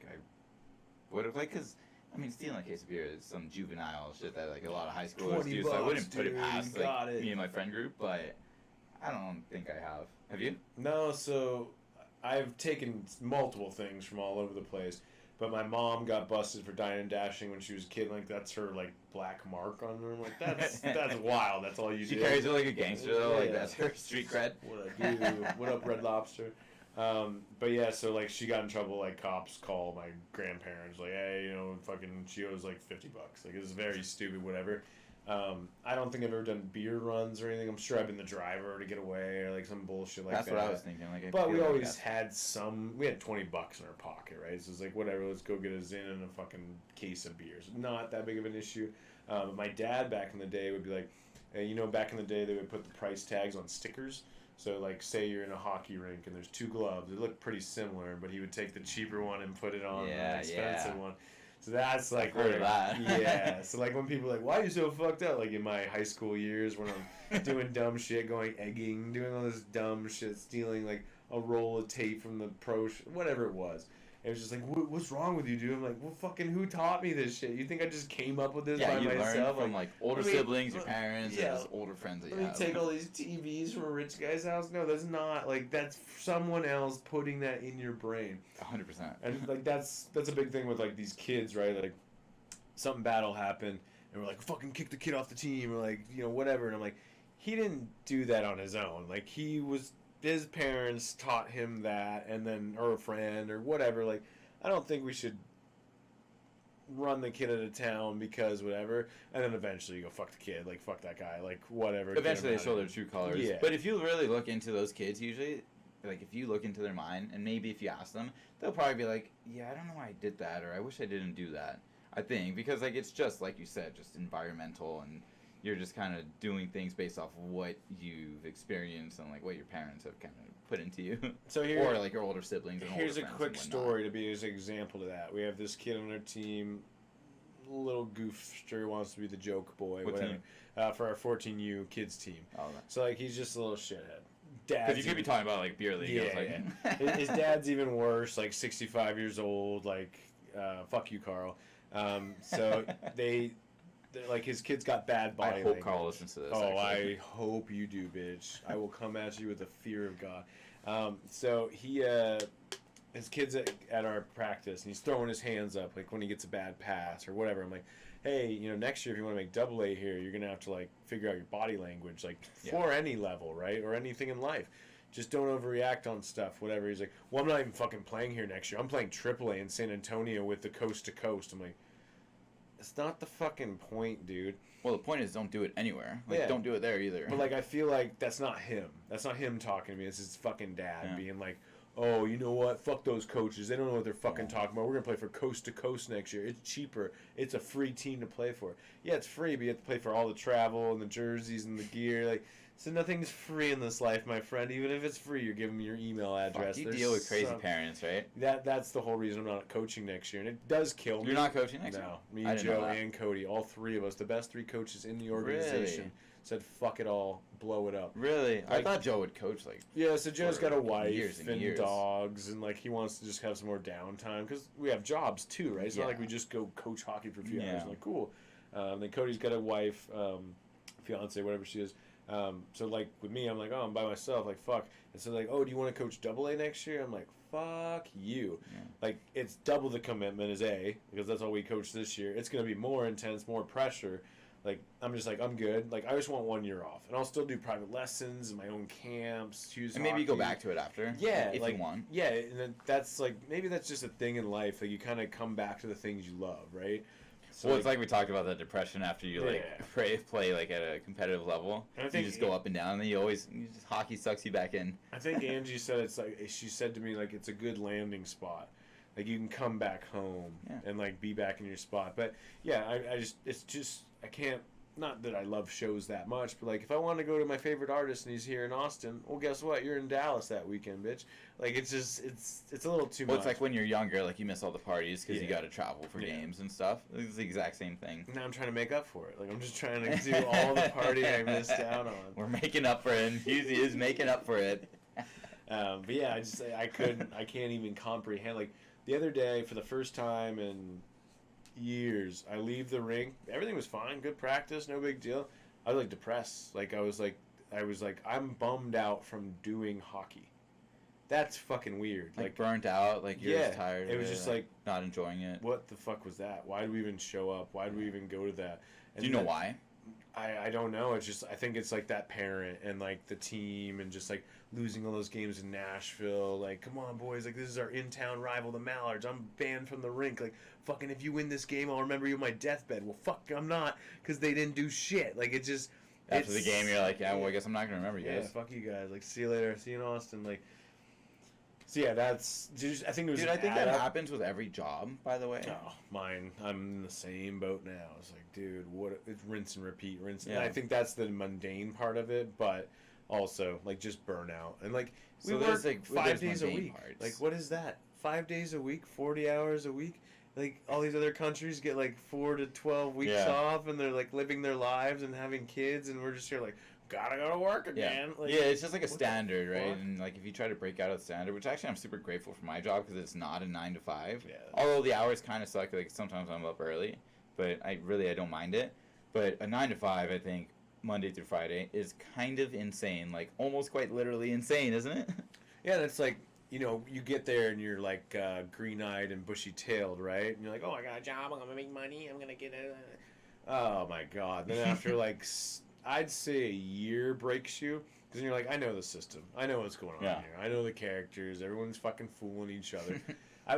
would have, like, because, I mean, stealing a case of beer is some juvenile shit that, like, a lot of high schoolers do, so I wouldn't put it past, like, me and my friend group, but I don't think I have. Have you? No, so I've taken multiple things from all over the place, but my mom got busted for dying and dashing when she was a kid. Like, that's her, like, black mark on her. I'm like, that's wild. That's all you do. She carries it like a gangster, though. Like, that's her street cred. What I do. What up, Red Lobster? But yeah, so, like, she got in trouble. Like, cops call my grandparents. Like, hey, you know, fucking, she owes, like, $50. Like, it was very stupid, whatever. I don't think I've ever done beer runs or anything. I'm sure I've been the driver to get away or like some bullshit like that. That's what I was thinking. Like, but we always had we had $20 in our pocket, right? So it's like, whatever, let's go get a Zin and a fucking case of beers. Not that big of an issue. My dad back in the day would be like, you know, back in the day they would put the price tags on stickers. So like, say you're in a hockey rink and there's two gloves. They look pretty similar, but he would take the cheaper one and put it on the expensive one. So that's like I've heard of that. Yeah. So like when people are like, why are you so fucked up? Like in my high school years when I'm doing dumb shit, going egging, doing all this dumb shit, stealing like a roll of tape from the whatever it was. It was just like, what's wrong with you, dude? I'm like, well, fucking who taught me this shit? You think I just came up with this by myself? Learned from like older siblings, your parents, and just older friends that you have. Let me take all these TVs from a rich guy's house? No, that's not. Like, that's someone else putting that in your brain. 100%. And like that's a big thing with like these kids, right? Like something bad will happen, and we're like, fucking kick the kid off the team, or like, you know, whatever. And I'm like, he didn't do that on his own. Like his parents taught him that, and then, or a friend, or whatever. Like, I don't think we should run the kid out of town because whatever, and then eventually you go, fuck the kid, like, fuck that guy, like, whatever. Eventually they show their true colors. Yeah. But if you really look into those kids, usually, like, if you look into their mind, and maybe if you ask them, they'll probably be like, yeah, I don't know why I did that, or I wish I didn't do that. I think, because, like, it's just, like you said, just environmental, and you're just kind of doing things based off of what you've experienced and, like, what your parents have kind of put into you. So or, like, your older siblings and here's older a friends quick and story to be an example of that. We have this kid on our team, little goofster, wants to be the joke boy, what whatever. Team? For our 14U kids team. Oh, okay. So, like, he's just a little shithead. Because you could be talking about, like, beer league. Yeah, his dad's even worse, like, 65 years old, like, fuck you, Carl. So, like, his kids got bad body language. I hope Carl listens to this, Oh, actually. I hope you do, bitch. I will come at you with the fear of God. So, his kid's at our practice, and he's throwing his hands up, like, when he gets a bad pass or whatever. I'm like, hey, you know, next year if you want to make AA here, you're going to have to, like, figure out your body language, like, for any level, right? Or anything in life. Just don't overreact on stuff, whatever. He's like, well, I'm not even fucking playing here next year. I'm playing AAA in San Antonio with the coast to coast. I'm like, it's not the fucking point, dude. Well, the point is don't do it anywhere. Like, don't do it there either. But, like, I feel like that's not him. That's not him talking to me. It's his fucking dad being like, oh, you know what? Fuck those coaches. They don't know what they're fucking talking about. We're going to play for coast to coast next year. It's cheaper. It's a free team to play for. Yeah, it's free, but you have to play for all the travel and the jerseys and the gear. Like, so nothing's free in this life, my friend. Even if it's free, you're giving me your email address. Fuck, you deal with crazy parents, right? That's the whole reason I'm not coaching next year. And it does kill me. You're not coaching next year? No. Me, Joe, and Cody, all three of us, the best three coaches in the organization, said fuck it all, blow it up. Really? Like, I thought Joe would coach, like... Yeah, so Joe's got a wife and years. dogs, and, like, he wants to just have some more downtime, because we have jobs, too, right? It's not like we just go coach hockey for a few hours. Like, cool. Then Cody's got a wife, fiance, whatever she is. So, like, with me, I'm like, oh, I'm by myself, like, fuck. And so, like, oh, do you want to coach AA next year? I'm like, fuck you. Yeah. Like, it's double the commitment as A, because that's all we coach this year. It's going to be more intense, more pressure. Like, I'm just like, I'm good. Like, I just want 1 year off. And I'll still do private lessons and my own camps, choose and maybe you go back to it after. Yeah. If like, you want. Yeah, and then that's, like, maybe that's just a thing in life. Like, you kind of come back to the things you love, right? So, well, it's like we talked about that depression after you, like, play, like, at a competitive level. And I think you just go up and down, and then hockey sucks you back in. I think Angie said it's like, she said to me, like, it's a good landing spot. Like, you can come back home and, like, be back in your spot. But, yeah, I can't, not that I love shows that much, but, like, if I want to go to my favorite artist and he's here in Austin, well, guess what? You're in Dallas that weekend, bitch. Like, it's just, it's a little too much. Well, it's like when you're younger, like, you miss all the parties because you got to travel for games and stuff. It's the exact same thing. Now I'm trying to make up for it. Like, I'm just trying to do all the partying I missed out on. We're making up for it, and Hughes is making up for it. But yeah, I can't even comprehend. Like the other day, for the first time in years, I leave the rink. Everything was fine, good practice, no big deal. I was like depressed. I was like, I'm bummed out from doing hockey. That's fucking weird. Like burnt out, like you're just tired. It was just like not enjoying it. What the fuck was that? Why did we even show up? Why did we even go to that? And do you know why? I don't know. It's just I think it's like that parent and like the team and just like losing all those games in Nashville. Like, come on, boys! Like, this is our in-town rival, the Mallards. I'm banned from the rink. Like, fucking, if you win this game, I'll remember you on my deathbed. Well, fuck, I'm not, because they didn't do shit. Like, it just after the game, you're like, yeah, well, I guess I'm not gonna remember you guys. Yeah, fuck you guys. Like, see you later. See you in Austin. Like. So yeah, that's just, I think it was. Dude, I think that happens with every job, by the way. Oh, mine. I'm in the same boat now. It's like, dude, what? It's rinse and repeat, rinse. Yeah. And I think that's the mundane part of it, but also like just burnout and like we So work like 5 days a mundane week. parts. Like, what is that? 5 days a week, 40 hours a week. Like all these other countries get like 4 to 12 weeks off, and they're like living their lives and having kids, and we're just here like. Gotta go to work again. Yeah, like, it's just like a standard, right? Fuck? And like if you try to break out of the standard, which actually I'm super grateful for my job because it's not a 9 to 5. Yeah. Although the hours kind of suck. Like sometimes I'm up early, but I don't mind it. But a 9 to 5, I think Monday through Friday is kind of insane. Like almost quite literally insane, isn't it? Yeah, and it's like, you know, you get there and you're like green-eyed and bushy-tailed, right? And you're like, oh, I got a job, I'm gonna make money, I'm gonna get a. Oh my god! Then after like. I'd say a year breaks you because you're like, I know the system, I know what's going on here, I know the characters, everyone's fucking fooling each other.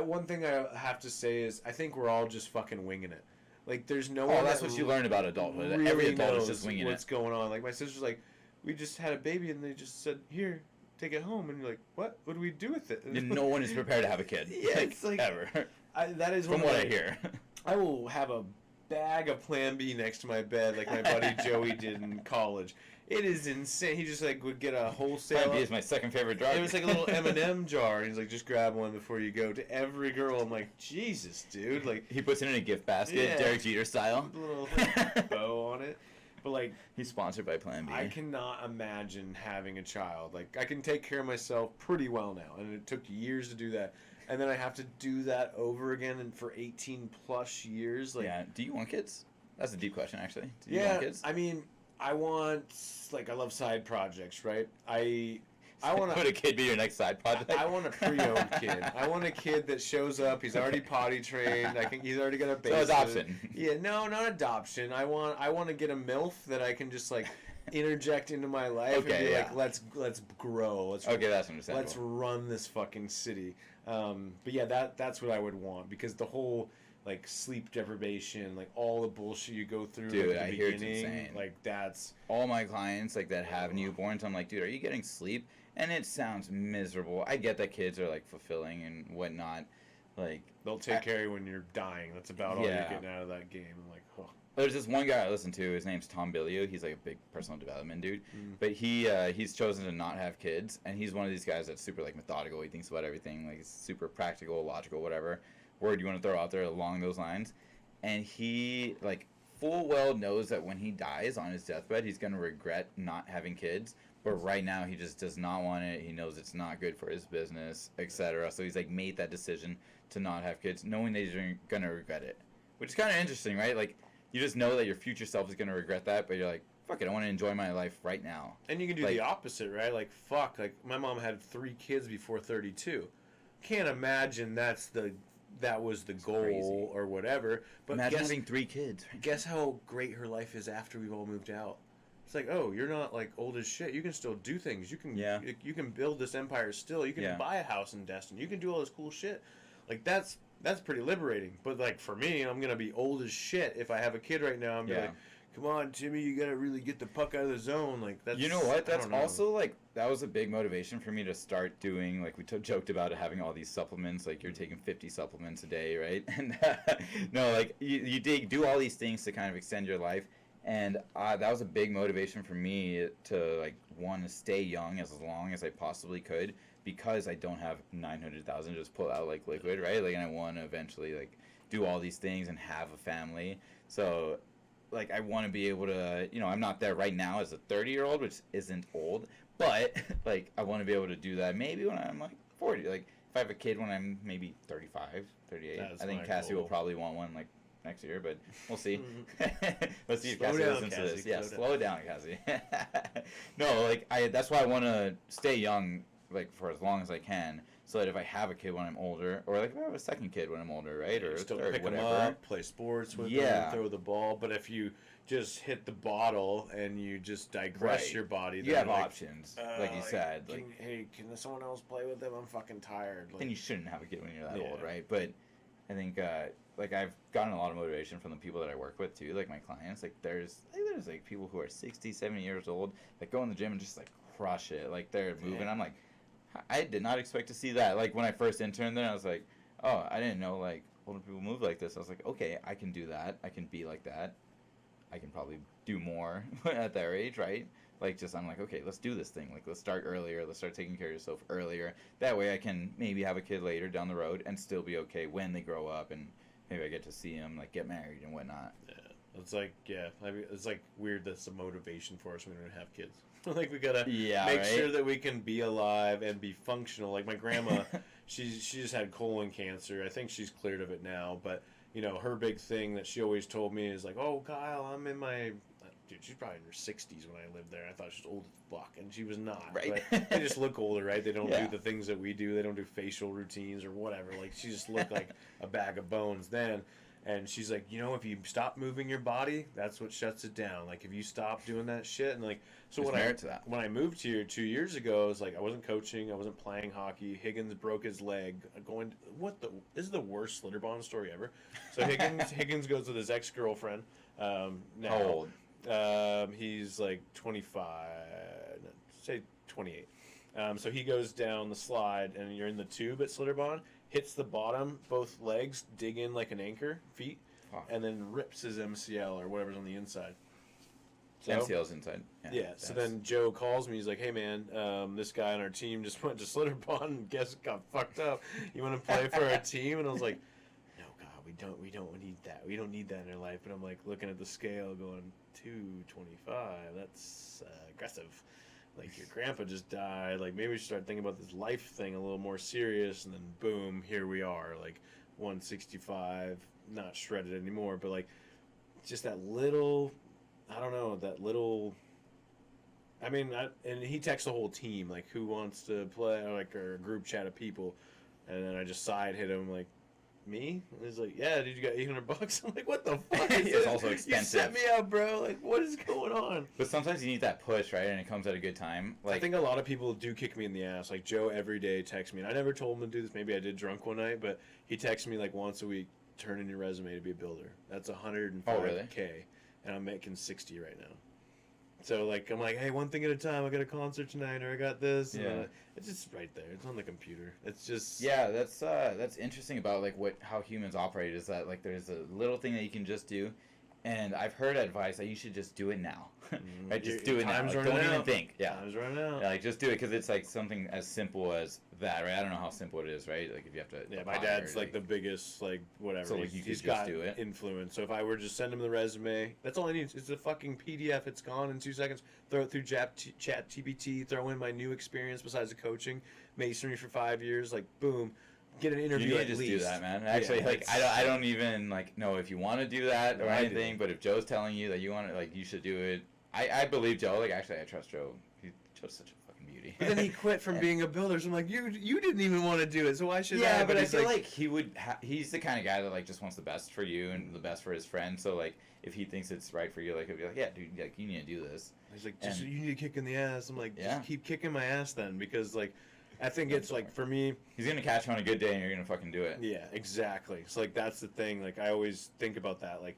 One thing I have to say is I think we're all just fucking winging it. Like, there's no one. That's what you learn about adulthood. Really Every adult knows is just winging what's going on. Like my sister's like, we just had a baby and they just said, here, take it home, and you're like, what? What do we do with it? And no one is prepared to have a kid. Yeah, it's like ever. That is from what I hear. I will have a bag of Plan B next to my bed like my buddy Joey did in college. It is insane. He just like would get a wholesale. Plan B is my second favorite drug. It was like a little M&M jar, and he's like, just grab one before you go. To every girl, I'm like, Jesus, dude. Like he puts it in a gift basket, Derek Jeter style. A little bow on it. But like he's sponsored by Plan B. I cannot imagine having a child. Like I can take care of myself pretty well now, and it took years to do that. And then I have to do that over again and for 18 plus years. Like, yeah. Do you want kids? That's a deep question, actually. Do you want kids? I mean, I want, like, I love side projects, right? I want Would a kid be your next side project? I want a pre-owned kid. I want a kid that shows up. He's already potty trained. I think he's already got a basis. So adoption. Yeah, no, not adoption. I want to get a MILF that I can just like interject into my life and be like, let's grow. That's understandable. Let's run this fucking city. But yeah, that's what I would want, because the whole like sleep deprivation, like all the bullshit you go through, dude, like, at I the hear it's beginning, insane. like that's all my clients like that have newborns. I'm like, dude, are you getting sleep? And it sounds miserable. I get that kids are like fulfilling and whatnot. Like they'll take care of you when you're dying. That's about all you're getting out of that game. I'm like, oh. There's this one guy I listen to. His name's Tom Billio. He's like a big personal development dude. But he's chosen to not have kids, and he's one of these guys that's super like methodical. He thinks about everything, like he's super practical, logical, whatever word you want to throw out there along those lines. And he like full well knows that when he dies on his deathbed, he's gonna regret not having kids. But right now, he just does not want it. He knows it's not good for his business, etc. So he's like made that decision to not have kids, knowing that he's gonna regret it, which is kind of interesting, right? Like. You just know that your future self is going to regret that, but you're like, fuck it, I want to enjoy my life right now. And you can do the opposite, right? Like, fuck, like, my mom had 3 kids before 32. Can't imagine that was the goal crazy. Or whatever. But imagine having 3 kids. Guess how great her life is after we've all moved out. It's like, oh, you're not, like, old as shit. You can still do things. You can build this empire still. You can buy a house in Destin. You can do all this cool shit. Like, that's pretty liberating. But, like, for me, I'm going to be old as shit if I have a kid right now. I'm like, come on, Timmy, you got to really get the puck out of the zone. Like, that's... You know what? That's also, like, that was a big motivation for me to start doing, like, we joked about it, having all these supplements. Like, you're taking 50 supplements a day, right? And, no, like, you do all these things to kind of extend your life. And that was a big motivation for me to, like, want to stay young as long as I possibly could. Because I don't have 900,000 just pull out like liquid, right? Like, and I want to eventually like do all these things and have a family. So like I want to be able to, I'm not there right now as a 30-year-old, which isn't old, but like I want to be able to do that maybe when I'm like 40. Like if I have a kid when I'm maybe 35, 38, That's I think my Cassie goal. will probably want one like next year, but we'll see. Let's see if Slow Cassie down, listens to Cassie, this. Yeah, slow slow down, Cassie. No, like that's why I want to stay young, like for as long as I can, so that if I have a kid when I'm older, or like if I have a second kid when I'm older, right, or You a still third, pick them whatever. up, play sports with Yeah. them, throw the ball. But if you just hit the bottle and you just digress Right. your body, You then have like, options, like you said. Like, can someone else play with them? I'm fucking tired. Like, then you shouldn't have a kid when you're that Yeah. old, right? But I think like I've gotten a lot of motivation from the people that I work with too, like my clients. Like there's like people who are 60, 70 years old that go in the gym and just like crush it. Like they're moving. Yeah. I'm like, I did not expect to see that. Like when I first interned there, I was like, oh, I didn't know like older people move like this. I was like, okay, I can do that. I can be like that. I can probably do more at their age, right? Like just I'm like, okay, let's do this thing. Like let's start earlier. Let's start taking care of yourself earlier. That way I can maybe have a kid later down the road and still be okay when they grow up, and maybe I get to see them like get married and whatnot. yeah, it's like I mean, it's like weird. That's a motivation for us when we don't have kids. Like we gotta make right? sure that we can be alive and be functional. Like my grandma, she just had colon cancer. I think she's cleared of it now, but. Her big thing that she always told me is like, oh, Kyle, I'm in my... Dude, she's probably in her 60s when I lived there. I thought she was old as fuck, and she was not. Right. But they just look older, right? They don't Yeah. do the things that we do. They don't do facial routines or whatever. Like, she just looked like a bag of bones then. And she's like, if you stop moving your body, that's what shuts it down. Like, if you stop doing that shit, and like, so There's when merit to that. when I moved here 2 years ago, it was like I wasn't coaching, I wasn't playing hockey. Higgins broke his leg. This is the worst Slitterbond story ever. So Higgins goes with his ex-girlfriend. Now. How old? He's like 25, no, say 28. So he goes down the slide, and you're in the tube at Slitterbond, hits the bottom, both legs dig in like an anchor, feet, and then rips his MCL or whatever's on the inside. So, MCL's inside. Yeah, so then Joe calls me. He's like, hey, man, this guy on our team just went to Slitterbond and guess got fucked up. You want to play for our team? And I was like, no, God, we don't need that. We don't need that in our life. But I'm like looking at the scale going, 225. That's aggressive. Like, your grandpa just died. Like, maybe we should start thinking about this life thing a little more serious. And then, boom, here we are. Like, 165, not shredded anymore. But, like, just that little... I don't know, that little... I mean, and he texts the whole team, like, who wants to play, or like, or a group chat of people. And then I just side hit him, like, me? And he's like, yeah, dude, you got $800? I'm like, what the fuck is It's this? also You expensive. set me up, bro. Like, what is going on? But sometimes you need that push, right? And it comes at a good time. Like I think a lot of people do kick me in the ass. Like, Joe every day texts me. And I never told him to do this. Maybe I did drunk one night, but he texts me, like, once a week, turn in your resume to be a builder. That's $105K. Oh, really? And I'm making 60 right now. So, like, I'm like, hey, one thing at a time. I got a concert tonight, or I got this. And Yeah. it's just right there. It's on the computer. It's just... yeah, that's interesting about like how humans operate is that like there's a little thing that you can just do, and I've heard advice that you should just do it now, right? Just do it now. Time's Like, running don't even out. think. Yeah. Time's running out. Yeah, like just do it because it's like something as simple as that, right? I don't know how simple it is, right? Like if you have to. Yeah, my dad's like the biggest, like, whatever. So, like, you He's could just got do it? influence. So if I were to just send him the resume, that's all I need. It's a fucking PDF. It's gone in 2 seconds. Throw it through Chat TBT. Throw in my new experience besides the coaching, masonry for 5 years. Like, boom, get an interview. You need at to just least. do that, man. Actually, Yeah, like I don't even like know if you want to do that or I do. anything, but if Joe's telling you that you want to, like, you should do it. I believe Joe. Like actually, I trust Joe. Joe's such a fucking beauty. But then he quit from being a builder. So I'm like, you didn't even want to do it. So why should I? Yeah, but I he's feel like he would. He's the kind of guy that like just wants the best for you and the best for his friend. So like, if he thinks it's right for you, like he'll be like, yeah, dude, like you need to do this. he's like, and- you need a kick in the ass. I'm like, Yeah. just keep kicking my ass then, because like, I think it's like for me. He's gonna catch you on a good day, and you're gonna fucking do it. Yeah, exactly. So like that's the thing. Like I always think about that. Like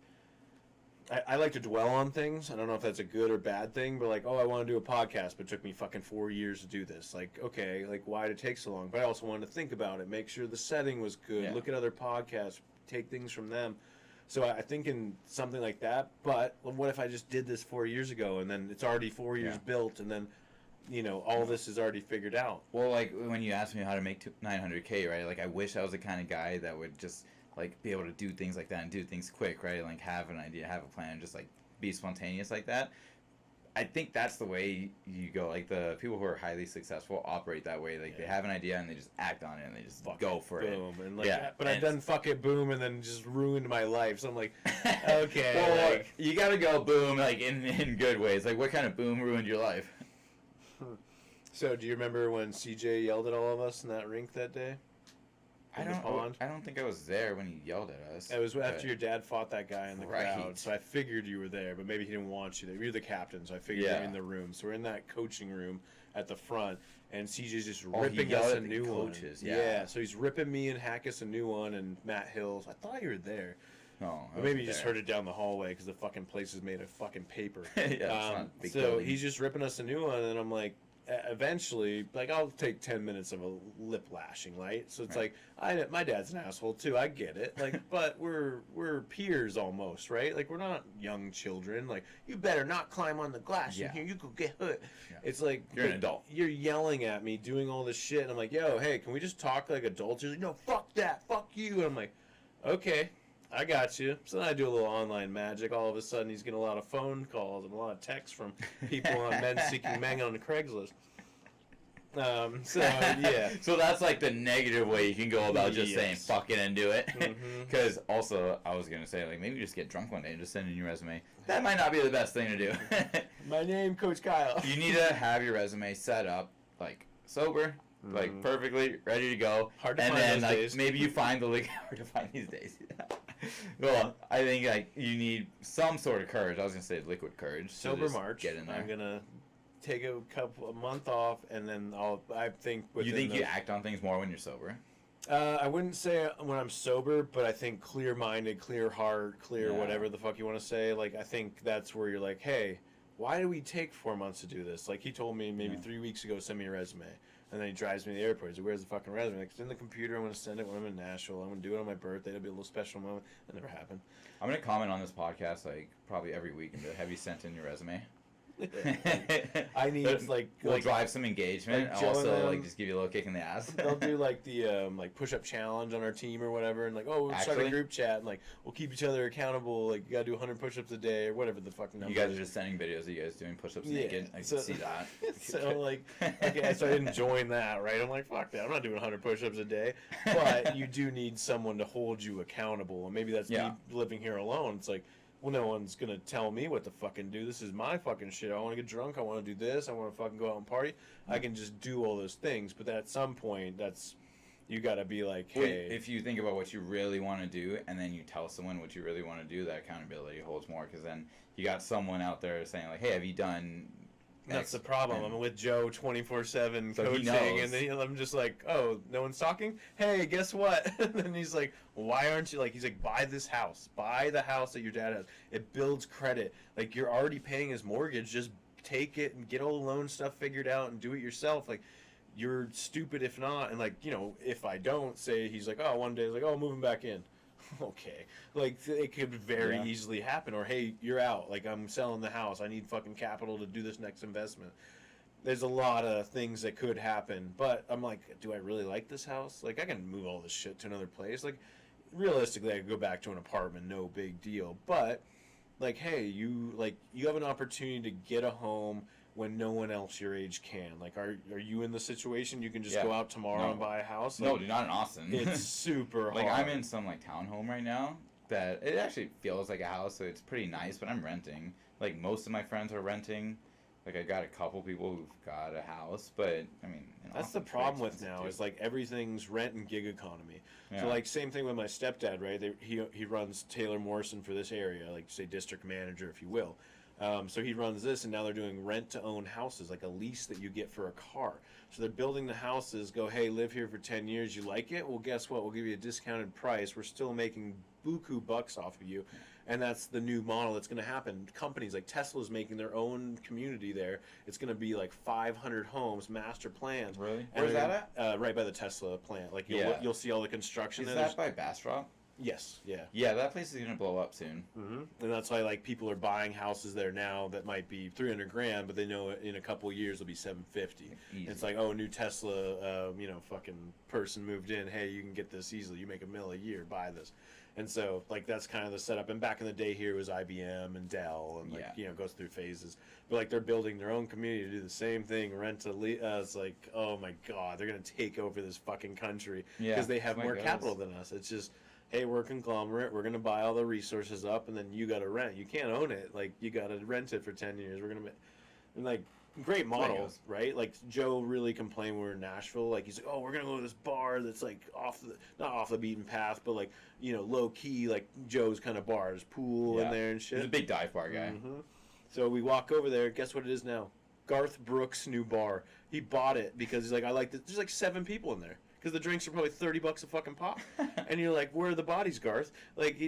I like to dwell on things. I don't know if that's a good or bad thing, but like, oh, I want to do a podcast, but it took me fucking 4 years to do this. Like, okay, like why did it take so long? But I also wanted to think about it, make sure the setting was good, Yeah. look at other podcasts, take things from them. So I think in something like that. But what if I just did this 4 years ago, and then it's already 4 years Yeah. built, and then all this is already figured out. Well, like when you asked me how to make 900K, right? Like I wish I was the kind of guy that would just like be able to do things like that and do things quick, right? Like have an idea, have a plan, just like be spontaneous like that. I think that's the way you go. Like, the people who are highly successful operate that way. Like, they have an idea and they just act on it and they just go for it. Boom. And like, but I've done fuck it, boom, and then just ruined my life. So I'm like, okay. Well, like, you gotta go boom, like, in good ways. Like, what kind of boom ruined your life? So, do you remember when CJ yelled at all of us in that rink that day? I don't think I was there when he yelled at us. It was after your dad fought that guy in the Right. crowd, so I figured you were there, but maybe he didn't want you there. You're the captain, so I figured you were in the room. So we're in that coaching room at the front, and CJ's just ripping us a new coaches, one. Yeah, so he's ripping me and Hackus a new one, and Matt Hills. I thought you were there. No, But maybe you just heard it down the hallway because the fucking place is made of fucking paper. It's not a big so building. he's just ripping us a new one, and I'm like, eventually, like, I'll take 10 minutes of a lip lashing, right? So it's like, my dad's an asshole too. I get it. Like, but we're peers almost, right? Like, we're not young children. Like, you better not climb on the glass in here. You could get hurt. Yeah. It's like, you're an adult. You're yelling at me, doing all this shit, and I'm like, yo, hey, can we just talk like adults? He's like, no, fuck that, fuck you. And I'm like, okay. I got you. So then I do a little online magic. All of a sudden, he's getting a lot of phone calls and a lot of texts from people on Men Seeking Men on the Craigslist. So, yeah. So that's like the negative way you can go about just saying fuck it and do it. Because also, I was going to say, like, maybe just get drunk one day and just send in your resume. That might not be the best thing to do. My name, Coach Kyle. You need to have your resume set up, like, sober. Like, perfectly ready to go. Hard to and find then, those like, days. maybe you find the link. Hard to find these days. Well, I think, like, you need some sort of courage. I was going to say liquid courage. Sober March. Get in there. I'm going to take a month off, and then I think you think you act on things more when you're sober? I wouldn't say when I'm sober, but I think clear-minded, clear heart, whatever the fuck you want to say. Like, I think that's where you're like, hey, why do we take 4 months to do this? Like, he told me maybe 3 weeks ago, send me a resume. And then he drives me to the airport. He's like, where's the fucking resume? Like, it's in the computer. I'm going to send it when I'm in Nashville. I'm going to do it on my birthday. It'll be a little special moment. That never happened. I'm going to comment on this podcast, like, probably every week and be like, have you sent in your resume? I need, we'll drive some engagement. like Also, like, just give you a little kick in the ass. They'll do, like, the, push-up challenge on our team or whatever. And, like, oh, we'll start a group chat. And, like, we'll keep each other accountable. Like, you got to do 100 push-ups a day or whatever the fucking number. You guys are just sending videos of you guys doing push-ups naked. I can see that. So, like, okay, so I didn't join that, right? I'm like, fuck that. I'm not doing 100 push-ups a day. But you do need someone to hold you accountable. And maybe that's me living here alone. It's like, well, no one's going to tell me what to fucking do. This is my fucking shit. I want to get drunk. I want to do this. I want to fucking go out and party. I can just do all those things. But at some point, you got to be like, hey. If you think about what you really want to do and then you tell someone what you really want to do, that accountability holds more. Because then you got someone out there saying, like, hey, have you done That's the problem. I'm with Joe 24/7 coaching, and then I'm just like, oh, no one's talking? Hey, guess what? And then he's like, why aren't you, like, he's like, buy this house. Buy the house that your dad has. It builds credit. Like, you're already paying his mortgage. Just take it and get all the loan stuff figured out and do it yourself. Like, you're stupid if not. And, like, you know, if I don't say, he's like, oh, one day, he's like, oh, moving back in. Okay, like, it could very easily happen. Or, hey, you're out. Like, I'm selling the house. I need fucking capital to do this next investment. There's a lot of things that could happen. But I'm like, do I really like this house? Like, I can move all this shit to another place. Like, realistically, I could go back to an apartment. No big deal. But, like, hey, you have an opportunity to get a home when no one else your age can. Like, are you in the situation you can just go out tomorrow and buy a house? Like, no, dude, not in Austin. It's super hard. Like, I'm in some, like, townhome right now that it actually feels like a house, so it's pretty nice, but I'm renting. Like, most of my friends are renting. Like, I got a couple people who've got a house, but, I mean... That's the problem with now, is, like, everything's rent and gig economy. Yeah. So, like, same thing with my stepdad, right? He runs Taylor Morrison for this area, like, say, district manager, if you will. So he runs this, and now they're doing rent-to-own houses, like a lease that you get for a car. So they're building the houses, go, hey, live here for 10 years, you like it? Well, guess what? We'll give you a discounted price. We're still making buku bucks off of you. And that's the new model that's going to happen. Companies like Tesla's making their own community there. It's going to be like 500 homes, master plans. Really? Where's that at? Right by the Tesla plant. Like, you'll see all the construction. Is that by Bastrop? Yes, yeah. Yeah, that place is gonna blow up soon. Mm-hmm. And that's why like people are buying houses there now that might be 300 grand, but they know in a couple of years it'll be 750. Easy. It's like, oh, new Tesla, fucking person moved in. Hey, you can get this easily. You make $1 million a year, buy this. And so like that's kind of the setup. And back in the day here it was IBM and Dell, and like it goes through phases. But like they're building their own community to do the same thing. Rent to lease. It's like, oh my god, they're gonna take over this fucking country because they have more capital than us. It's just, hey, we're a conglomerate. We're gonna buy all the resources up, and then you gotta rent. You can't own it. Like you gotta rent it for 10 years. We're gonna, and like great model, right? Like Joe really complained when we were in Nashville. Like he's like, oh, we're gonna go to this bar that's like not off the beaten path, but like low key, like Joe's kind of bar. There's pool in there and shit. He's a big dive bar guy. Mm-hmm. So we walk over there. Guess what it is now? Garth Brooks' new bar. He bought it because he's like, I like this. There's like 7 people in there. Because the drinks are probably $30 a fucking pop, and you're like, "Where are the bodies, Garth?" Like,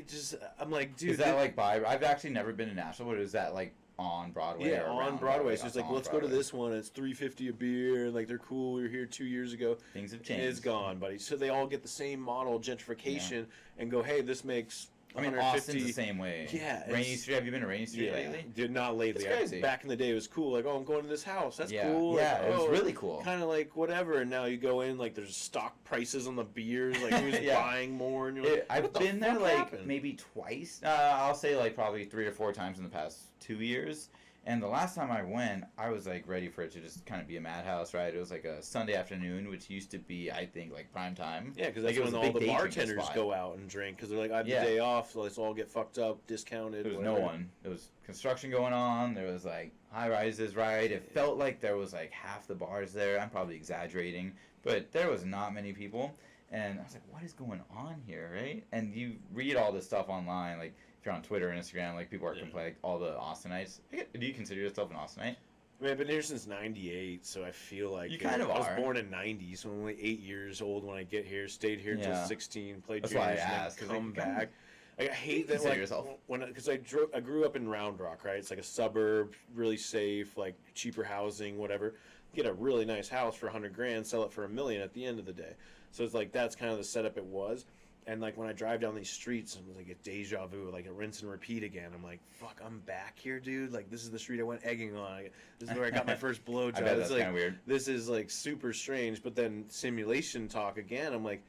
I'm like, "Dude." Is that like by? I've actually never been to Nashville, but is that like on Broadway? Yeah, on Broadway. So it's like, let's go to Broadway. this one. It's $3.50 a beer. And like, they're cool. We were here 2 years ago. Things have changed. It's gone, buddy. So they all get the same model, gentrification, and go, "Hey, this makes." I mean, Austin's the same way. Yeah. Rainy Street. Have you been to Rainy Street lately? Dude, not lately. It's crazy. Back in the day, it was cool. Like, oh, I'm going to this house. That's cool. Yeah, like, it was really cool. Kind of like whatever. And now you go in, like, there's stock prices on the beers. Like, who's buying more? And you're like, I've been there like happened? maybe twice. I'll say like probably 3 or 4 times in the past 2 years. And the last time I went, I was like ready for it to just kind of be a madhouse, right? It was like a Sunday afternoon, which used to be, I think, like prime time. Yeah, because that's like, when all the bartenders go out and drink because they're like, I have the day off, so let's all get fucked up, discounted. There was whatever. no one. There was construction going on. There was like high rises, right? It felt like there was like half the bars there. I'm probably exaggerating, but there was not many people. And I was like, what is going on here, right? And you read all this stuff online, like if you're on Twitter and Instagram, like people are complaining, like, all the Austinites. Do you consider yourself an Austinite? I mean, I've been here since '98, so I feel like you kind of I are. was born in '90, so I'm only 8 years old when I get here. Stayed here till 16, played That's juniors, why I and asked, then come back. Like, I hate that. Consider Like yourself. because I grew up in Round Rock, right? It's like a suburb, really safe, like cheaper housing, whatever. Get a really nice house for $100 grand, sell it for $1 million at the end of the day. So it's like that's kind of the setup it was. And like when I drive down these streets, I'm like a deja vu, like a rinse and repeat again. I'm like, fuck, I'm back here, dude. Like this is the street I went egging on. This is where I got my first blowjob. I bet that's like, kind of weird. This is like super strange. But then simulation talk again. I'm like,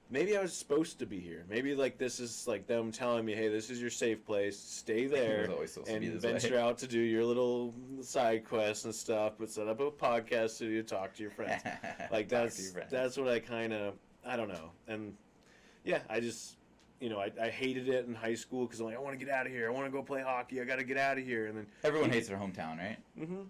maybe I was supposed to be here. Maybe like this is like them telling me, hey, this is your safe place. Stay there and venture out to do your little side quests and stuff. But set up a podcast studio, talk to your friends. Like that's what I kind of, I don't know. And yeah, I just, I hated it in high school because I'm like, I want to get out of here. I want to go play hockey. I got to get out of here. And then everyone hates their hometown, right? Mm-hmm.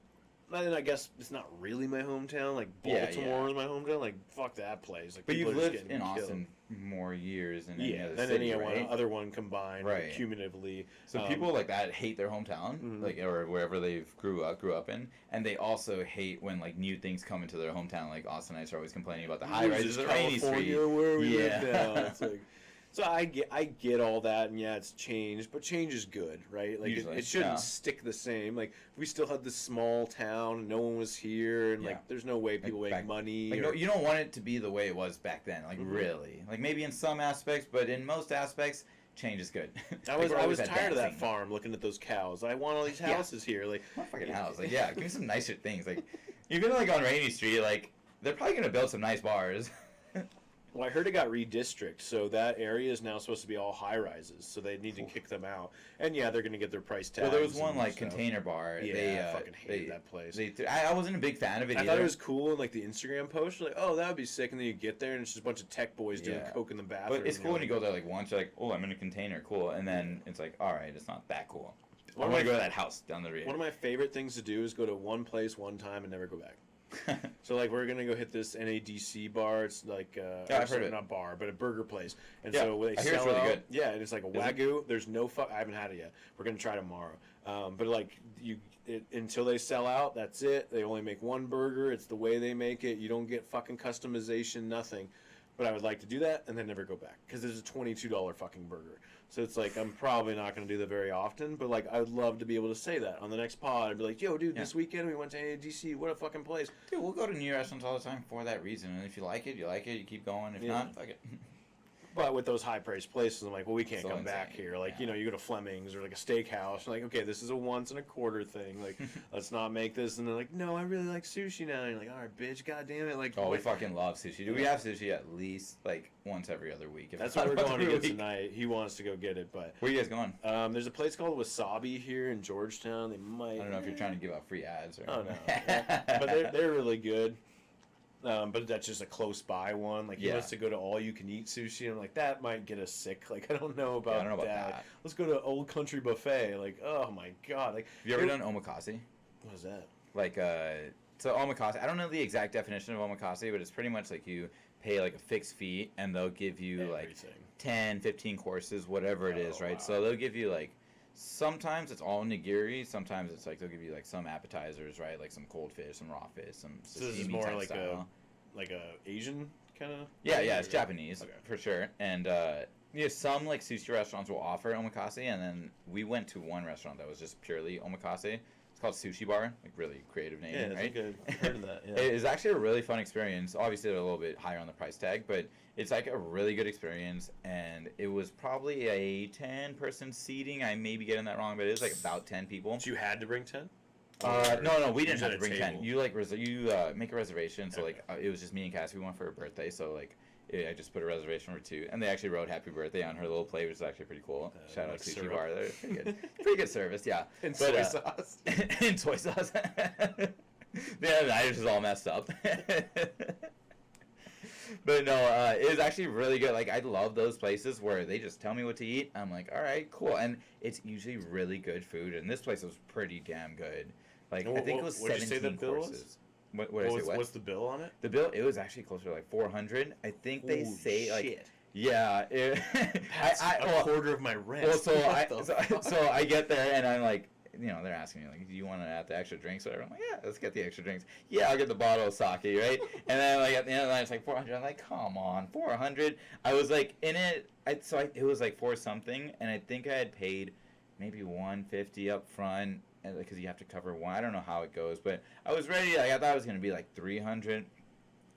And then I guess it's not really my hometown. Like Baltimore is my hometown. Like fuck that place. Like, but you've lived in Austin more years than any other city, right? other one combined, right? Cumulatively. So people like that hate their hometown, like or wherever they grew up in, and they also hate when like new things come into their hometown. Like Austinites are always complaining about the high rises of Rainy Street, where we live now. It's like, so I get all that, and yeah, it's changed, but change is good, right? Like it shouldn't stick the same. Like if we still had this small town and no one was here, and like there's no way people make money. Like, no, you don't want it to be the way it was back then. Like really, like maybe in some aspects, but in most aspects, change is good. I was tired of that farm, looking at those cows. I want all these houses here, like my fucking house. Like give me some nicer things. Like even like on Rainy Street, like they're probably gonna build some nice bars. Well, I heard it got redistricted, so that area is now supposed to be all high rises, so they need to kick them out. And yeah, they're going to get their price tags. Well, there was one like container bar. Yeah, I fucking hated that place. I wasn't a big fan of it either. I thought it was cool in like the Instagram post, like, oh, that would be sick, and then you get there and it's just a bunch of tech boys doing coke in the bathroom. But it's cool when you go there like once, you're like, oh, I'm in a container, cool, and then it's like, all right, it's not that cool. I want to go to that house down the road. One of my favorite things to do is go to one place one time and never go back. So like we're gonna go hit this NADC bar. It's like I've heard it. Not bar, but a burger place. And yeah, so they I hear sell it's really out, good. Yeah, and it's like a wagyu. There's no I haven't had it yet. We're gonna try tomorrow. But like until they sell out, that's it. They only make one burger. It's the way they make it. You don't get fucking customization, nothing. But I would like to do that and then never go back because there's a $22 fucking burger. So it's like I'm probably not going to do that very often, but like I would love to be able to say that on the next pod. I'd be like, "Yo, dude, this weekend we went to DC. What a fucking place!" Dude, we'll go to new restaurants all the time for that reason. And if you like it, you like it. You keep going. If not, fuck it. But with those high-priced places, I'm like, well, we can't So come back insane. here. Like, Yeah. you know, you go to Fleming's or like a steakhouse. Like, okay, this is a once and a quarter thing. Like, let's not make this. And they're like, no, I really like sushi now. And you're like, all right, bitch, goddamn it. Like, Oh, we wait. fucking love sushi. Do we have sushi at least like once every other week? If That's not what we're once going to every get week. tonight. He wants to go get it, but Where are you guys going? there's a place called Wasabi here in Georgetown. They might. I don't know if you're trying to give out free ads or. Oh no, but they're really good. But that's just a close by one. Like he Yeah. wants to go to all you can eat sushi. I'm like, that might get us sick. Like I don't know about, I don't know about that. that. Let's go to Old Country Buffet. Like, oh my god. Like, Have you ever done omakase? what is that? Like so omakase. I don't know the exact definition of omakase, but it's pretty much like you pay like a fixed fee and they'll give you like Everything. 10, 15 courses, whatever it is, Oh, right? wow. So they'll give you like, sometimes it's all nigiri, sometimes it's like they'll give you like some appetizers, right? Like some cold fish, some raw fish, some So this is sashimi more type like style. a Asian kind of. Yeah, it's Japanese Okay. for sure. And yeah, some like sushi restaurants will offer omakase, and then we went to one restaurant that was just purely omakase. It's called Sushi Bar, like really creative name, Yeah, right? I've heard of that. Yeah. It is actually a really fun experience. Obviously, they're a little bit higher on the price tag, but it's like a really good experience. And it was probably a 10-person seating. I may be getting that wrong, but it was like about 10 people. So you had to bring 10? No, we didn't You have had to a bring table. 10. You like you make a reservation. So Okay. like it was just me and Cassie. We went for her birthday, so like I just put a reservation for 2, and they actually wrote "Happy Birthday" on her little plate, which is actually pretty cool. Shout out like Sushi syrup. Bar, they're pretty good service, yeah. And But, soy sauce. and soy sauce. Yeah, the Irish is all messed up. But no, it was actually really good. Like I love those places where they just tell me what to eat. I'm like, all right, cool, and it's usually really good food. And this place was pretty damn good. Like I think it was What'd you say the 17 bill was? courses. What did I say? What? What's the bill on it? The bill, it was actually closer to like 400. I think they Holy say like, shit. yeah. That's a well, quarter of my rent. well, so What I the so, fuck? so I get there and I'm like, you know, they're asking me like, do you want to add the extra drinks or whatever? I'm like, yeah, let's get the extra drinks. Yeah, I'll get the bottle of sake, right? And then like at the end of the night, it's like 400. I'm like, come on, 400. I was like in it. It was like 4 something, and I think I had paid maybe 150 up front. Because you have to cover one. I don't know how it goes, but I was ready. Like I thought it was gonna be like 300.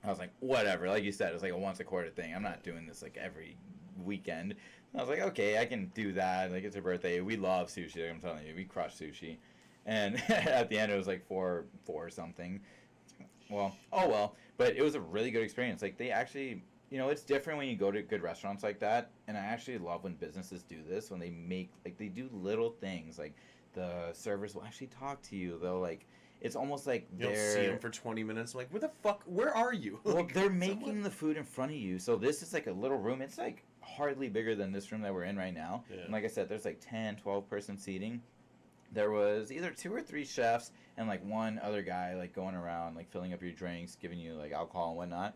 I was like, whatever. Like you said, it's like a once a quarter thing. I'm not doing this like every weekend. I was like, okay, I can do that. Like it's her birthday. We love sushi. Like I'm telling you, we crush sushi. And at the end, it was like four something. Well, oh well. But it was a really good experience. Like they actually, you know, it's different when you go to good restaurants like that. And I actually love when businesses do this. When they make like they do little things like. The servers will actually talk to you. They'll like, it's almost like You don't see them for 20 minutes. I'm like, where the fuck? Where are you? Well, Like, they're making the food in front of you. So this is like a little room. It's like hardly bigger than this room that we're in right now. Yeah. And like I said, there's like 10, 12 person seating. There was either 2 or 3 chefs and like one other guy like going around like filling up your drinks, giving you like alcohol and whatnot.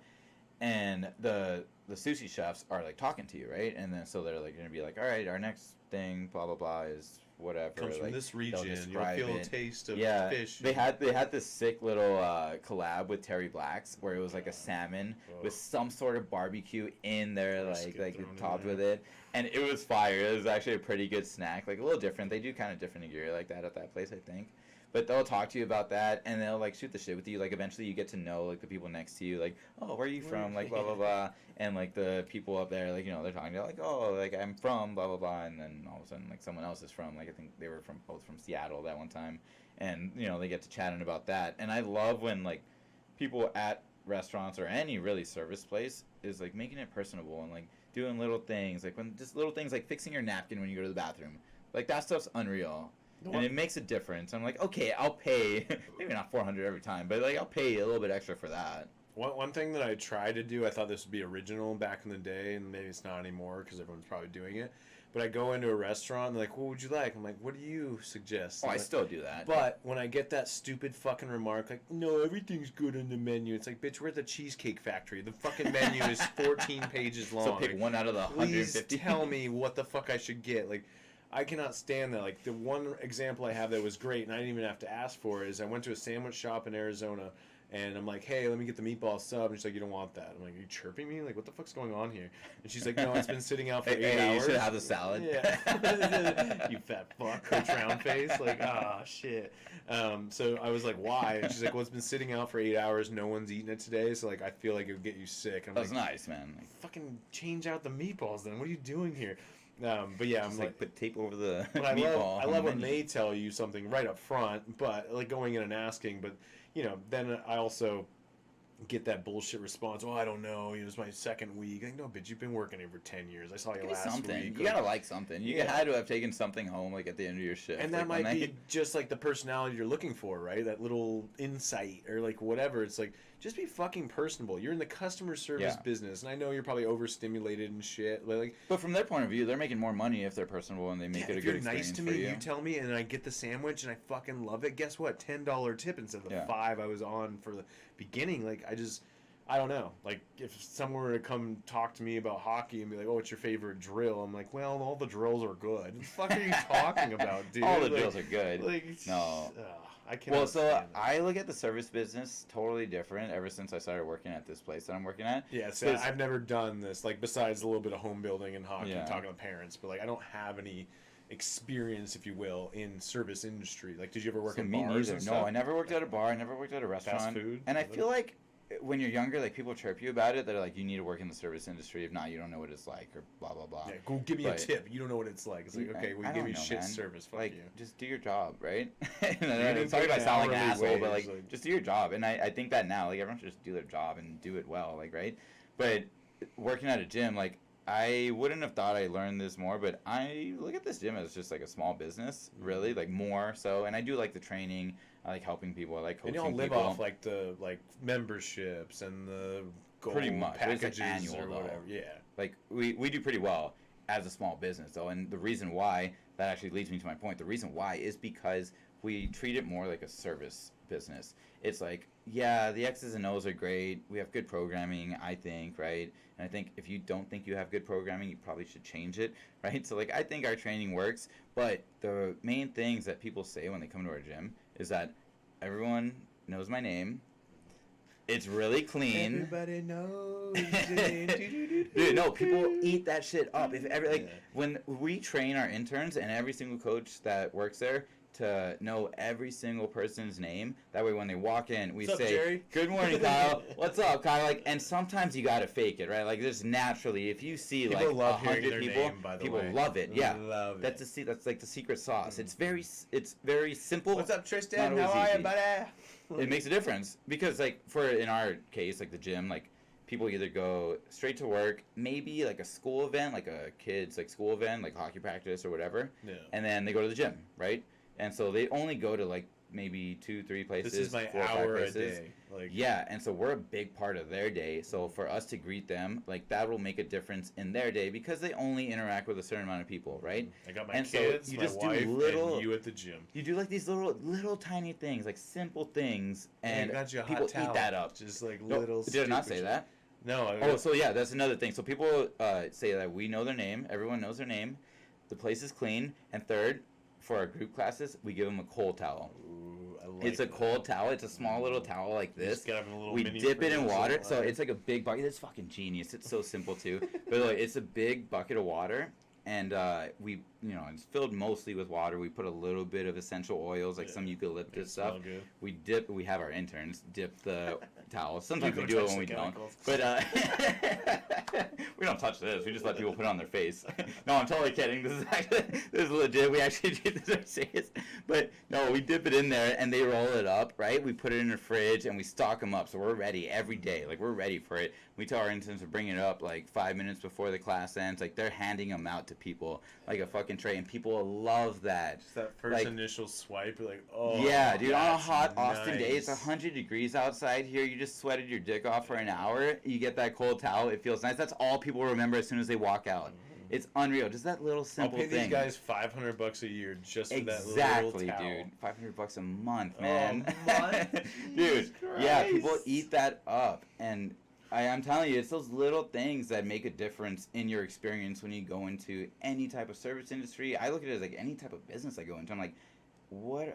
And the sushi chefs are like talking to you, right? And then so they're like gonna be like, all right, our next thing, blah blah blah, is whatever. Comes from like, this they'll region. You'll describe feel a it. taste of Yeah, fish. they had this sick little collab with Terry Black's where it was like a salmon with some sort of barbecue in there, Brisket like thrown in topped there. with it, and it was fire. It was actually a pretty good snack, like a little different. They do kind of different gear like that at that place, I think. But they'll talk to you about that, and they'll like shoot the shit with you. Like eventually, you get to know like the people next to you, like, oh, where are you from? Like blah blah blah, and like the people up there, like you know, they're talking to you, like, oh, like I'm from blah blah blah, and then all of a sudden, like someone else is from, like I think they were both from Seattle that one time, and you know they get to chatting about that. And I love when like people at restaurants or any really service place is like making it personable and like doing little things, like when just little things like fixing your napkin when you go to the bathroom, like that stuff's unreal. And it makes a difference. I'm like, okay, I'll pay, maybe not 400 every time, but like I'll pay a little bit extra for that. One thing that I tried to do, I thought this would be original back in the day, and maybe it's not anymore because everyone's probably doing it. But I go into a restaurant, and they're like, what would you like? I'm like, what do you suggest? Oh, I Like, still do that. But when I get that stupid fucking remark, like, no, everything's good on the menu, it's like, bitch, we're at the Cheesecake Factory. The fucking menu is 14 pages long. So pick Like, one out of the please 150. tell me what the fuck I should get. Like, I cannot stand that. Like, the one example I have that was great, and I didn't even have to ask for it, is I went to a sandwich shop in Arizona, And I'm like, hey, let me get the meatball sub. And she's like, you don't want that. I'm like, are you chirping me? Like, what the fuck's going on here? And she's like, no, it's been sitting out for 8 hours. You should have the salad. Yeah. You fat fuck. Coach Round face. Like, ah, shit. So I was like, why? And she's like, well, it's been sitting out for 8 hours. No one's eaten it today. So, like, I feel like it would get you sick. And I'm That's like, nice, man. Like, fucking change out the meatballs then. What are you doing here? But yeah, I'm like, put tape over the but meatball. I love when they tell you something right up front, but like going in and asking. But you know, then I also get that bullshit response. Oh, I don't know. It was my second week. Like, no, bitch, you've been working here for 10 years. I saw you last something. week. You gotta like something. You had to have taken something home, like at the end of your shift. And that might be just like the personality you're looking for, right? That little insight or like whatever. It's like, just be fucking personable. You're in the customer service business, and I know you're probably overstimulated and shit. But from their point of view, they're making more money if they're personable and they make it a good experience nice to for me, you. you tell me, and I get the sandwich, and I fucking love it. Guess what? $10 tip instead of the $5 I was on for the beginning. Like, I don't know. Like, if someone were to come talk to me about hockey and be like, "Oh, what's your favorite drill?" I'm like, "Well, all the drills are good." What the fuck are you talking about, dude? All the drills are good. Like, no. I can't. Well, so I look at the service business totally different ever since I started working at this place that I'm working at. Yeah, so I've never done this. Like, besides a little bit of home building and hockey, and talking to parents, but like, I don't have any experience, if you will, in service industry. Like, did you ever work in bars? And stuff? No, I never worked at a bar. I never worked at a restaurant. Fast food. And I feel like when you're younger, like, people chirp you about it. They're like, you need to work in the service industry. If not, you don't know what it's like, or blah blah blah. Yeah, go give me a tip. You don't know what it's like. It's like, okay, we give you shit service. Fuck like, you. just do your job, right? Sorry if I sound like an asshole, but like, just do your job. And I think that now, like, everyone should just do their job and do it well, like, right? But working at a gym, like, I wouldn't have thought I learned this more, but I look at this gym as just like a small business, really, like more so. And I do like the training. I like helping people. I like coaching people. And y'all live off like the memberships and the gold pretty much packages it's like annual, or whatever. Though. Yeah. Like we do pretty well as a small business though, and the reason why that actually leads me to my point. The reason why is because we treat it more like a service business. It's like, yeah, the X's and O's are great. We have good programming, I think, right? And I think if you don't think you have good programming, you probably should change it, right? So, like, I think our training works, but the main things that people say when they come to our gym is that everyone knows my name. It's really clean. Everybody knows it. Dude, no, people eat that shit up. When we train our interns and every single coach that works there to know every single person's name. That way when they walk in, we say, Jerry? "Good morning, Kyle." "What's up, Kyle?" Like, and sometimes you gotta fake it, right? Like, just naturally, if you see people like love 100 people, name, by the people way. love it. Yeah, love it. That's like the secret sauce. It's very simple. What's up, Tristan? Not How always are you, easy. buddy? It makes a difference because, like, in our case, like the gym, like, people either go straight to work, maybe like a school event, like a kid's like school event, like hockey practice or whatever, and then they go to the gym, right? And so they only go to like maybe 2-3 places. This is my 4 or 5 hour places. a day. Like, yeah, and so we're a big part of their day. So for us to greet them, like, that will make a difference in their day because they only interact with a certain amount of people, right? I got my and kids, so you my just wife, do little, and you at the gym. You do like these little tiny things, like simple things, and got you a people hot towel. eat that up. Just like No, little. did I not stupid say shit. that? No. Oh, so yeah, that's another thing. So people say that we know their name. Everyone knows their name. The place is clean. And third, for our group classes, we give them a cold towel. Ooh, I like It's a that. cold towel. It's a small little towel like You this. just gotta have a little We mini dip it in fridge water. or So something. it's like a big bucket. It's fucking genius. It's so simple too. But like, it's a big bucket of water. And we, it's filled mostly with water. We put a little bit of essential oils, like some eucalyptus stuff. Good. We have our interns dip the towels. Sometimes You we go do it touch when the we don't. chemicals. But we don't touch this. We just let people put it on their face. No, I'm totally kidding. This is legit. We actually do this. Are serious. But no, we dip it in there and they roll it up, right? We put it in the fridge and we stock them up. So we're ready every day. Like, we're ready for it. We tell our interns to bring it up like 5 minutes before the class ends. Like, they're handing them out to people like a fucking tray, and people love that. Just that first like, initial swipe, you're like, oh. Yeah, dude. On a that's hot Austin day, nice. it's 100 degrees outside here. You just sweated your dick off for an hour. You get that cold towel. It feels nice. That's all people remember as soon as they walk out. It's unreal. Just that little simple I'll pay thing. these guys $500 a year just for that little Exactly, towel. dude. $500 a month, man. month? Dude, yeah, people Christ. eat that up, and I'm telling you, it's those little things that make a difference in your experience when you go into any type of service industry. I look at it as like any type of business I go into. I'm like,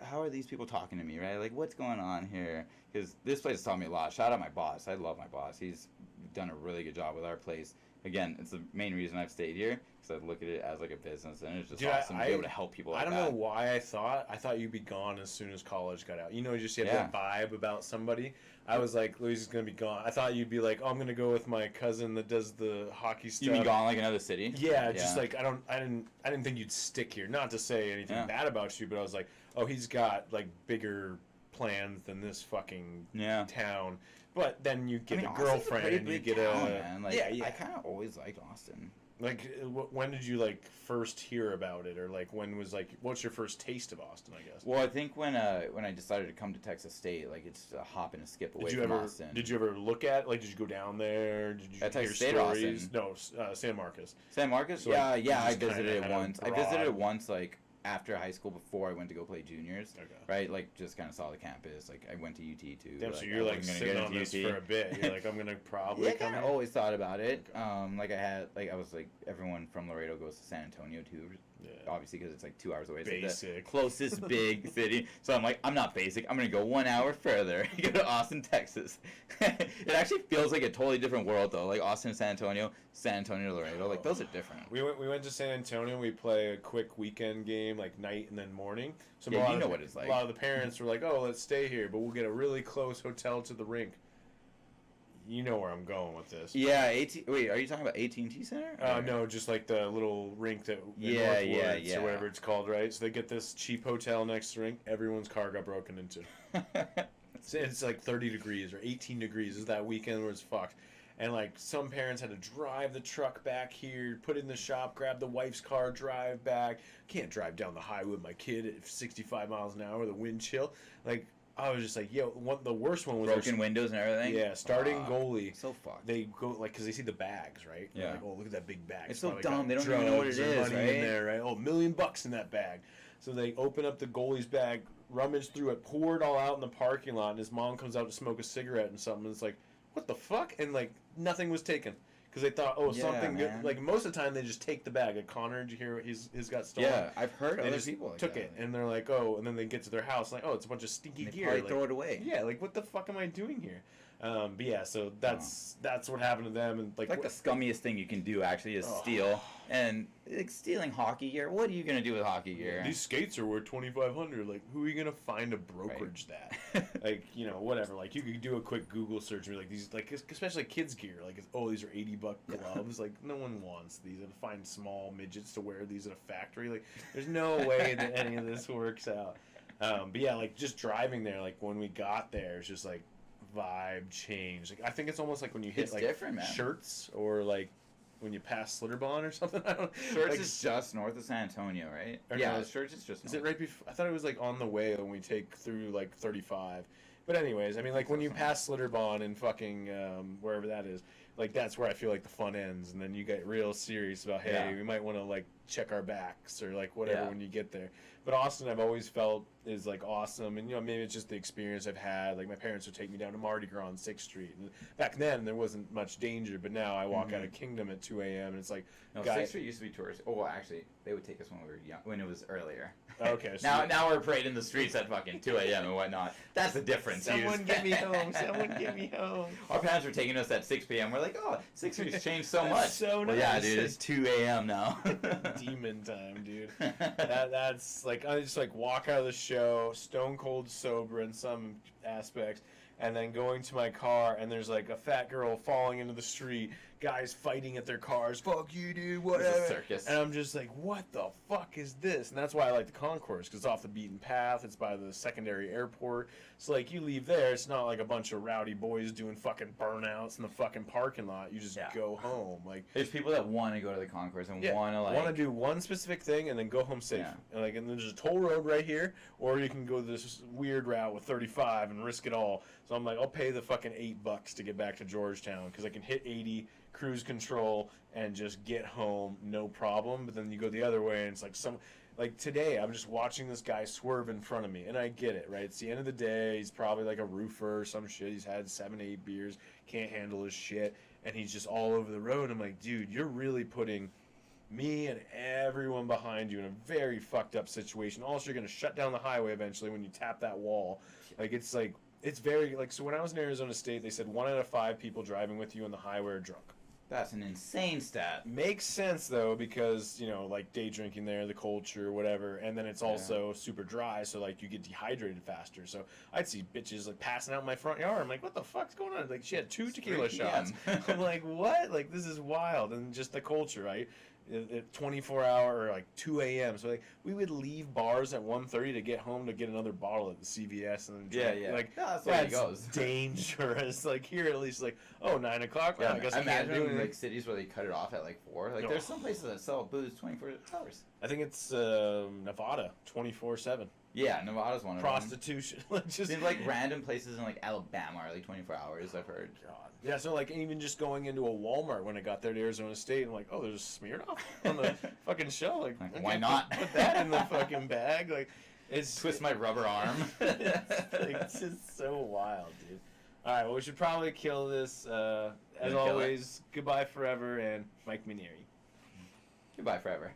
how are these people talking to me, right? Like, what's going on here? Because this place has taught me a lot. Shout out my boss. I love my boss. He's done a really good job with our place. Again, it's the main reason I've stayed here, because I look at it as like a business, and it's just awesome to be able to help people like that. I don't know why I thought you'd be gone as soon as college got out. You know, you just have that vibe about somebody. I was like, Louise is gonna be gone. I thought you'd be like, oh, I'm gonna go with my cousin that does the hockey stuff. You mean gone like another city? Yeah, just like I didn't think you'd stick here. Not to say anything bad about you, but I was like, oh, he's got like bigger plans than this fucking town. But then you get a girlfriend, and you get man. Like, I kind of always liked Austin. Like, when did you like first hear about it, or like when was like what's your first taste of Austin? I guess. Well, I think when I decided to come to Texas State, like it's a hop and a skip away from Austin. Did you ever look at like? Did you go down there? Did you hear stories? No, San Marcos. San Marcos. So I visited it once. I visited it once, like after high school, before I went to go play juniors. Okay. Right, like just kind of saw the campus. Like I went to UT too. Damn, so you're like sitting on this for a bit. You're like, I'm gonna probably come. I always thought about it. Okay. I was like, everyone from Laredo goes to San Antonio too. Yeah. Obviously, because it's like 2 hours away. It's basic. Like the closest big city. So I'm like, I'm not basic. I'm going to go 1 hour further. Go to Austin, Texas. It actually feels like a totally different world, though. Like Austin, San Antonio to Laredo. Like, those are different. We went to San Antonio. We play a quick weekend game, like night and then morning. So you know what it's like. A lot of the parents were like, oh, let's stay here, but we'll get a really close hotel to the rink. You know where I'm going with this. Yeah, wait, are you talking about AT&T Center? No, just like the little rink that or whatever it's called, right? So they get this cheap hotel next to the rink. Everyone's car got broken into. It's like 30 degrees or 18 degrees. Is that weekend where it's fucked. And like some parents had to drive the truck back here, put it in the shop, grab the wife's car, drive back. Can't drive down the highway with my kid at 65 miles an hour, the wind chill. Like, I was just like, the worst one was broken windows and everything. Yeah, starting goalie. So fucked. They go like because they see the bags, right? Yeah. Like, oh, look at that big bag. It's so dumb. They don't even know what it is, money in there, right? Oh, $1 million in that bag. So they open up the goalie's bag, rummage through it, pour it all out in the parking lot, and his mom comes out to smoke a cigarette and something. And it's like, what the fuck? And like nothing was taken. Because they thought, something good. Like, most of the time, they just take the bag. Like, Connor, did you hear he's got stolen? Yeah, I've heard other people like took it. And they're like, oh, and then they get to their house, like, oh, it's a bunch of stinky gear. Probably throw it away. Yeah, like, what the fuck am I doing here? But yeah, so that's what happened to them. And like the scummiest thing you can do, actually, is steal. And like stealing hockey gear, what are you going to do with hockey gear? These skates are worth $2,500. Like, who are you going to find to brokerage that? Like, whatever. Like, you could do a quick Google search and be like, these, like, especially kids gear. Like, these are $80 gloves. Like, no one wants these. And find small midgets to wear these at a factory. Like, there's no way that any of this works out. But yeah, like, just driving there, like, when we got there, it's just like, vibe change. Like, I think it's almost like when you hit like different, Shirts or like when you pass Slitterbahn or something. I don't. Shirts like, is just north of San Antonio, right? Yeah, Shirts is just. North. Is it right before? I thought it was like on the way when we take through like 35. But anyways, I mean, like when you pass Slitterbahn and fucking wherever that is, like that's where I feel like the fun ends, and then you get real serious about we might want to like check our backs or like whatever when you get there. But Austin, I've always felt is like awesome, and maybe it's just the experience I've had. Like my parents would take me down to Mardi Gras on 6th Street. And back then there wasn't much danger, but now I walk out of Kingdom at 2 a.m. and it's like 6th Street used to be tourist. Oh, well, actually, they would take us when we were young, when it was earlier. Okay. So now we're parading the streets at fucking 2 a.m. and whatnot. That's the difference. Someone get me home. Someone get me home. Our parents were taking us at 6 p.m. We're like, oh, 6th Street's changed so much. So nice. Well, yeah, dude, it's 2 a.m. now. Demon time, dude. That's like I just like walk out of the show stone cold sober in some aspects, and then going to my car and there's like a fat girl falling into the street, guys fighting at their cars, fuck you dude, whatever. It's a circus. And I'm just like, what the fuck is this? And that's why I like the concourse, because it's off the beaten path, it's by the secondary airport, so like you leave there, it's not like a bunch of rowdy boys doing fucking burnouts in the fucking parking lot. You just go home. Like there's people that want to go to the concourse and want to do one specific thing and then go home safe. And and there's a toll road right here, or you can go this weird route with 35 and risk it all. So I'm like, I'll pay the fucking $8 to get back to Georgetown because I can hit 80, cruise control, and just get home, no problem. But then you go the other way, and it's like like today, I'm just watching this guy swerve in front of me, and I get it, right? It's the end of the day. He's probably like a roofer or some shit. He's had 7, 8 beers, can't handle his shit, and he's just all over the road. I'm like, dude, you're really putting me and everyone behind you in a very fucked up situation. Also, you're going to shut down the highway eventually when you tap that wall. It's very, so when I was in Arizona State, they said 1 out of 5 people driving with you on the highway are drunk. That's an insane stat. Makes sense, though, because, day drinking there, the culture, whatever, and then it's also super dry, so, you get dehydrated faster. So I'd see bitches, passing out in my front yard. I'm like, what the fuck's going on? She had 2 tequila shots. I'm like, what? This is wild. And just the culture, right? 24-hour or 2 a.m. So we would leave bars at 1:30 to get home to get another bottle at the CVS and then drink. That's the way it goes. Dangerous. Here at least 9 o'clock. Yeah, I guess I can't do imagine anything. cities where they cut it off at 4. There's some places that sell booze 24 hours. I think it's Nevada 24/7. Yeah, Nevada's one of them. Prostitution. Seems random places in Alabama are 24 hours. I've heard. God. Yeah, so even just going into a Walmart when I got there to Arizona State, I'm like, oh, there's a Smirnoff on the fucking shelf. Why not? Put that in the fucking bag. It's twist my rubber arm. It's just so wild, dude. All right, well, we should probably kill this. As always, goodbye forever, and Mike Minieri. Goodbye forever.